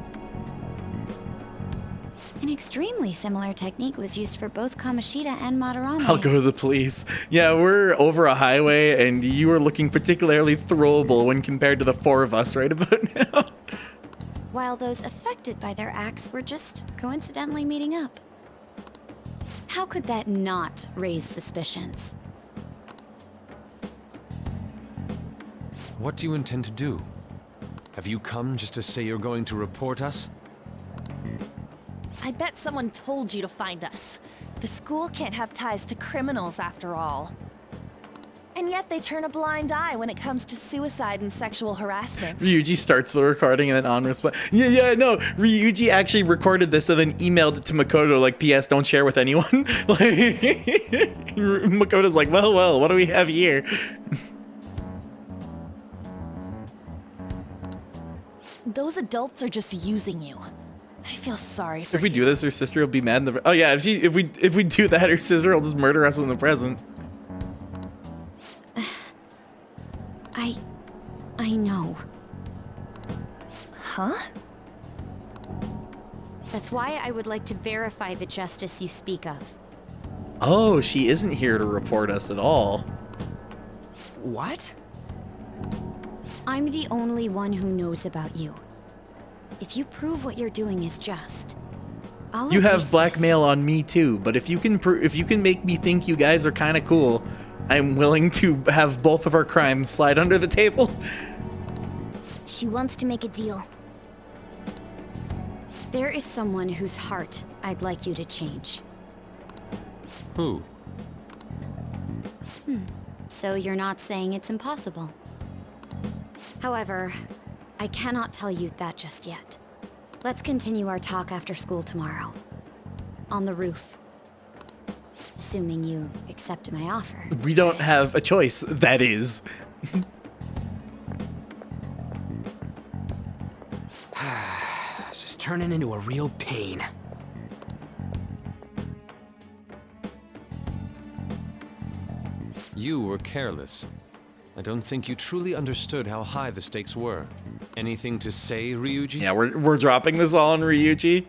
An extremely similar technique was used for both Kamoshida and Madarame. I'll go to the police. Yeah, we're over a highway and you are looking particularly throwable when compared to the four of us right about now. While those affected by their acts were just coincidentally meeting up. How could that not raise suspicions? What do you intend to do? Have you come just to say you're going to report us? I bet someone told you to find us. The school can't have ties to criminals after all. And yet they turn a blind eye when it comes to suicide and sexual harassment. Ryuji starts the recording and then On responds. Yeah, no. Ryuji actually recorded this and then emailed it to Makoto like, P.S. don't share with anyone. Like, Makoto's like, well, what do we have here? Those adults are just using you. I feel sorry for If we do this, her sister will be mad in the... Oh yeah, if we do that, her sister will just murder us in the present. I know. Huh? That's why I would like to verify the justice you speak of. Oh, she isn't here to report us at all. What? I'm the only one who knows about you. If you prove what you're doing is just, I'll You have erase blackmail on me too, but if you can make me think you guys are kind of cool, I'm willing to have both of our crimes slide under the table. She wants to make a deal. There is someone whose heart I'd like you to change. Who? So you're not saying it's impossible. However, I cannot tell you that just yet. Let's continue our talk after school tomorrow. On the roof. Assuming you accept my offer. We don't have a choice, that is. It's just turning into a real pain. You were careless. I don't think you truly understood how high the stakes were. Anything to say, Ryuji? Yeah, we're dropping this all on Ryuji.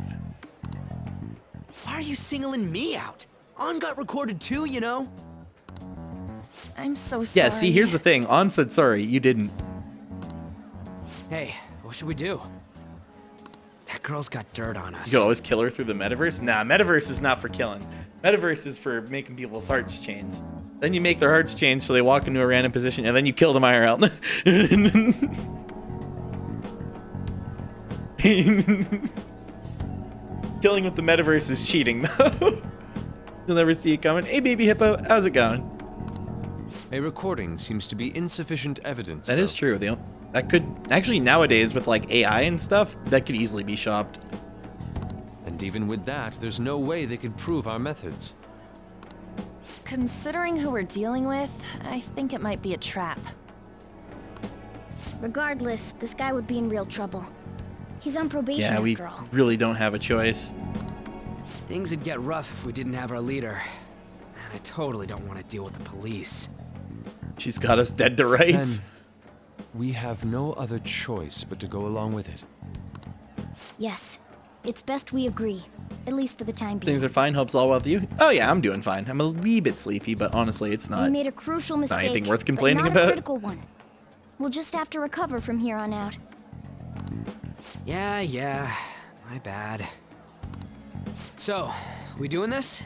Why are you singling me out? On got recorded too, you know? I'm so sorry. Yeah, see, here's the thing. On said sorry, you didn't. Hey, what should we do? That girl's got dirt on us. You could always kill her through the metaverse? Nah, metaverse is not for killing. Metaverse is for making people's hearts change. Then you make their hearts change so they walk into a random position, and then you kill them IRL. Killing with the metaverse is cheating, though. You'll never see it coming. Hey, baby hippo, how's it going? A recording seems to be insufficient evidence. That is true. That could actually nowadays with like AI and stuff, that could easily be shopped. And even with that, there's no way they could prove our methods. Considering who we're dealing with, I think it might be a trap. Regardless, this guy would be in real trouble. He's on probation Yeah, we after all. really don't have a choice. Things would get rough if we didn't have our leader. And I totally don't want to deal with the police. She's got us dead to rights. Then we have no other choice but to go along with it. Yes, it's best we agree, at least for the time being. Things are fine. Hope's all well with you. Oh yeah, I'm doing fine. I'm a wee bit sleepy, but honestly, it's We not. made a crucial mistake, Not anything worth but complaining not about. a critical one. We'll just have to recover from here on out. Yeah, my bad. So, we doing this?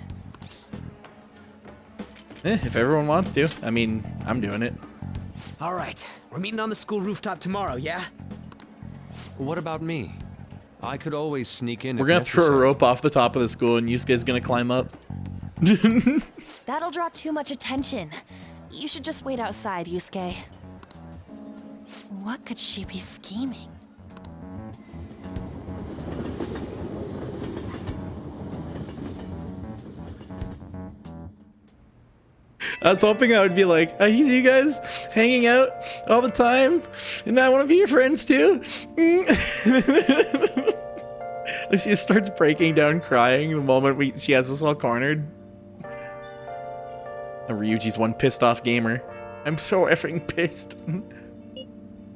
If everyone wants to. I mean, I'm doing it. All right, we're meeting on the school rooftop tomorrow, yeah? What about me? I could always sneak in. We're if gonna throw a necessary. rope off the top of the school, and Yusuke's gonna climb up. That'll draw too much attention. You should just wait outside, Yusuke. What could she be scheming? I was hoping I would be like, I see you guys hanging out all the time, and I want to be your friends too. She just starts breaking down crying the moment she has us all cornered. And Ryuji's one pissed off gamer. I'm so effing pissed.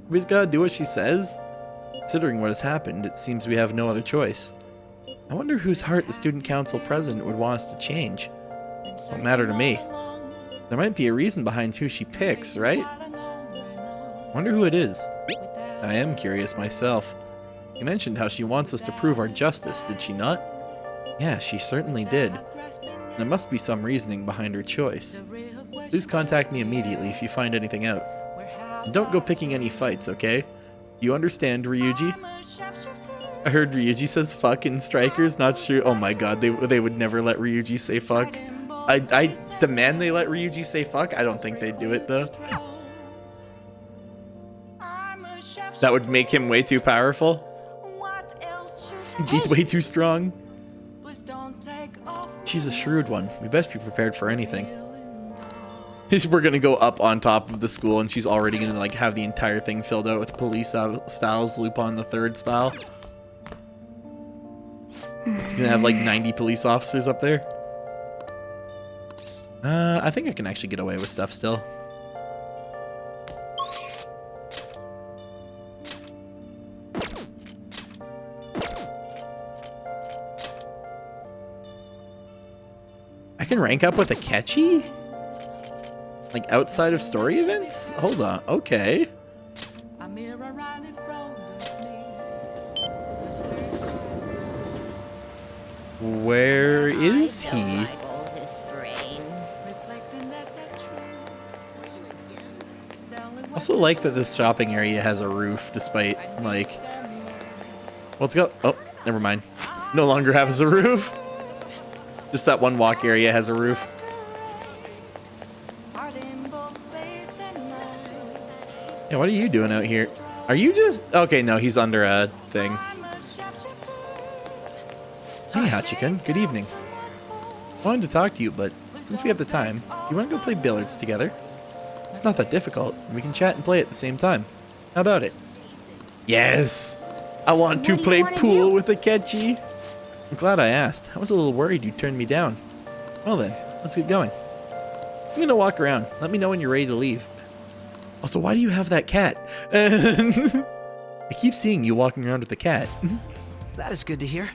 We just gotta do what she says. Considering what has happened, it seems we have no other choice. I wonder whose heart the student council president would want us to change. Don't matter to me. There might be a reason behind who she picks, right? Wonder who it is. I am curious myself. You mentioned how she wants us to prove our justice, did she not? Yeah, she certainly did. There must be some reasoning behind her choice. Please contact me immediately if you find anything out. And don't go picking any fights, okay? You understand, Ryuji? I heard Ryuji says fuck in Strikers, not sure. Oh my god, they would never let Ryuji say fuck. I demand they let Ryuji say fuck. I don't think they'd do it though. That would make him way too powerful. He's way too strong. She's a shrewd one. We best be prepared for anything. We're gonna go up on top of the school, and she's already gonna like have the entire thing filled out with police styles, Lupin the Third style. She's gonna have like 90 police officers up there. I think I can actually get away with stuff still. I can rank up with a catchy? Like outside of story events? Hold on, okay. Where is he? Also like that this shopping area has a roof despite like... Let's go. Oh, never mind. No longer has a roof. Just that one walk area has a roof. Yeah, what are you doing out here? Are you just... Okay, no, he's under a thing. Hey, Hachi-kun. Good evening. I wanted to talk to you, but since we have the time, do you want to go play billiards together? It's not that difficult. We can chat and play at the same time. How about it? Yes! I want to play pool with Akechi. I'm glad I asked. I was a little worried you turned me down. Well then, let's get going. I'm gonna walk around. Let me know when you're ready to leave. Also, why do you have that cat? I keep seeing you walking around with the cat. That is good to hear.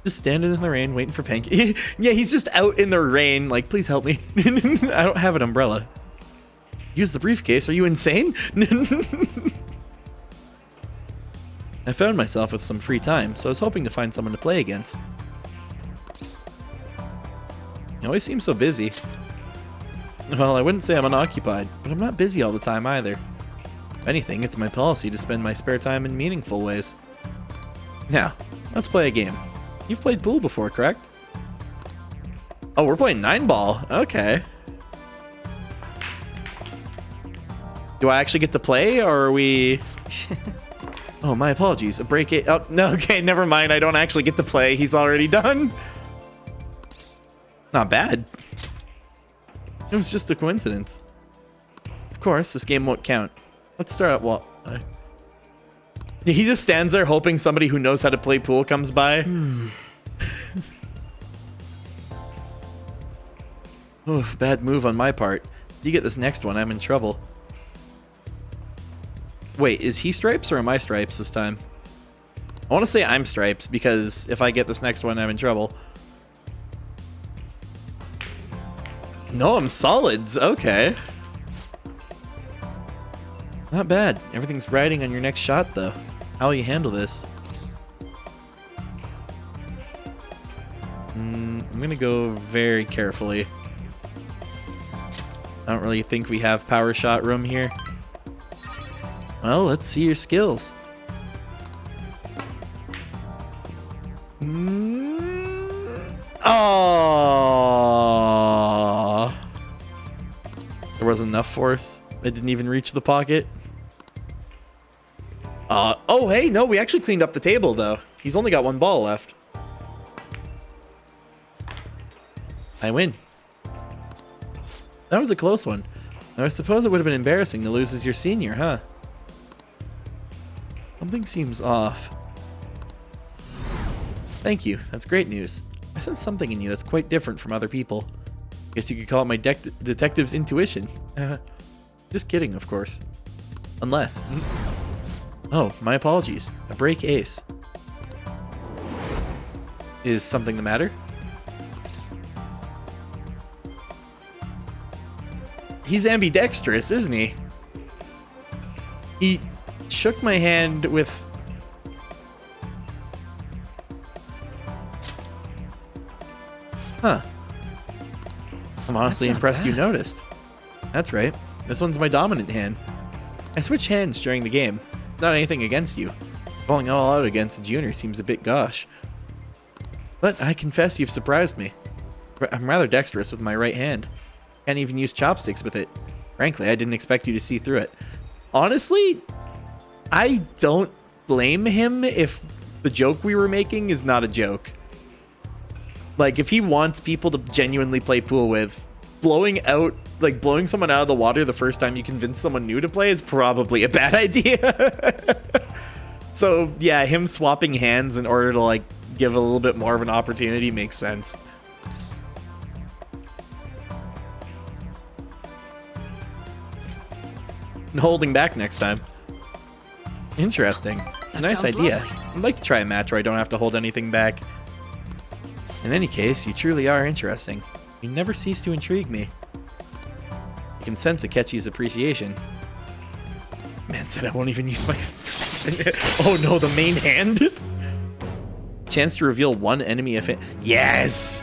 Just standing in the rain, waiting for Panky. Yeah, he's just out in the rain, like, please help me. I don't have an umbrella. Use the briefcase. Are you insane? I found myself with some free time, so I was hoping to find someone to play against. You always seem so busy. Well, I wouldn't say I'm unoccupied, but I'm not busy all the time either. If anything, it's my policy to spend my spare time in meaningful ways. Now, let's play a game. You've played pool before, correct? Oh, we're playing 9-ball. Okay. Do I actually get to play, or are we... Oh, my apologies. A break it. Oh, no, okay, never mind. I don't actually get to play. He's already done. Not bad. It was just a coincidence. Of course, this game won't count. Let's start at what? He just stands there hoping somebody who knows how to play pool comes by. Oof, bad move on my part. If you get this next one, I'm in trouble. Wait, is he Stripes or am I Stripes this time? I want to say I'm Stripes because if I get this next one, I'm in trouble. No, I'm Solids. Okay. Not bad. Everything's riding on your next shot, though. How will you handle this? I'm going to go very carefully. I don't really think we have power shot room here. Well, let's see your skills. Oh, there wasn't enough force. It didn't even reach the pocket. Oh, hey, no, we actually cleaned up the table, though. He's only got one ball left. I win. That was a close one. Now, I suppose it would have been embarrassing to lose as your senior, huh? Something seems off. Thank you. That's great news. I sense something in you that's quite different from other people. Guess you could call it my detective's intuition. Just kidding, of course. Unless... Oh, my apologies. A break ace. Is something the matter? He's ambidextrous, isn't he? He shook my hand with... Huh. I'm honestly impressed you noticed. That's right. This one's my dominant hand. I switch hands during the game. It's not anything against you. Going all out against a junior seems a bit gauche. But I confess you've surprised me. I'm rather dexterous with my right hand. Can't even use chopsticks with it. Frankly, I didn't expect you to see through it. Honestly, I don't blame him if the joke we were making is not a joke. Like, if he wants people to genuinely play pool with, blowing someone out of the water the first time you convince someone new to play is probably a bad idea. So, yeah, him swapping hands in order to, like, give a little bit more of an opportunity makes sense. And holding back next time. Interesting. Nice idea. I'd like to try a match where I don't have to hold anything back. In any case, you truly are interesting. You never cease to intrigue me. You can sense Akechi's appreciation. Man said I won't even use my... Oh no, the main hand? Chance to reveal one enemy if it... Yes!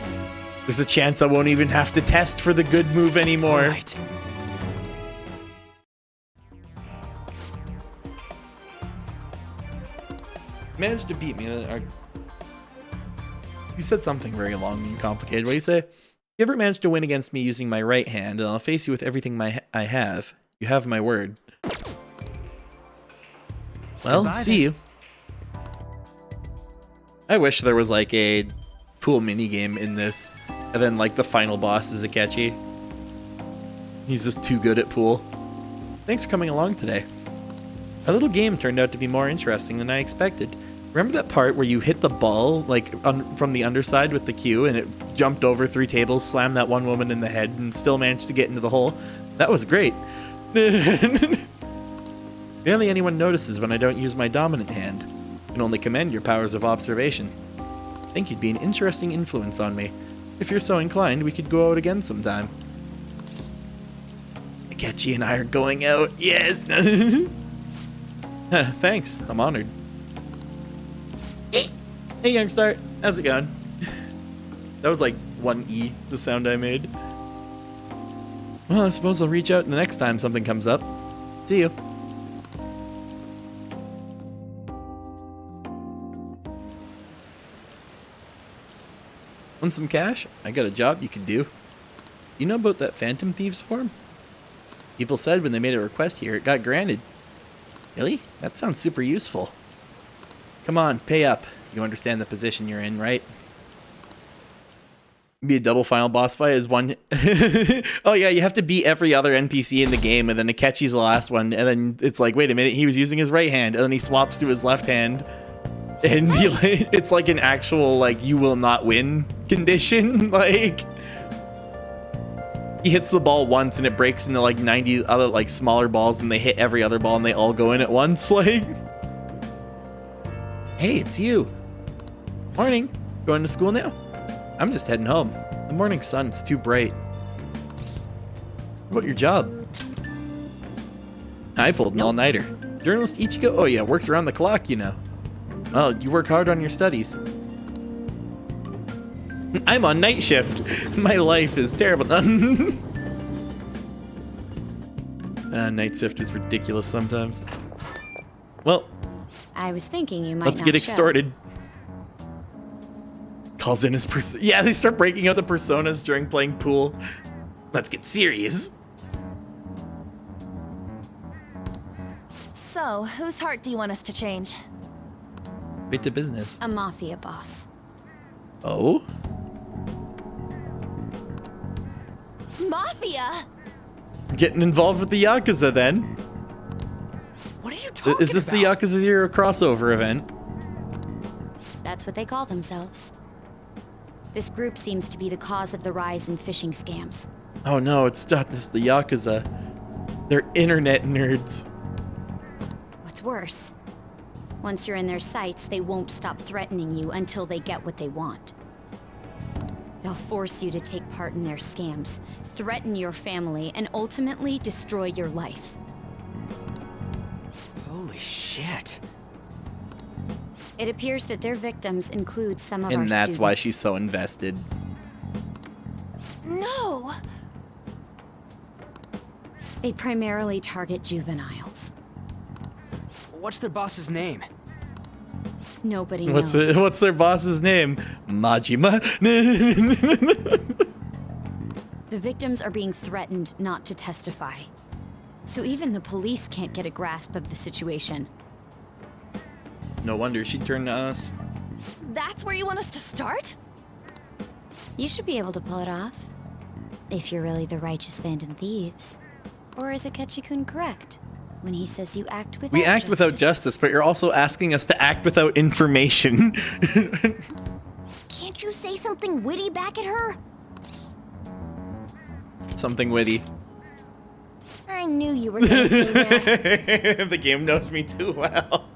There's a chance I won't even have to test for the good move anymore. Right. Managed to beat me. You said something very long and complicated. What do you say? If you ever manage to win against me using my right hand, then I'll face you with everything I have. You have my word. Well, Goodbye, see then. you. I wish there was like a pool minigame in this, and then like the final boss is Akechi. He's just too good at pool. Thanks for coming along today. Our little game turned out to be more interesting than I expected. Remember that part where you hit the ball like from the underside with the cue and it jumped over 3 tables, slammed that one woman in the head, and still managed to get into the hole? That was great. Barely anyone notices when I don't use my dominant hand. I can only commend your powers of observation. I think you'd be an interesting influence on me. If you're so inclined, we could go out again sometime. Akechi and I are going out. Yes! Thanks, I'm honored. Hey, Youngstar. How's it going? That was like 1E, the sound I made. Well, I suppose I'll reach out the next time something comes up. See you. Want some cash? I got a job you can do. You know about that Phantom Thieves form? People said when they made a request here, it got granted. Really? That sounds super useful. Come on, pay up. You understand the position you're in, right? Be a double final boss fight as one. Oh yeah, you have to beat every other NPC in the game, and then Akechi's the last one, and then it's like, wait a minute, he was using his right hand, and then he swaps to his left hand, and it's like an actual like you will not win condition. Like he hits the ball once and it breaks into like 90 other like smaller balls, and they hit every other ball and they all go in at once. Like, hey, it's you. Morning. Going to school now? I'm just heading home. The morning sun's too bright. What about your job? I pulled an all-nighter. Journalist Ichigo? Oh yeah, works around the clock, you know. Oh, you work hard on your studies. I'm on night shift. My life is terrible. Night shift is ridiculous sometimes. Well, I was thinking you might let's not get show. extorted. Calls in his yeah, they start breaking out the personas during playing pool. Let's get serious. So, whose heart do you want us to change? Right to business. A mafia boss. Oh? Mafia? Getting involved with the Yakuza then. What are you talking Is this the Yakuza Zero crossover event? That's what they call themselves. This group seems to be the cause of the rise in phishing scams. Oh no, it's not just the Yakuza. They're internet nerds. What's worse, once you're in their sights, they won't stop threatening you until they get what they want. They'll force you to take part in their scams, threaten your family, and ultimately destroy your life. Holy shit. It appears that their victims include some of our And that's why students. she's so invested. No! They primarily target juveniles. What's their boss's name? Nobody knows. What's their boss's name? Majima? The victims are being threatened not to testify. So even the police can't get a grasp of the situation. No wonder she turned to us. That's where you want us to start? You should be able to pull it off. If you're really the righteous Phantom Thieves. Or is Akechi-kun correct when he says you act without We act justice? without justice, but you're also asking us to act without information. Can't you say something witty back at her? Something witty. I knew you were gonna say that. The game knows me too well.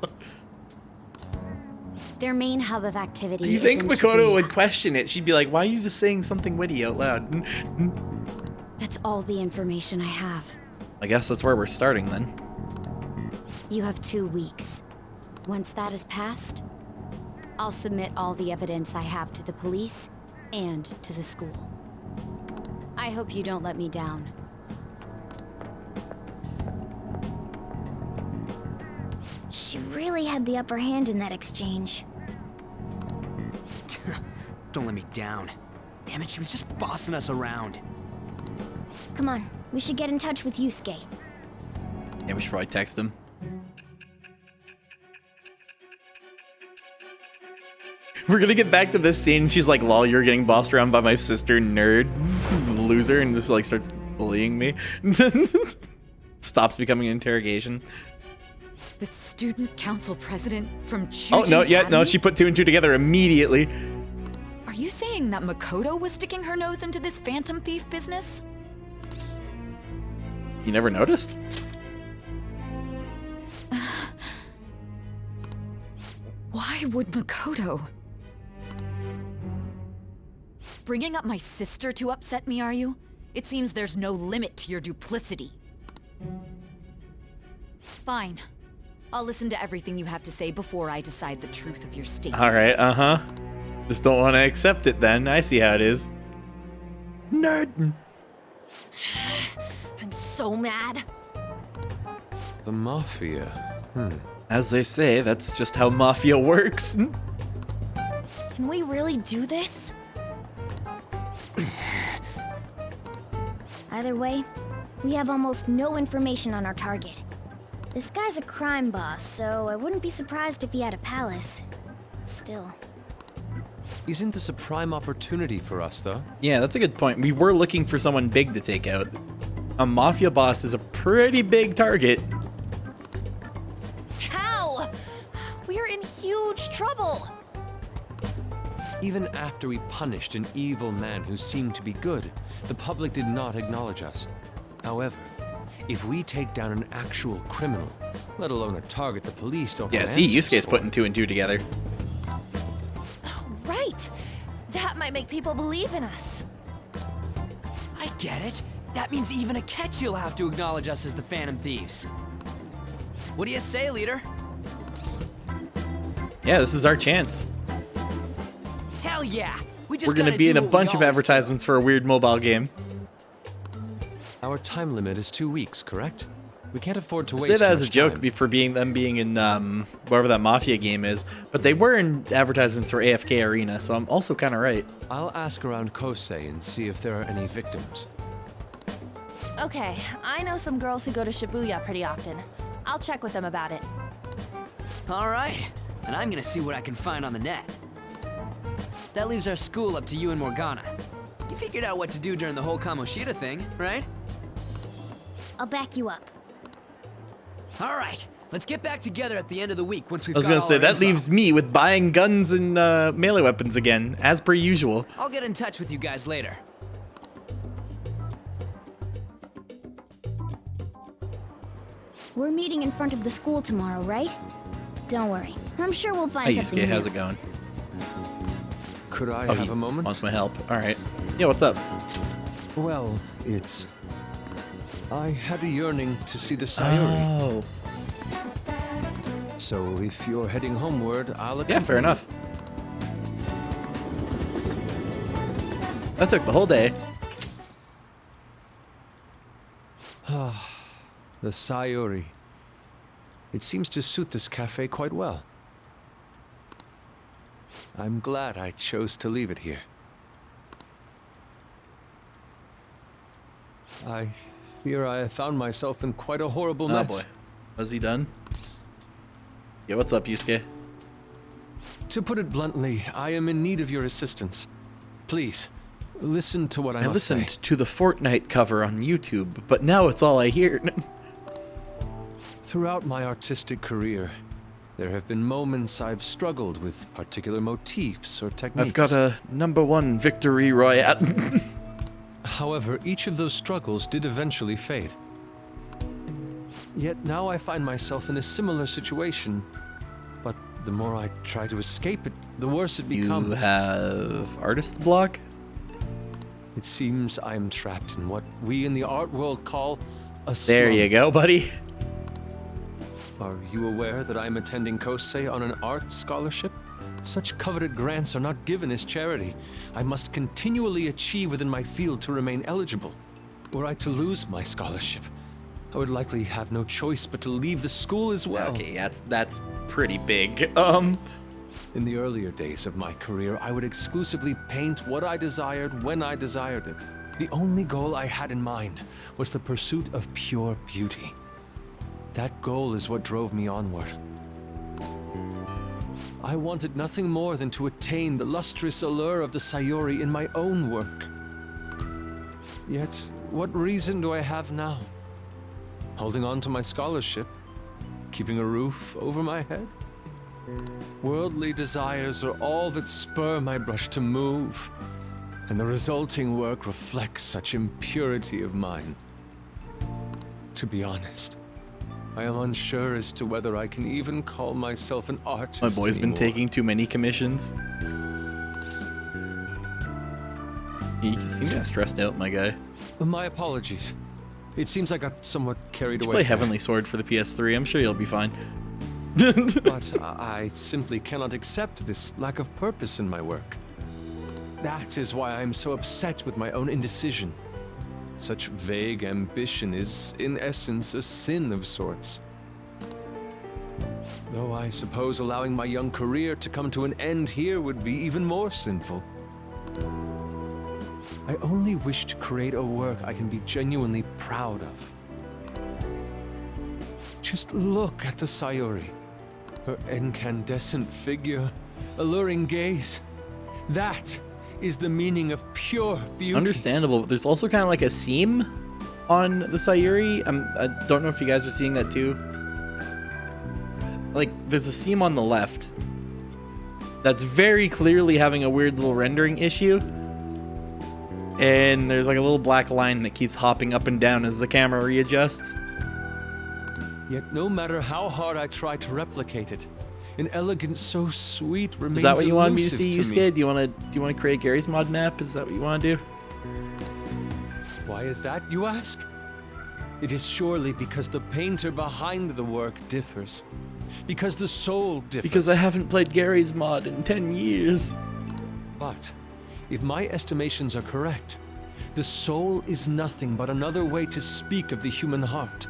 Their main hub of activity You is think in Makoto Shibuya. would question it? She'd be like, why are you just saying something witty out loud? That's all the information I have. I guess that's where we're starting then. You have 2 weeks. Once that is passed, I'll submit all the evidence I have to the police and to the school. I hope you don't let me down. She really had the upper hand in that exchange. Don't let me down. Damn it, she was just bossing us around. Come on, we should get in touch with Yusuke. Yeah, we should probably text him. We're gonna get back to this scene. She's like, lol, you're getting bossed around by my sister, nerd, loser, and this like starts bullying me. Stops becoming an interrogation. The student council president from Chujin Oh, no, yeah, Academy? no, she put 2 and 2 together immediately. Are you saying that Makoto was sticking her nose into this phantom thief business? You never noticed? Why would Makoto? Bringing up my sister to upset me, are you? It seems there's no limit to your duplicity. Fine. I'll listen to everything you have to say before I decide the truth of your statement. Alright, Just don't want to accept it then. I see how it is. Nerd. I'm so mad. The Mafia. As they say, that's just how Mafia works. Can we really do this? Either way, we have almost no information on our target. This guy's a crime boss, so I wouldn't be surprised if he had a palace. Still. Isn't this a prime opportunity for us, though? Yeah, that's a good point. We were looking for someone big to take out. A Mafia boss is a pretty big target. How? We're in huge trouble. Even after we punished an evil man who seemed to be good, the public did not acknowledge us. However, if we take down an actual criminal, let alone a target the police don't Yeah, have see, answers Yusuke's for, putting 2 and 2 together. Right. That might make people believe in us. I get it. That means even Akechi'll have to acknowledge us as the Phantom Thieves. What do you say, leader? Yeah, this is our chance. Hell yeah! We're gonna be in a bunch of advertisements for a weird mobile game. Our time limit is 2 weeks, correct? We can't afford to I waste say that too as a much joke time. for being in whatever that Mafia game is, but they were in advertisements for AFK Arena, so I'm also kind of right. I'll ask around Kosei and see if there are any victims. Okay, I know some girls who go to Shibuya pretty often. I'll check with them about it. Alright, and I'm gonna see what I can find on the net. That leaves our school up to you and Morgana. You figured out what to do during the whole Kamoshida thing, right? I'll back you up. Alright, let's get back together at the end of the week once we've I was got gonna all say, our that info. leaves me with buying guns and melee weapons again, as per usual. I'll get in touch with you guys later. We're meeting in front of the school tomorrow, right? Don't worry. I'm sure we'll find Hey something Yusuke, new. how's it going? Could I Oh, have he a moment? wants my help. Alright. Yeah, what's up? Well, it's... I had a yearning to see the Sayuri. Oh. So if you're heading homeward, I'll accompany Yeah, fair you. enough. That took the whole day. The Sayuri. It seems to suit this cafe quite well. I'm glad I chose to leave it here. I fear I have found myself in quite a horrible Oh mess. boy. Was he done? Yeah, what's up, Yusuke? To put it bluntly, I am in need of your assistance. Please, listen to what I must say. listened to the Fortnite cover on YouTube, but now it's all I hear. Throughout my artistic career, there have been moments I've struggled with particular motifs or techniques. I've got a #1 victory royale. However, each of those struggles did eventually fade. Yet now I find myself in a similar situation, but the more I try to escape it, the worse it becomes. You have artist's block? It seems I am trapped in what we in the art world call a There slum. you go, buddy. Are you aware that I am attending Kosei on an art scholarship? Such coveted grants are not given as charity. I must continually achieve within my field to remain eligible. Were I to lose my scholarship, I would likely have no choice but to leave the school as well. Okay, that's pretty big. In the earlier days of my career, I would exclusively paint what I desired when I desired it. The only goal I had in mind was the pursuit of pure beauty. That goal is what drove me onward. I wanted nothing more than to attain the lustrous allure of the Sayuri in my own work. Yet, what reason do I have now? Holding on to my scholarship? Keeping a roof over my head? Worldly desires are all that spur my brush to move, and the resulting work reflects such impurity of mind. To be honest, I am unsure as to whether I can even call myself an artist My boy's been taking too many commissions. You seem kind of stressed out, my guy. My apologies. It seems I got somewhat carried away. Play Heavenly Sword for the PS3. I'm sure you'll be fine. But I simply cannot accept this lack of purpose in my work. That is why I am so upset with my own indecision. Such vague ambition is, in essence, a sin of sorts. Though I suppose allowing my young career to come to an end here would be even more sinful. I only wish to create a work I can be genuinely proud of. Just look at the Sayuri. Her incandescent figure, alluring gaze. That is the meaning of pure beauty. Understandable, but there's also kind of like a seam on the Sayuri. I don't know if you guys are seeing that too. Like, there's a seam on the left that's very clearly having a weird little rendering issue. And there's like a little black line that keeps hopping up and down as the camera readjusts. Yet no matter how hard I try to replicate it, an elegance so sweet remains. Is that what you want me to see, elusive Yusuke? Do you want to create Gary's mod map? Is that what you want to do? Why is that, you ask? It is surely because the painter behind the work differs. Because the soul differs. Because I haven't played Gary's mod in 10 years. But if my estimations are correct, the soul is nothing but another way to speak of the human heart.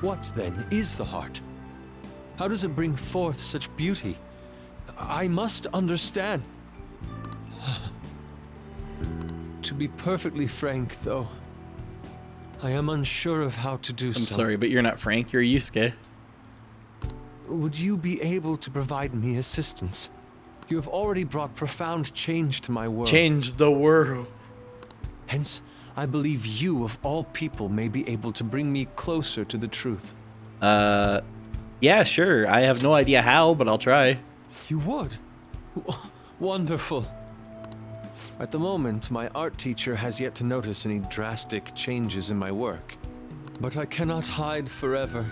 What, then, is the heart? How does it bring forth such beauty? I must understand. To be perfectly frank, though, I am unsure of how to do so. I'm sorry, but you're not Frank, you're Yusuke. Would you be able to provide me assistance? You have already brought profound change to my world. Change the world. Hence, I believe you, of all people, may be able to bring me closer to the truth. Yeah, sure. I have no idea how, but I'll try. You would? Wonderful. At the moment, my art teacher has yet to notice any drastic changes in my work. But I cannot hide forever.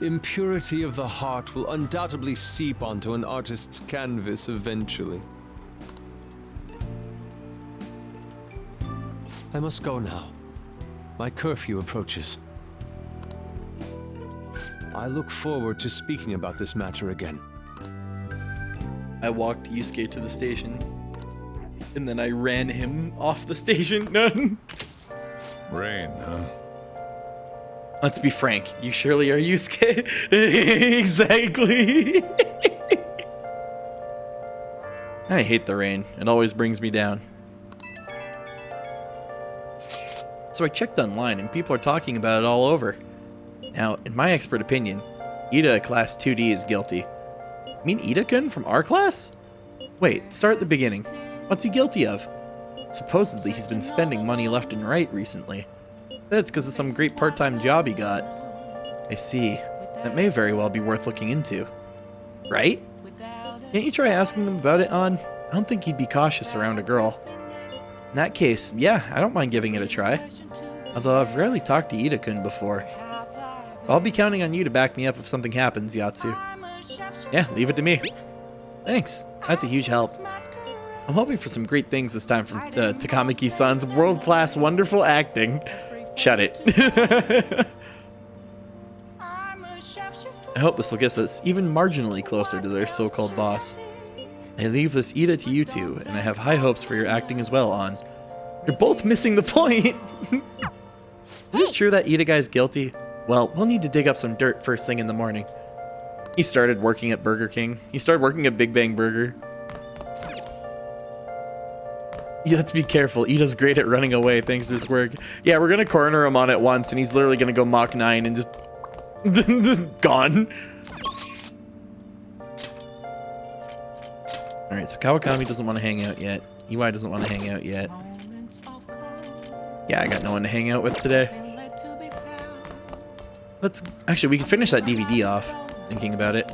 Impurity of the heart will undoubtedly seep onto an artist's canvas eventually. I must go now. My curfew approaches. I look forward to speaking about this matter again. I walked Yusuke to the station, and then I ran him off the station. None. Rain, huh? Let's be frank. You surely are Yusuke. Exactly. I hate the rain. It always brings me down. So I checked online, and people are talking about it all over. Now, in my expert opinion, Ida class 2D is guilty. You mean Ida-kun from our class? Wait, start at the beginning. What's he guilty of? Supposedly he's been spending money left and right recently. That's because of some great part-time job he got. I see. That may very well be worth looking into. Right? Can't you try asking him about it, An? I don't think he'd be cautious around a girl. In that case, yeah, I don't mind giving it a try. Although I've rarely talked to Ida-kun before. I'll be counting on you to back me up if something happens, Yatsu. Yeah, leave it to me. Thanks. That's a huge help. I'm hoping for some great things this time from Takamaki-san's world-class wonderful acting. Shut it. I hope this will get us even marginally closer to their so-called boss. I leave this Ida to you two, and I have high hopes for your acting as well, An. You're both missing the point! Is it true that Ida guy's guilty? Well, we'll need to dig up some dirt first thing in the morning. He started working at Burger King. He started working at Big Bang Burger. Yeah, let's be careful. Ida's great at running away thanks to his work. Yeah, we're gonna corner him on it once, and he's literally gonna go Mach 9 and just gone. Alright, so Kawakami doesn't want to hang out yet. EY doesn't want to hang out yet. Yeah, I got no one to hang out with today. Let's... Actually, we can finish that DVD off, thinking about it.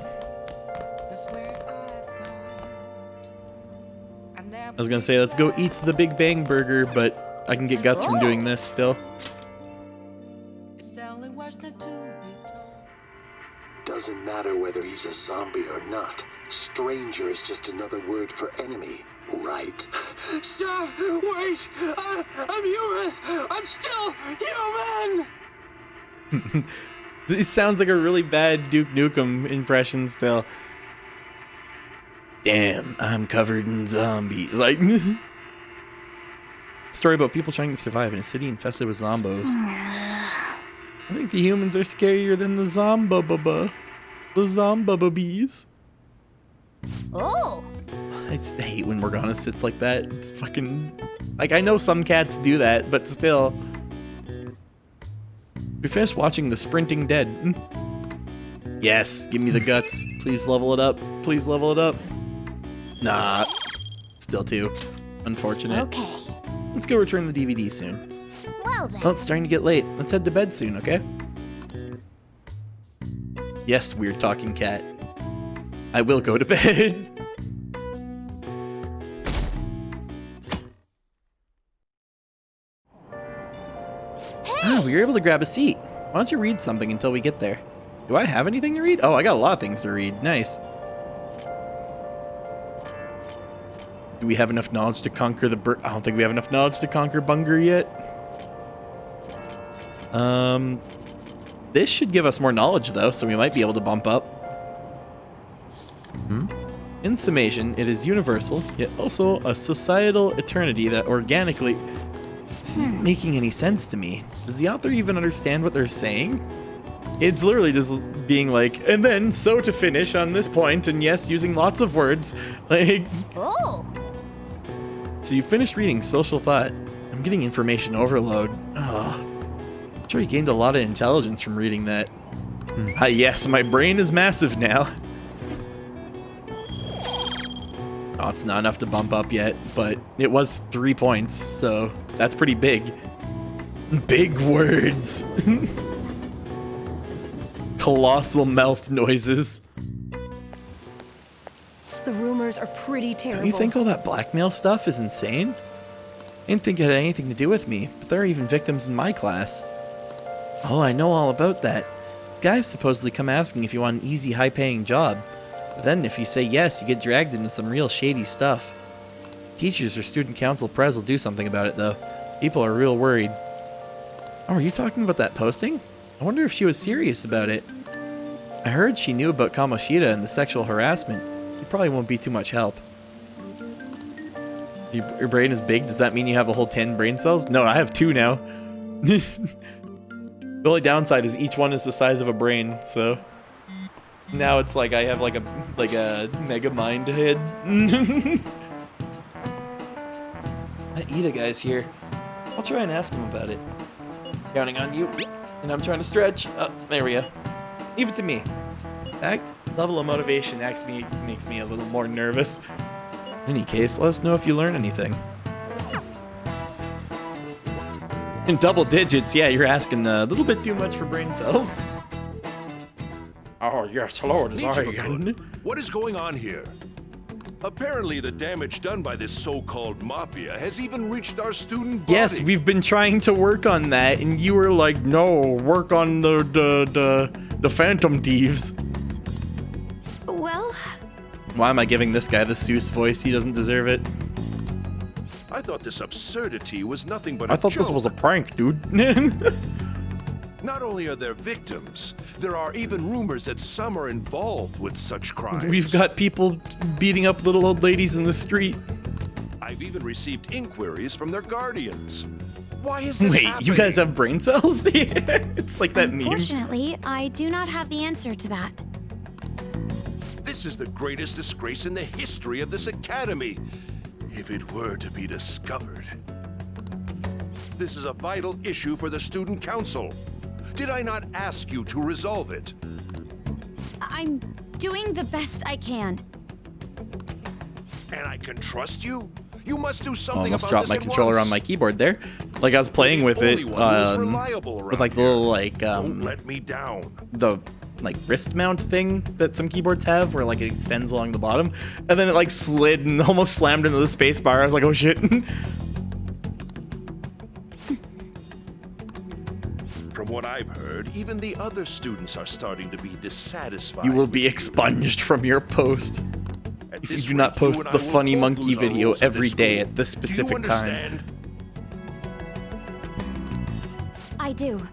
I was gonna say, let's go eat the Big Bang Burger, but I can get guts from doing this still. Doesn't matter whether he's a zombie or not. Stranger is just another word for enemy, right? Stop! Wait! I'm human! I'm still human! This sounds like a really bad Duke Nukem impression still. Damn, I'm covered in zombies. Like, story about people trying to survive in a city infested with zombos. I think the humans are scarier than the zombababa. The zombababees. Oh! I just hate when Morgana sits like that. It's fucking... Like, I know some cats do that, but still. We finished watching The Sprinting Dead. Yes, give me the guts. Please level it up. Please level it up. Nah. Still 2. Unfortunate. Okay. Let's go return the DVD soon. Well then. Well, it's starting to get late. Let's head to bed soon, okay? Yes, weird talking cat. I will go to bed. Ah, we were able to grab a seat. Why don't you read something until we get there? Do I have anything to read? Oh, I got a lot of things to read. Nice. Do we have enough knowledge to conquer the I don't think we have enough knowledge to conquer Bunger yet. This should give us more knowledge, though, so we might be able to bump up. In summation, it is universal, yet also a societal eternity that organically... This isn't making any sense to me. Does the author even understand what they're saying? It's literally just being like, and then, so to finish on this point, and yes, using lots of words, like... Oh! So you finished reading Social Thought. I'm getting information overload. Ugh. I'm sure you gained a lot of intelligence from reading that. Yes, my brain is massive now. Oh, it's not enough to bump up yet, but it was 3 points, so that's pretty big. Big words. Colossal mouth noises. The rumors are pretty terrible. Don't you think all that blackmail stuff is insane? I didn't think it had anything to do with me, but there are even victims in my class. Oh, I know all about that. Guys supposedly come asking if you want an easy, high-paying job. But then, if you say yes, you get dragged into some real shady stuff. Teachers or student council pres will do something about it, though. People are real worried. Oh, are you talking about that posting? I wonder if she was serious about it. I heard she knew about Kamoshida and the sexual harassment. You probably won't be too much help. Your brain is big? Does that mean you have a whole 10 brain cells? No, I have 2 now. The only downside is each one is the size of a brain, so... Now it's like I have like a mega mind head. That Ida guy's here. I'll try and ask him about it. Counting on you. And I'm trying to stretch. Oh, there we go. Leave it to me. That level of motivation actually makes me a little more nervous. In any case, let us know if you learn anything. In double digits, yeah, you're asking a little bit too much for brain cells. Oh, yes, hello, it is I again. What is going on here? Apparently the damage done by this so-called mafia has even reached our student body. Yes, we've been trying to work on that, and you were like, no, work on the Phantom Thieves. Well... Why am I giving this guy the Seuss voice? He doesn't deserve it. I thought this absurdity was nothing but I thought this was a prank, dude. Not only are there victims, there are even rumors that some are involved with such crimes. We've got people beating up little old ladies in the street. I've even received inquiries from their guardians. Why is this Wait, happening? you guys have brain cells? Yeah, it's like that meme. Unfortunately, I do not have the answer to that. This is the greatest disgrace in the history of this academy, if it were to be discovered. This is a vital issue for the student council. Did I not ask you to resolve it? I'm doing the best I can. And I can trust you? You must do something Almost about dropped this my at controller once. on my keyboard there. Like I was playing with it Only one who's reliable with around like the here. little like Don't let me down. the like wrist mount thing that some keyboards have where like it extends along the bottom, and then it like slid and almost slammed into the space bar. I was like, oh shit. From what I've heard, even the other students are starting to be dissatisfied. You will be expunged from your post if you do not post the funny monkey video every day at this specific time. I do.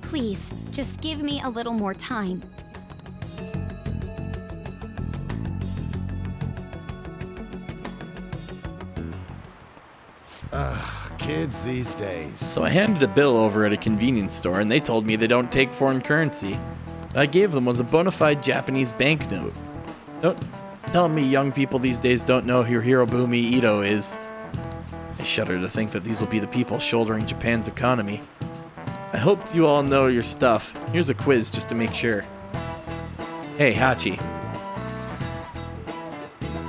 Please, just give me a little more time. Kids these days. So I handed a bill over at a convenience store and they told me they don't take foreign currency. What I gave them was a bona fide Japanese banknote. Don't tell me young people these days don't know who Hirobumi Ito is. I shudder to think that these will be the people shouldering Japan's economy. I hope you all know your stuff. Here's a quiz just to make sure. Hey, Hachi.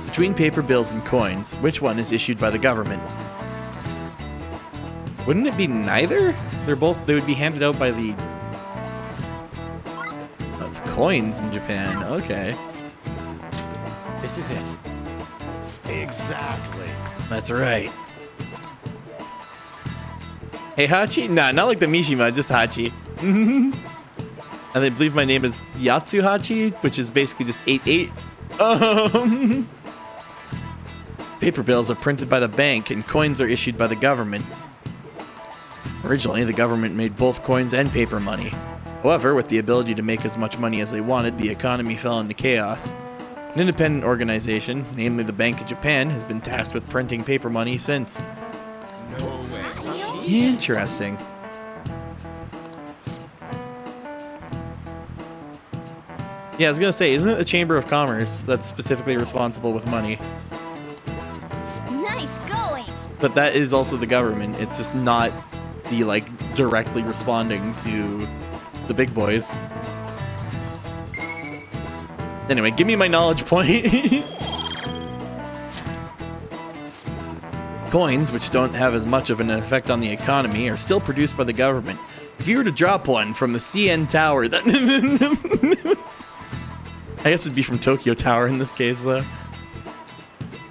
Between paper bills and coins, which one is issued by the government? Wouldn't it be neither? They would be handed out by the... Oh, it's coins in Japan. Okay. This is it. Exactly. That's right. Hey, Hachi? Nah, not like the Mishima, just Hachi. And I believe my name is Yatsuhachi, which is basically just 88. Paper bills are printed by the bank, and coins are issued by the government. Originally, the government made both coins and paper money. However, with the ability to make as much money as they wanted, the economy fell into chaos. An independent organization, namely the Bank of Japan, has been tasked with printing paper money since. No way. Interesting. Yeah, I was gonna say, isn't it the Chamber of Commerce that's specifically responsible with money? Nice going. But that is also the government. It's just not the like directly responding to the big boys. Anyway, give me my knowledge point. Coins, which don't have as much of an effect on the economy, are still produced by the government. If you were to drop one from the CN Tower, that I guess it'd be from Tokyo Tower in this case, though.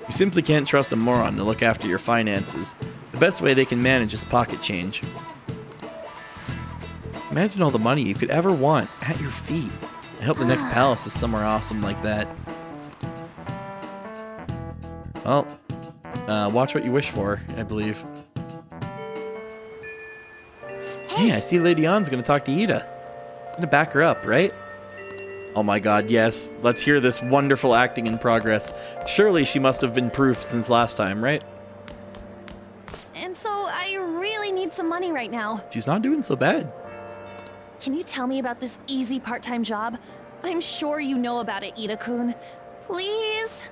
You simply can't trust a moron to look after your finances. The best way they can manage is pocket change. Imagine all the money you could ever want at your feet. I hope the next palace is somewhere awesome like that. Well, watch what you wish for, I believe. Hey, I see Lady Ann's gonna talk to Ida. I'm gonna back her up, right? Oh my god, yes. Let's hear this wonderful acting in progress. Surely she must have been proof since last time, right? And so I really need some money right now. She's not doing so bad. Can you tell me about this easy part-time job? I'm sure you know about it, Ida-kun. Please?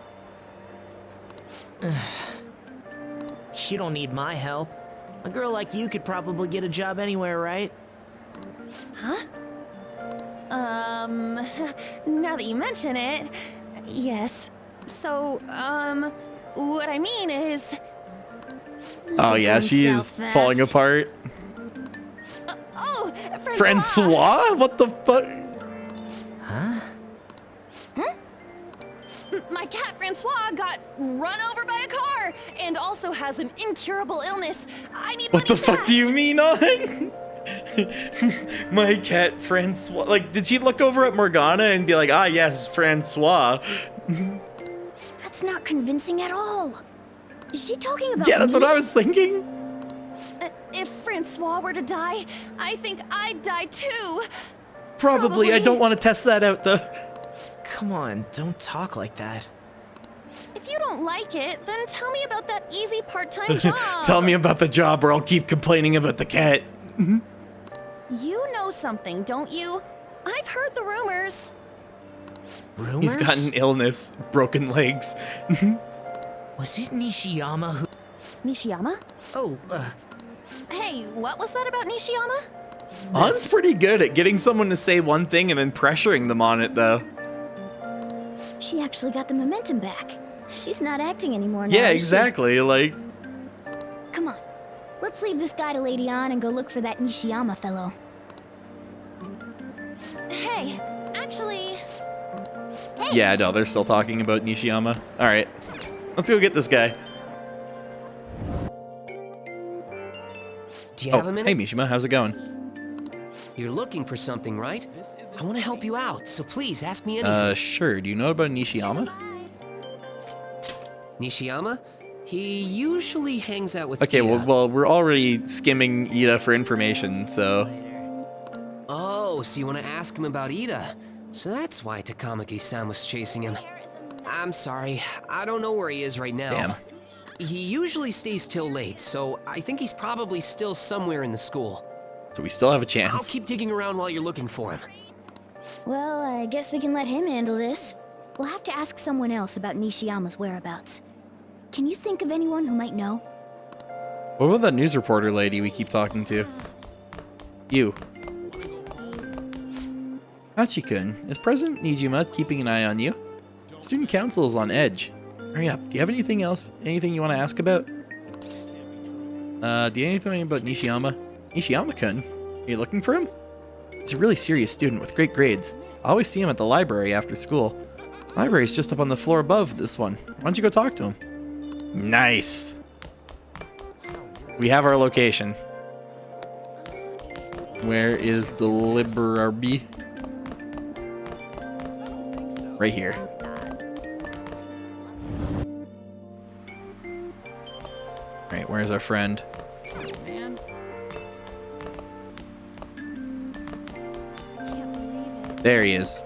You don't need my help. A girl like you could probably get a job anywhere, right? Huh? Now that you mention it, yes. So, what I mean is... Oh yeah, she is falling apart. Oh, Francois? What the fuck? Huh? My cat Francois got run over by a car and also has an incurable illness. I need What the money fuck fast. do you mean on? My cat Francois. Like, did she look over at Morgana and be like, ah, yes, Francois? That's not convincing at all. Is she talking about Yeah, that's me? what I was thinking. If Francois were to die, I think I'd die too. Probably. I don't want to test that out, though. Come on, don't talk like that. If you don't like it, then tell me about that easy part-time job. Tell me about the job or I'll keep complaining about the cat. You know something, don't you? I've heard the rumors. Rumors? He's got an illness, broken legs. Was it Nishiyama who... Nishiyama? Oh, Hey, what was that about Nishiyama? An's pretty good at getting someone to say one thing and then pressuring them on it, though. She actually got the momentum back. She's not acting anymore now. Yeah, is she? exactly. Like, Come on. Let's leave this guy to Lady An and go look for that Nishiyama fellow. Hey, actually... yeah, no, they're still talking about Nishiyama. All right, let's go get this guy. Do you have a minute? Hey, Mishima, how's it going? You're looking for something, right? I want to help you out, so please ask me anything. Sure. Do you know about Nishiyama? Nishiyama? He usually hangs out with Okay, Ida. well, we're already skimming Ida for information, so... Oh, so you want to ask him about Ida? So that's why Takamaki-san was chasing him. I'm sorry, I don't know where he is right now. Damn. He usually stays till late, so I think he's probably still somewhere in the school. So we still have a I'll chance. keep digging around while you're looking for him. Well, I guess we can let him handle this. We'll have to ask someone else about Nishiyama's whereabouts. Can you think of anyone who might know? What about that news reporter lady we keep talking to? You. Hachi-kun, is President Nijima keeping an eye on you? Student council is on edge. Hurry up. Do you have anything else? Anything you want to ask about? Do you have anything about Nishiyama? Nishiyama-kun? Are you looking for him? He's a really serious student with great grades. I always see him at the library after school. The library's just up on the floor above this one. Why don't you go talk to him? Nice. We have our location. Where is the library? Right here. Right, where's our friend? There he is.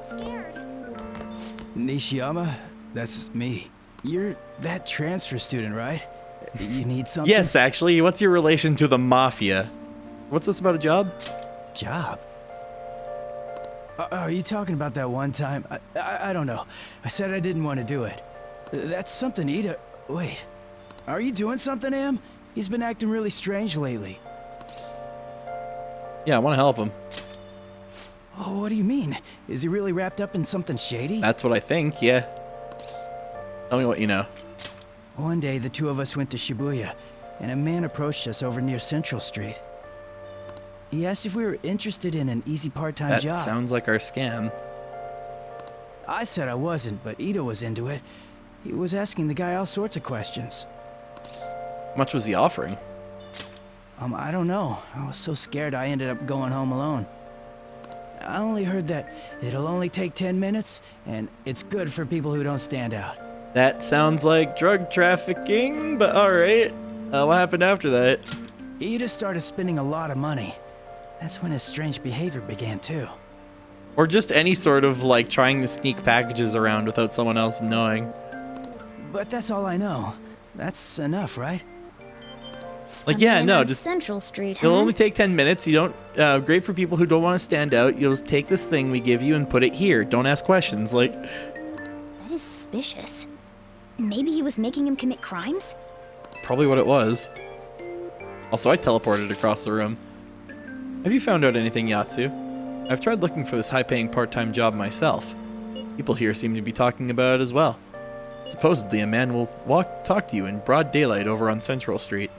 Nishiyama, that's me. You're that transfer student, right? You need something? Yes, actually. What's your relation to the Mafia? What's this about a job? Job? Are you talking about that one time? I don't know. I said I didn't want to do it. That's something Ida... Wait. Are you doing something, Am? He's been acting really strange lately. Yeah, I want to help him. Oh, what do you mean? Is he really wrapped up in something shady? That's what I think, yeah. Tell me what you know. One day, the two of us went to Shibuya, and a man approached us over near Central Street. He asked if we were interested in an easy part-time job. That sounds like our scam. I said I wasn't, but Ida was into it. He was asking the guy all sorts of questions. How much was he offering? I don't know. I was so scared I ended up going home alone. I only heard that it'll only take 10 minutes, and it's good for people who don't stand out. That sounds like drug trafficking, but alright. What happened after that? Ida started spending a lot of money. That's when his strange behavior began, too. Or just any sort of, like, trying to sneak packages around without someone else knowing. But that's all I know. That's enough, right? Like, yeah, no, on just... Central Street, It'll huh? only take 10 minutes. You don't... great for people who don't want to stand out. You'll just take this thing we give you and put it here. Don't ask questions, like... That is suspicious. Maybe he was making him commit crimes? Probably what it was. Also, I teleported across the room. Have you found out anything, Yatsu? I've tried looking for this high-paying part-time job myself. People here seem to be talking about it as well. Supposedly, a man will talk to you in broad daylight over on Central Street.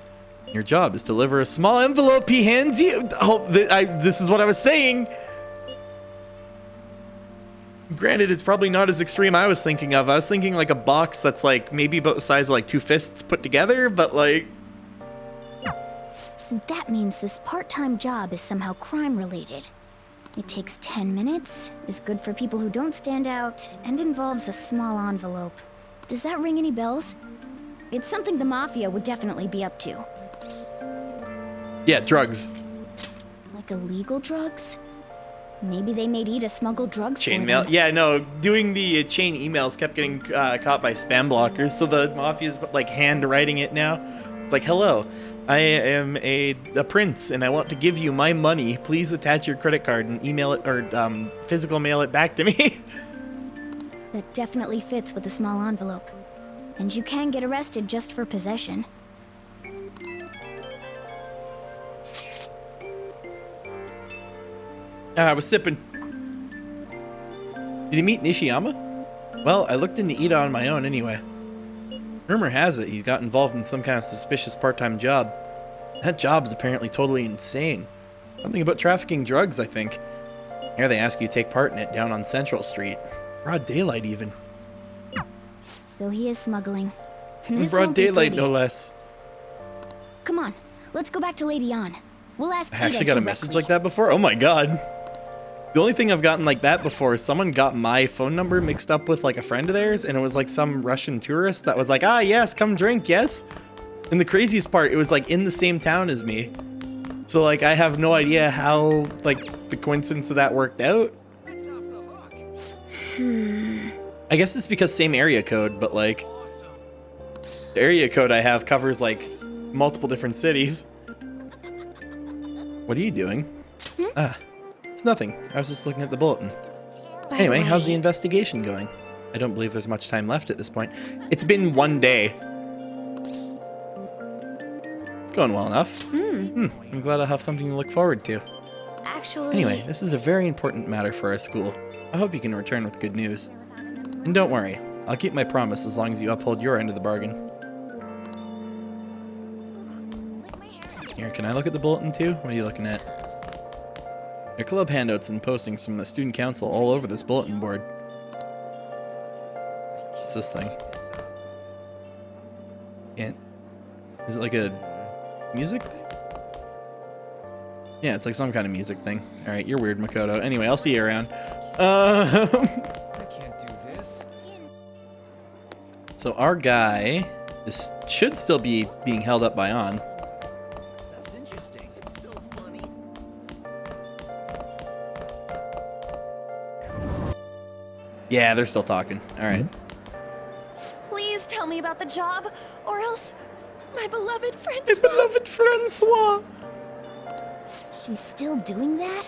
Your job is to deliver a small envelope he hands you. Oh, this is what I was saying. Granted, it's probably not as extreme I was thinking of. I was thinking like a box that's like maybe about the size of like two fists put together, but like... So that means this part-time job is somehow crime-related. It takes 10 minutes, is good for people who don't stand out, and involves a small envelope. Does that ring any bells? It's something the Mafia would definitely be up to. Yeah, drugs. Like illegal drugs? Maybe they made Ida smuggle drugs for Chain them. mail. Yeah, no, doing the chain emails kept getting caught by spam blockers, so the Mafia's like handwriting it now. It's like, hello, I am a prince, and I want to give you my money. Please attach your credit card and email it, or physical mail it back to me. That definitely fits with the small envelope. And you can get arrested just for possession. I was sipping. Did he meet Nishiyama? Well, I looked into Ida on my own anyway. Rumor has it he's got involved in some kind of suspicious part-time job. That job is apparently totally insane. Something about trafficking drugs, I think. Here they ask you to take part in it down on Central Street. Broad daylight, even. So he is smuggling. In This broad won't be daylight, pretty. no less. Come on, let's go back to Lady An. We'll ask I actually Ida got a message like that before? Oh my god. The only thing I've gotten like that before is someone got my phone number mixed up with like a friend of theirs, and it was like some Russian tourist that was like, ah, yes, come drink, yes? And the craziest part, it was like in the same town as me. So like, I have no idea how like the coincidence of that worked out. I guess it's because same area code, but like, the area code I have covers like multiple different cities. What are you doing? Ah, it's nothing. I was just looking at the bulletin. Anyway, how's the investigation going? I don't believe there's much time left at this point. It's been 1 day. It's going well enough. I'm glad I'll have something to look forward to. Actually... Anyway, this is a very important matter for our school. I hope you can return with good news. And don't worry, I'll keep my promise as long as you uphold your end of the bargain. Here, can I look at the bulletin too? What are you looking at? There are club handouts and postings from the student council all over this bulletin board. What's this thing? And is it like a music thing? Yeah, it's like some kind of music thing. Alright, you're weird, Makoto. Anyway, I'll see you around. I can't do this. So our guy should still be being held up by On. That's interesting. It's so funny. Yeah, they're still talking. Alright. Please tell me about the job, or else my beloved Francois. My beloved Francois. She's still doing that?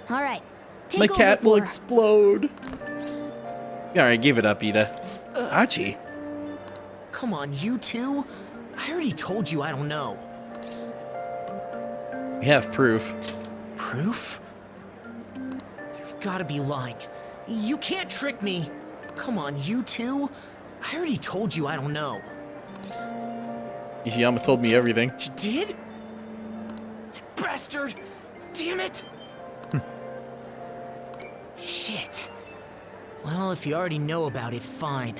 Alright. My cat will explode. Alright, give it up, Ida. Achi. Come on, you two? I already told you I don't know. We have proof. Proof? You've got to be lying. You can't trick me. Come on, you two? I already told you I don't know. Nishiyama told me everything. You did? That bastard! Damn it! Shit. Well, if you already know about it, fine.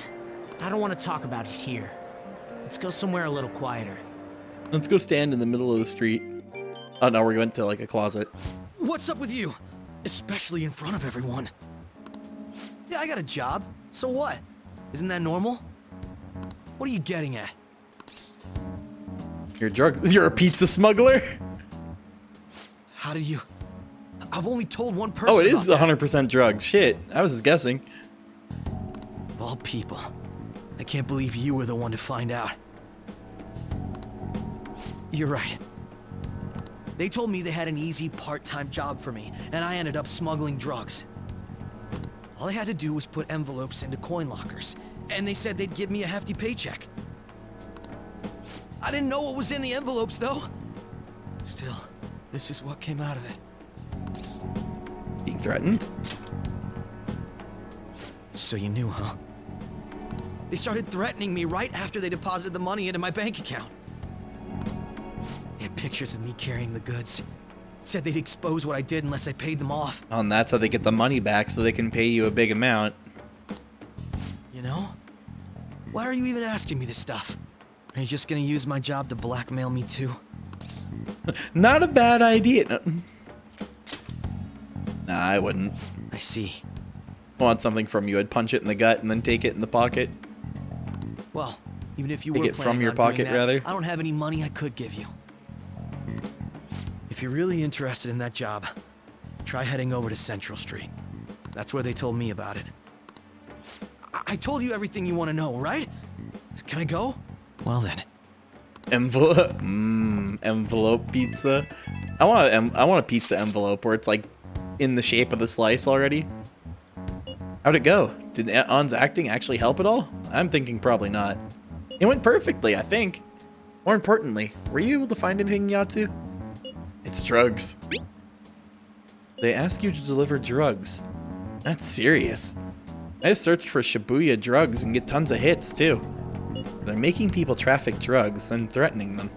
I don't want to talk about it here. Let's go somewhere a little quieter. Let's go stand in the middle of the street. Oh no, we're going to like a closet. What's up with you? Especially in front of everyone. Yeah, I got a job. So what? Isn't that normal? What are you getting at? You're a pizza smuggler? How did you... I've only told one person. Oh, it is about 100% drugs. Shit, I was just guessing. Of all people, I can't believe you were the one to find out. You're right. They told me they had an easy part-time job for me, and I ended up smuggling drugs. All I had to do was put envelopes into coin lockers, and they said they'd give me a hefty paycheck. I didn't know what was in the envelopes, though. Still, this is what came out of it. Being threatened? So you knew, huh? They started threatening me right after they deposited the money into my bank account. They had pictures of me carrying the goods. Said they'd expose what I did unless I paid them off. Oh, and that's how they get the money back, so they can pay you a big amount. You know? Why are you even asking me this stuff? Are you just gonna use my job to blackmail me too? Not a bad idea. No. Nah, I wouldn't. I see. Want something from you, I'd punch it in the gut and then take it in the pocket. Well, even if you Take were it from planning your on doing pocket, that, rather. I don't have any money I could give you. If you're really interested in that job, try heading over to Central Street. That's where they told me about it. I told you everything you want to know, right? Can I go? Well then. Envelope, envelope pizza. I want a pizza envelope where it's like in the shape of the slice already. How'd it go? Did On's acting actually help at all? I'm thinking probably not. It went perfectly, I think. More importantly, were you able to find anything, Yatsu? It's drugs. They ask you to deliver drugs. That's serious. I searched for Shibuya drugs and get tons of hits, too. They're making people traffic drugs and threatening them.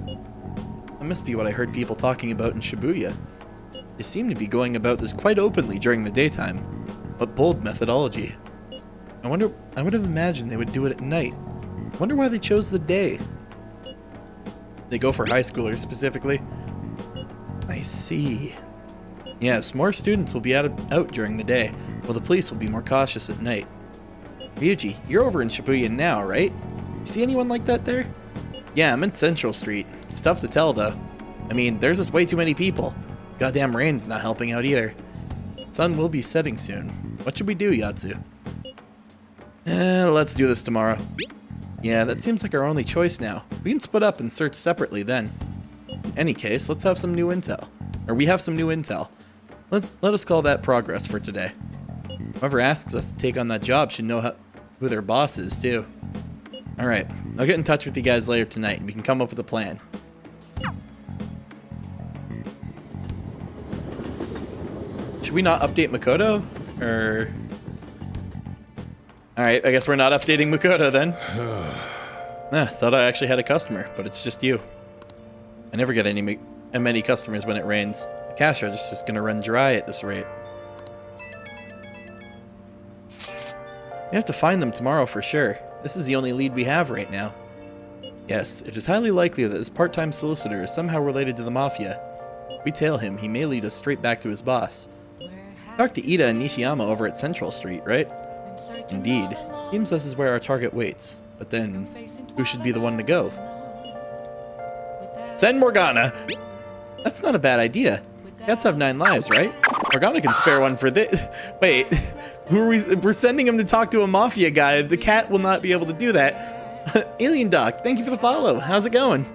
That must be what I heard people talking about in Shibuya. They seem to be going about this quite openly during the daytime. What bold methodology. I would have imagined they would do it at night. I wonder why they chose the day. They go for high schoolers specifically. I see. Yes, more students will be out during the day, while the police will be more cautious at night. Ryuji, you're over in Shibuya now, right? You see anyone like that there? Yeah, I'm in Central Street. It's tough to tell, though. I mean, there's just way too many people. Goddamn rain's not helping out either. Sun will be setting soon. What should we do, Yatsu? Let's do this tomorrow. Yeah, that seems like our only choice now. We can split up and search separately then. In any case, let's have some new intel. Or we have some new intel. Let us call that progress for today. Whoever asks us to take on that job should know who their boss is, too. Alright, I'll get in touch with you guys later tonight and we can come up with a plan. Should we not update Makoto? Or... Alright, I guess we're not updating Makoto then. Thought I actually had a customer, but it's just you. I never get many customers when it rains. The cash register's gonna run dry at this rate. We have to find them tomorrow for sure. This is the only lead we have right now. Yes, it is highly likely that this part-time solicitor is somehow related to the Mafia. If we tail him, he may lead us straight back to his boss. Talk to Ida and Nishiyama over at Central Street, right? Indeed. Seems this is where our target waits. But then, who should be the one to go? Send Morgana! That's not a bad idea. Cats have 9 lives, right? Morgana can spare one for this. Wait, who are we? We're sending him to talk to a mafia guy. The cat will not be able to do that. Alien Doc, thank you for the follow. How's it going?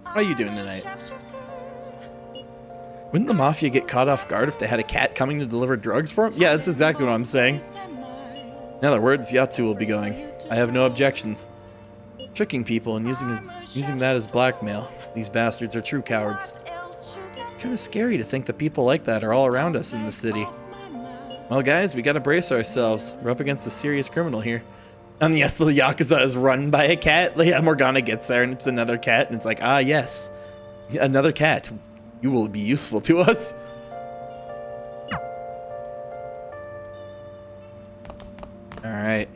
How are you doing tonight? Wouldn't the mafia get caught off guard if they had a cat coming to deliver drugs for them? Yeah, that's exactly what I'm saying. In other words, Yatsu will be going. I have no objections. Tricking people and using that as blackmail. These bastards are true cowards. Kind of scary to think that people like that are all around us in the city. Well, guys, we gotta brace ourselves. We're up against a serious criminal here. And yes, the Yakuza is run by a cat. Yeah, Morgana gets there and it's another cat, and it's like, ah, yes, another cat. You will be useful to us. All right.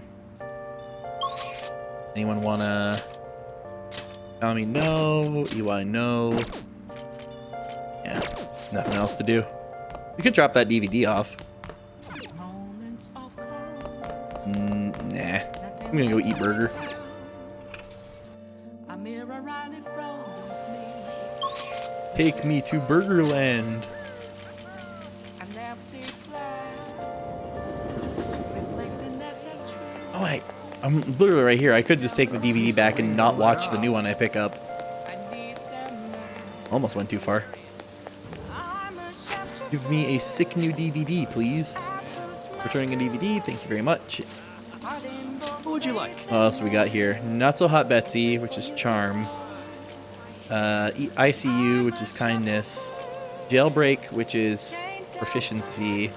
Anyone wanna tell me no? EY no. Yeah, nothing else to do. We could drop that DVD off. Nah, I'm gonna go eat burger. Take me to Burgerland. Oh wait, I'm literally right here. I could just take the DVD back and not watch the new one I pick up. Almost went too far. Give me a sick new DVD, please. Returning a DVD, thank you very much. What would you like? What else we got here? Not So Hot Betsy, which is charm. ICU, which is kindness. Jailbreak, which is proficiency.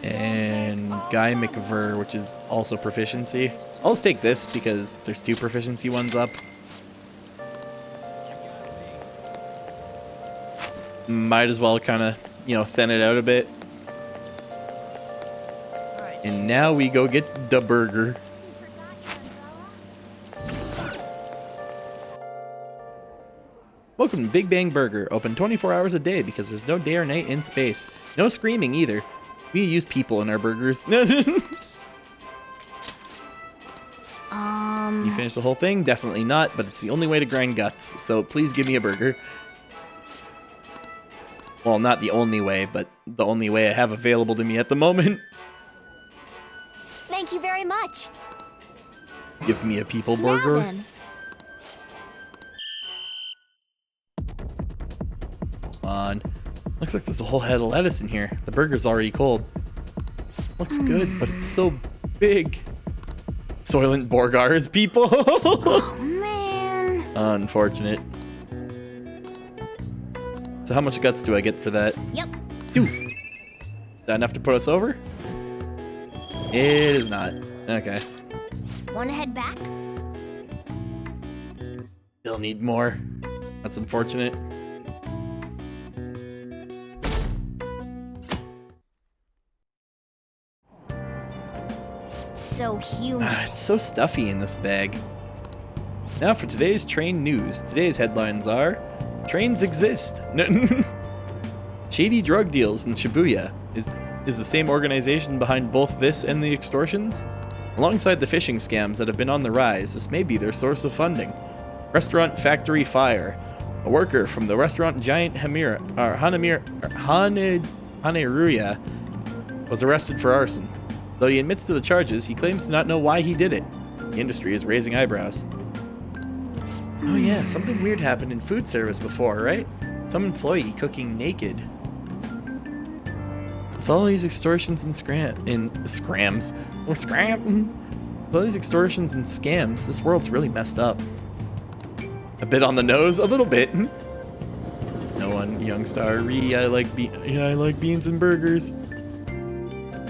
And Guy McVer, which is also proficiency. I'll just take this because there's 2 proficiency ones up. Might as well kind of, thin it out a bit. And now we go get the burger. Welcome to Big Bang Burger, open 24 hours a day because there's no day or night in space. No screaming either. We use people in our burgers. You finished the whole thing? Definitely not, but it's the only way to grind guts, so please give me a burger. Well, not the only way, but the only way I have available to me at the moment. Thank you very much. Give me a people burger. Now then. On. Looks like there's a whole head of lettuce in here. The burger's already cold. Looks good, but it's so big. Soylent Borgar's people. Oh, man. Unfortunate. So how much guts do I get for that? Yep. 2. Is that enough to put us over? It is not. Okay. Wanna head back? Still need more. That's unfortunate. So human. It's so stuffy in this bag. Now for today's train news. Today's headlines are: trains exist. Shady drug deals in Shibuya. Is the same organization behind both this and the extortions? Alongside the phishing scams that have been on the rise, this may be their source of funding. Restaurant factory fire. A worker from the restaurant giant Haneruya was arrested for arson. Though he admits to the charges, he claims to not know why he did it. The industry is raising eyebrows. Oh yeah, something weird happened in food service before, right? Some employee cooking naked. With all these extortions and scams, this world's really messed up. A bit on the nose, a little bit. No one, young star, I like beans and burgers.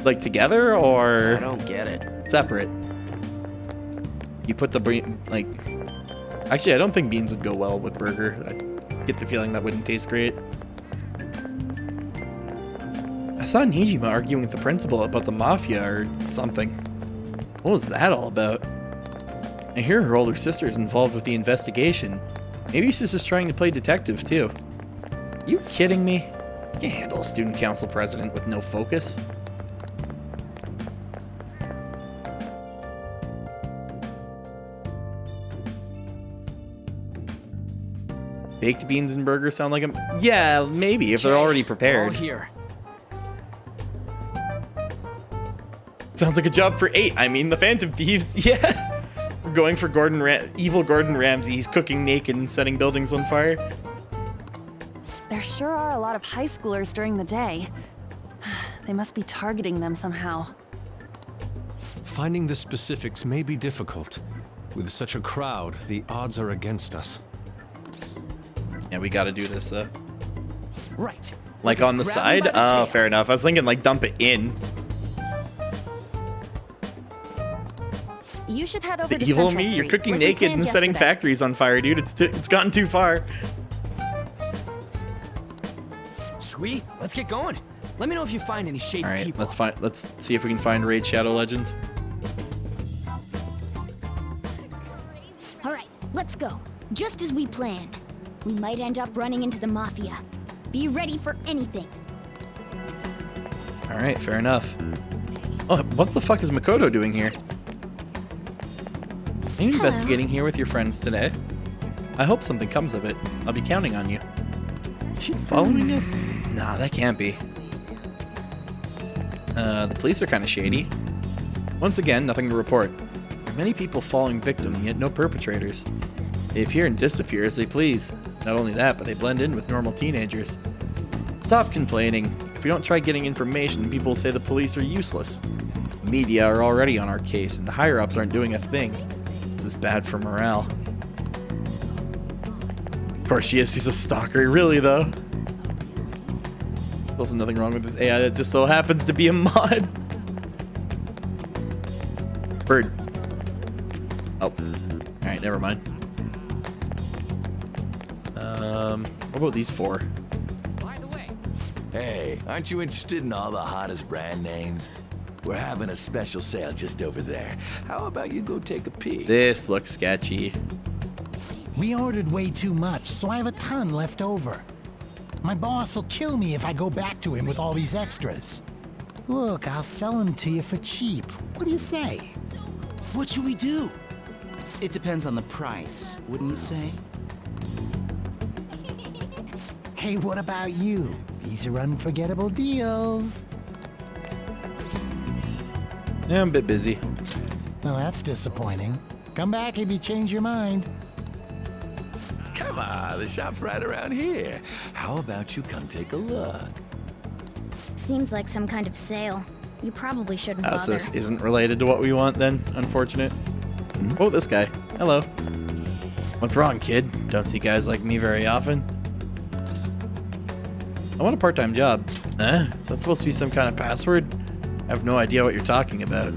Like together or I don't get it. Separate? You put the like. Actually, I don't think beans would go well with burger. I get the feeling that wouldn't taste great. I saw Nijima arguing with the principal about the mafia or something. What was that all about? I hear her older sister is involved with the investigation. Maybe she's just trying to play detective too. Are you kidding me? You can't handle a student council president with no focus. Baked beans and burgers sound like a... Yeah, maybe, if they're already prepared. All here. Sounds like a job for 8. I mean, the Phantom Thieves. Yeah. We're going for evil Gordon Ramsay. He's cooking naked and setting buildings on fire. There sure are a lot of high schoolers during the day. They must be targeting them somehow. Finding the specifics may be difficult. With such a crowd, the odds are against us. Yeah, we gotta do this, Right. Like on the side? Oh, fair enough. I was thinking like dump it in. You should head over The to evil Central me, you're Street, cooking like we naked planned and setting yesterday. factories on fire, dude. It's gotten too far. Sweet. Let's get going. Let me know if you find any shady All right, people. let's see if we can find Raid Shadow Legends. All right, let's go. Just as we planned. We might end up running into the Mafia. Be ready for anything. All right, fair enough. Oh, what the fuck is Makoto doing here? Are you investigating here with your friends today? I hope something comes of it. I'll be counting on you. Is she following us? Nah, that can't be. The police are kind of shady. Once again, nothing to report. There are many people falling victim, yet no perpetrators. They appear and disappear as they please. Not only that, but they blend in with normal teenagers. Stop complaining. If we don't try getting information, people will say the police are useless. The media are already on our case, and the higher-ups aren't doing a thing. This is bad for morale. Of course she is. She's a stalker. Really, though. There's nothing wrong with this AI that just so happens to be a mod. Bird. Oh. Alright, never mind. What about these 4? Hey, aren't you interested in all the hottest brand names? We're having a special sale just over there. How about you go take a peek? This looks sketchy. We ordered way too much, so I have a ton left over. My boss will kill me if I go back to him with all these extras. Look, I'll sell them to you for cheap. What do you say? What should we do? It depends on the price, wouldn't you say? Hey, what about you? These are unforgettable deals. Yeah, I'm a bit busy. Well, that's disappointing. Come back if you change your mind. Come on, the shop's right around here. How about you come take a look? Seems like some kind of sale. You probably shouldn't So bother. this isn't related to what we want then, unfortunate. Oh, this guy. Hello. What's wrong, kid? Don't see guys like me very often. I want a part-time job. Is that supposed to be some kind of password? I have no idea what you're talking about.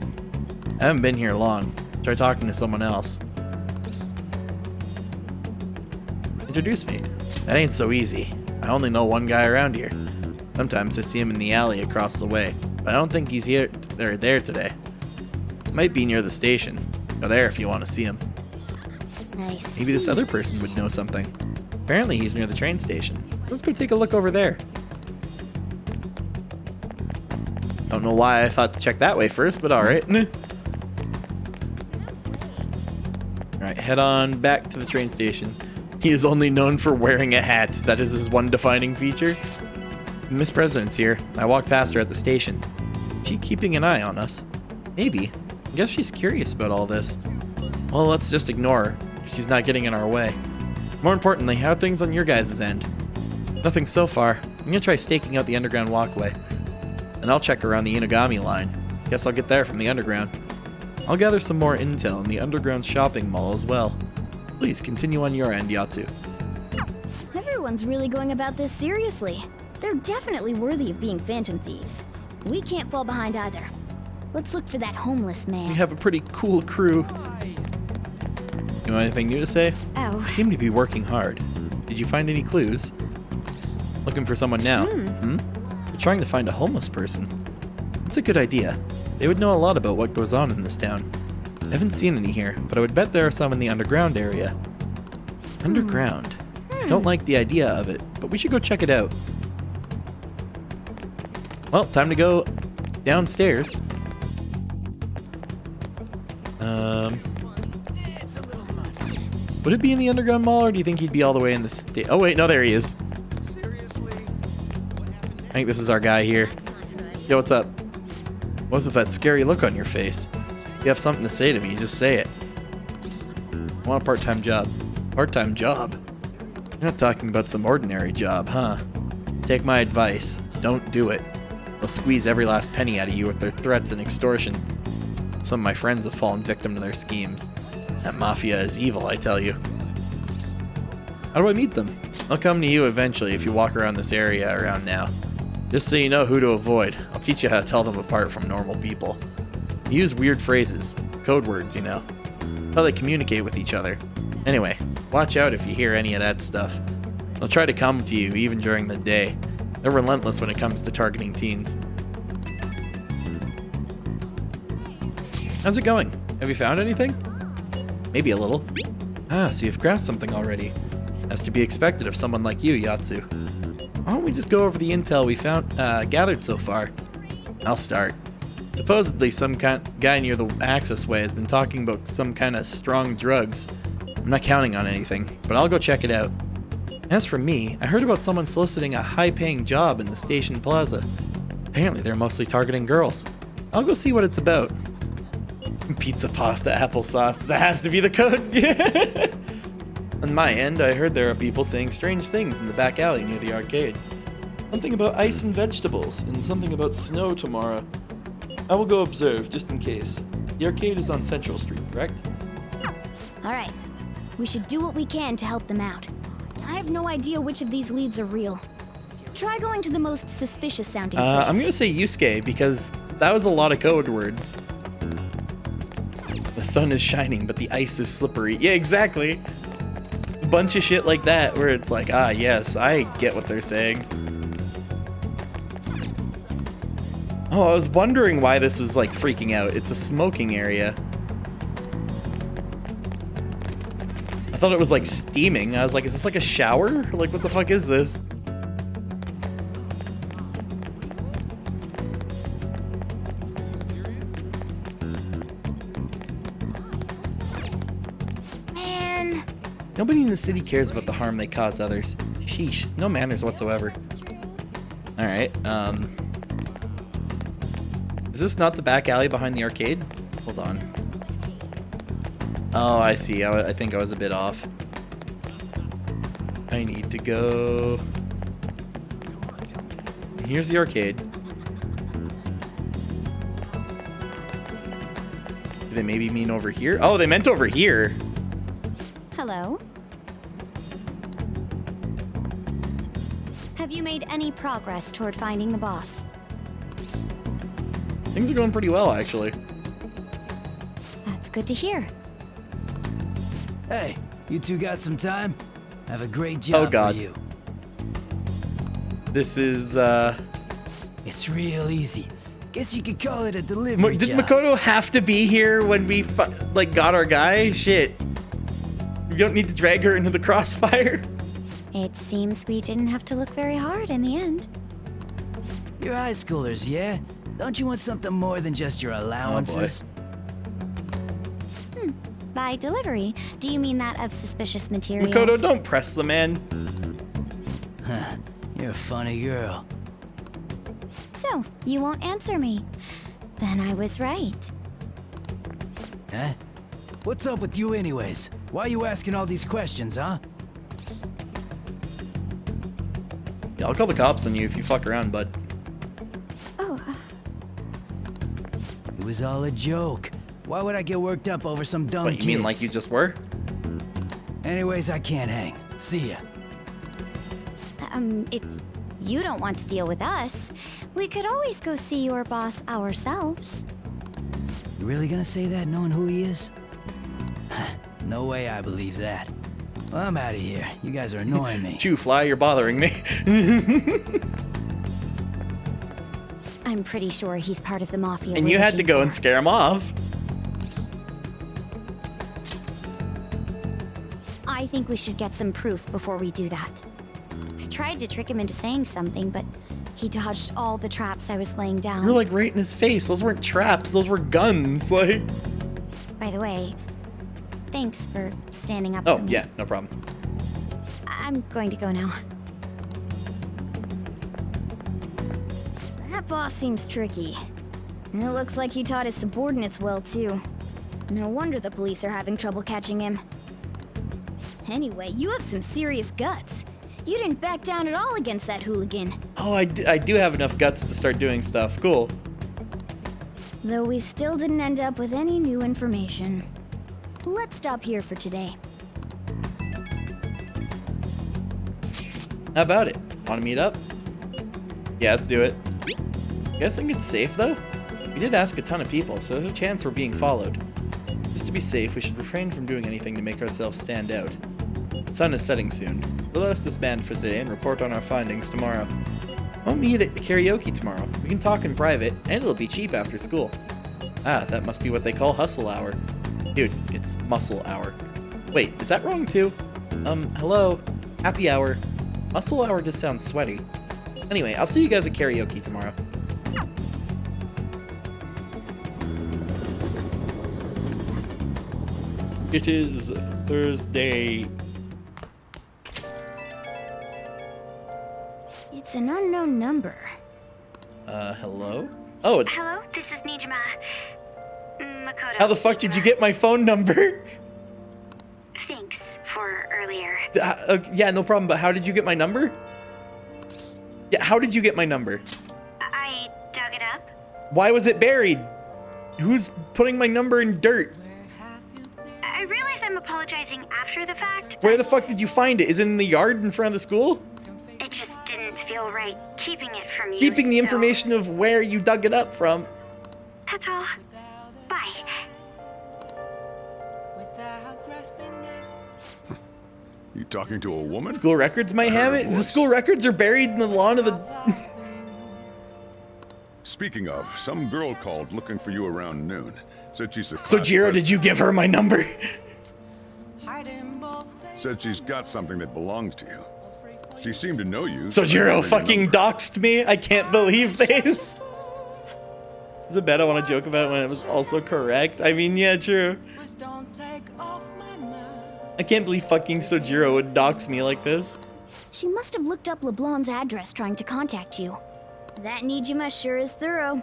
I haven't been here long. Try talking to someone else. Introduce me. That ain't so easy. I only know one guy around here. Sometimes I see him in the alley across the way, but I don't think he's here or there today. Might be near the station. Go there if you want to see him. Nice. Maybe this other person would know something. Apparently he's near the train station. Let's go take a look over there. Don't know why I thought to check that way first, but alright. Alright, head on back to the train station. He is only known for wearing a hat. That is his one defining feature. Miss President's here. I walked past her at the station. Is she keeping an eye on us? Maybe. I guess she's curious about all this. Well, let's just ignore her. She's not getting in our way. More importantly, how are things on your guys' end? Nothing so far. I'm gonna try staking out the underground walkway. And I'll check around the Inagami line. Guess I'll get there from the underground. I'll gather some more intel in the underground shopping mall as well. Please continue on your end, Yatsu. Everyone's really going about this seriously. They're definitely worthy of being phantom thieves. We can't fall behind either. Let's look for that homeless man. We have a pretty cool crew. You know anything new to say? Oh. You seem to be working hard. Did you find any clues? Looking for someone now. We're trying to find a homeless person. It's a good idea. They would know a lot about what goes on in this town. I haven't seen any here, but I would bet there are some in the underground area. Underground? Don't like the idea of it, but we should go check it out. Well, time to go downstairs. Would it be in the underground mall, or do you think he'd be all the way in the Oh wait, no, there he is. I think this is our guy here. Yo, what's up? What's with that scary look on your face? If you have something to say to me, just say it. I want a part-time job. Part-time job? You're not talking about some ordinary job, huh? Take my advice. Don't do it. They'll squeeze every last penny out of you with their threats and extortion. Some of my friends have fallen victim to their schemes. That mafia is evil, I tell you. How do I meet them? I'll come to you eventually if you walk around this area around now. Just so you know who to avoid, I'll teach you how to tell them apart from normal people. They use weird phrases, code words, you know. How they communicate with each other. Anyway, watch out if you hear any of that stuff. They'll try to come to you even during the day. They're relentless when it comes to targeting teens. How's it going? Have you found anything? Maybe a little. So you've grasped something already. As to be expected of someone like you, Yatsu. Why don't we just go over the intel we found gathered so far? I'll start. Supposedly some guy near the access way has been talking about some kind of strong drugs. I'm not counting on anything, but I'll go check it out. As for me, I heard about someone soliciting a high-paying job in the station plaza. Apparently they're mostly targeting girls. I'll go see what it's about. Pizza, pasta, applesauce. That has to be the code. On my end, I heard there are people saying strange things in the back alley near the arcade. Something about ice and vegetables, and something about snow tomorrow. I will go observe, just in case. The arcade is on Central Street, correct? Alright. We should do what we can to help them out. I have no idea which of these leads are real. Try going to the most suspicious sounding place. I'm gonna say Yusuke, because that was a lot of code words. The sun is shining, but the ice is slippery. Yeah, exactly. A bunch of shit like that, where it's like, yes, I get what they're saying. Oh, I was wondering why this was, like, freaking out. It's a smoking area. I thought it was, like, steaming. I was like, is this, like, a shower? Like, what the fuck is this? Nobody in the city cares about the harm they cause others. Sheesh, no manners whatsoever. Alright, is this not the back alley behind the arcade? Hold on. Oh, I see. I think I was a bit off. I need to go... Here's the arcade. Do they maybe mean over here? Oh, they meant over here. Hello? Have you made any progress toward finding the boss? Things are going pretty well, actually. That's good to hear. Hey, you two got some time? I have a great job God. for you. This is, It's real easy. Guess you could call it a delivery Did job. Makoto have to be here when we, like, got our guy? Shit. We don't need to drag her into the crossfire. It seems we didn't have to look very hard in the end. You're high schoolers, yeah? Don't you want something more than just your allowances? By delivery, do you mean that of suspicious materials? Makoto, don't press the man. Huh. You're a funny girl. So, you won't answer me. Then I was right. Huh? What's up with you anyways? Why are you asking all these questions, huh? Yeah, I'll call the cops on you if you fuck around, bud. It was all a joke. Why would I get worked up over some dumb What, you mean kids? like you just were? Anyways, I can't hang. See ya. If you don't want to deal with us, we could always go see your boss ourselves. You really gonna say that knowing who he is? No way I believe that. Well, I'm out of here. You guys are annoying me. Chew, fly, you're bothering me. I'm pretty sure he's part of the mafia. And we're you had to looking go for. and scare him off. I think we should get some proof before we do that. I tried to trick him into saying something, but he dodged all the traps I was laying down. You're like right in his face. Those weren't traps. Those were guns. Like. By the way, thanks for standing up Oh, for me. yeah, no problem. I'm going to go now. That boss seems tricky. And it looks like he taught his subordinates well, too. No wonder the police are having trouble catching him. Anyway, you have some serious guts. You didn't back down at all against that hooligan. Oh, I do have enough guts to start doing stuff. Cool. Though we still didn't end up with any new information. Let's stop here for today. How about it? Want to meet up? Yeah, let's do it. Guess I think it's safe, though? We did ask a ton of people, so there's a chance we're being followed. Just to be safe, we should refrain from doing anything to make ourselves stand out. The sun is setting soon. We'll let us disband for today and report on our findings tomorrow. Won't meet at the karaoke tomorrow. We can talk in private, and it'll be cheap after school. Ah, that must be what they call hustle hour. Dude, it's muscle hour. Wait, is that wrong too? Hello? Happy hour. Muscle hour just sounds sweaty. Anyway, I'll see you guys at karaoke tomorrow. It is Thursday. It's an unknown number. Hello? Oh, it's... Hello, this is Nijima. Makoto. How the fuck did you get my phone number? Thanks for earlier. Yeah, no problem, but how did you get my number? Yeah, how did you get my number? I dug it up. Why was it buried? Who's putting my number in dirt? I realize I'm apologizing after the fact. Where the fuck did you find it? Is it in the yard in front of the school? It just didn't feel right keeping it from you. Keeping the so- information of where you dug it up from. That's all. Bye. You talking to a woman? School records might have it. The school records are buried in the lawn of the... Speaking of, some girl called looking for you around noon. Said she's a So Jiro, did you give her my number? Said she's got something that belongs to you. She seemed to know you. So I Jiro gave her your fucking number. doxed me? I can't believe this. Is it bad I want to joke about when it was also correct? I mean, yeah, true. I can't believe fucking Sojiro would dox me like this. She must have looked up LeBlanc's address trying to contact you. That Nijima sure is thorough.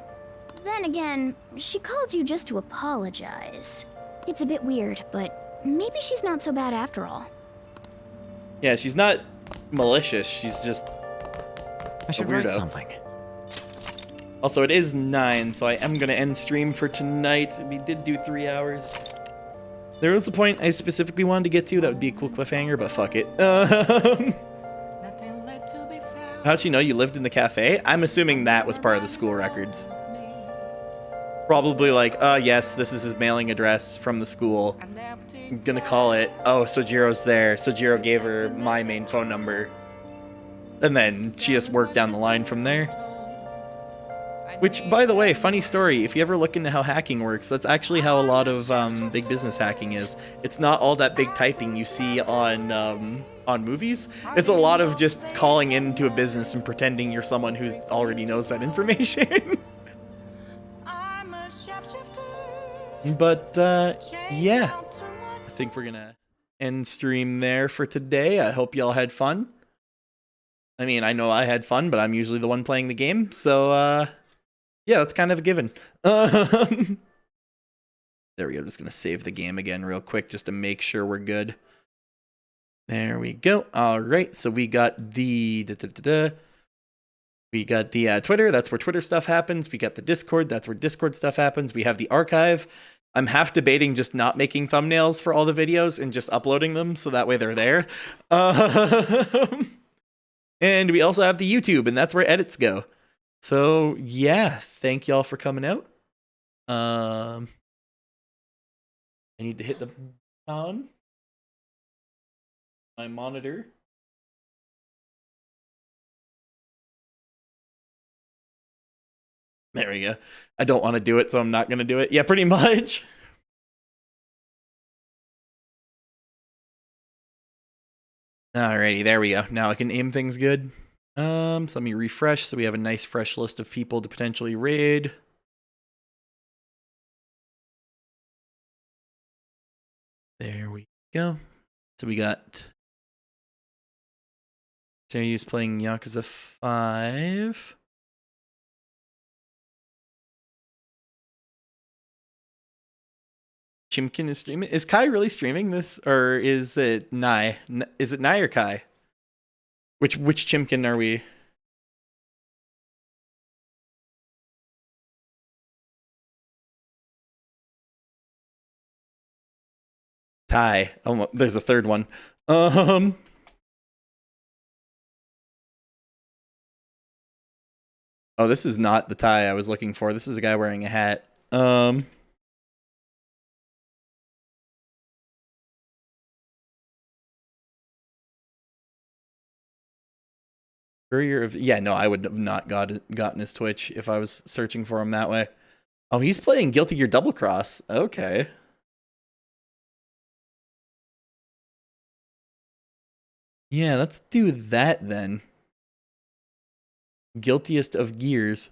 Then again, she called you just to apologize. It's a bit weird, but maybe she's not so bad after all. Yeah, she's not malicious. She's just I should a weirdo. write something. Also, it is 9, so I am going to end stream for tonight. We did do 3 hours. There was a point I specifically wanted to get to that would be a cool cliffhanger, but fuck it. How'd you know you lived in the cafe? I'm assuming that was part of the school records. Probably like, yes, this is his mailing address from the school. I'm gonna call it, oh, Sojiro's there. Sojiro gave her my main phone number. And then she just worked down the line from there. Which, by the way, funny story, if you ever look into how hacking works, that's actually how a lot of big business hacking is. It's not all that big typing you see on movies. It's a lot of just calling into a business and pretending you're someone who already knows that information. But, yeah. I think we're gonna end stream there for today. I hope y'all had fun. I mean, I know I had fun, but I'm usually the one playing the game, so, yeah, that's kind of a given. There we go. Just gonna save the game again real quick just to make sure we're good. There we go. All right, so we got the we got the Twitter. That's where Twitter stuff happens. We got the Discord. That's where Discord stuff happens. We have the archive. I'm half debating just not making thumbnails for all the videos and just uploading them so that way they're there. And we also have the YouTube, and that's where edits go. So, yeah, thank y'all for coming out. I need to hit the on my monitor. There we go. I don't want to do it, so I'm not going to do it. Yeah, pretty much. Alrighty, there we go. Now I can aim things good. So let me refresh so we have a nice fresh list of people to potentially raid. There we go. So we got Serious playing Yakuza 5. Chimkin is streaming. Is Kai really streaming this, or is it Nai? Is it Nai or Kai? Which Chimkin are we? Tai. Oh, there's a third one. Oh, this is not the Tai I was looking for. This is a guy wearing a hat. Courier of, yeah, no, I would have not gotten his Twitch if I was searching for him that way. Oh, he's playing Guilty Gear Double Cross. Okay. Yeah, let's do that then. Guiltiest of Gears.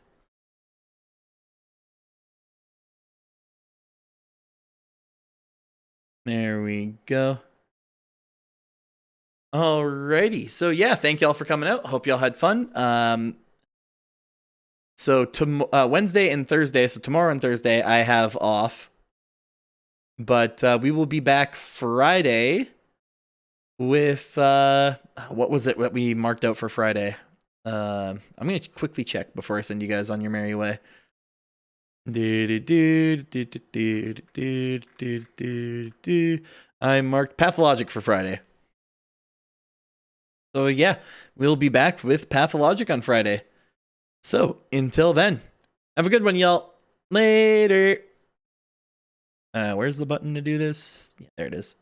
There we go. Alrighty. So yeah, thank y'all for coming out. Hope y'all had fun. So Wednesday and Thursday, so tomorrow and Thursday, I have off. But we will be back Friday with what was it that we marked out for Friday? I'm gonna quickly check before I send you guys on your merry way. I marked Pathologic for Friday. So yeah, we'll be back with Pathologic on Friday. So until then, have a good one, y'all. Later. Where's the button to do this? Yeah, there it is.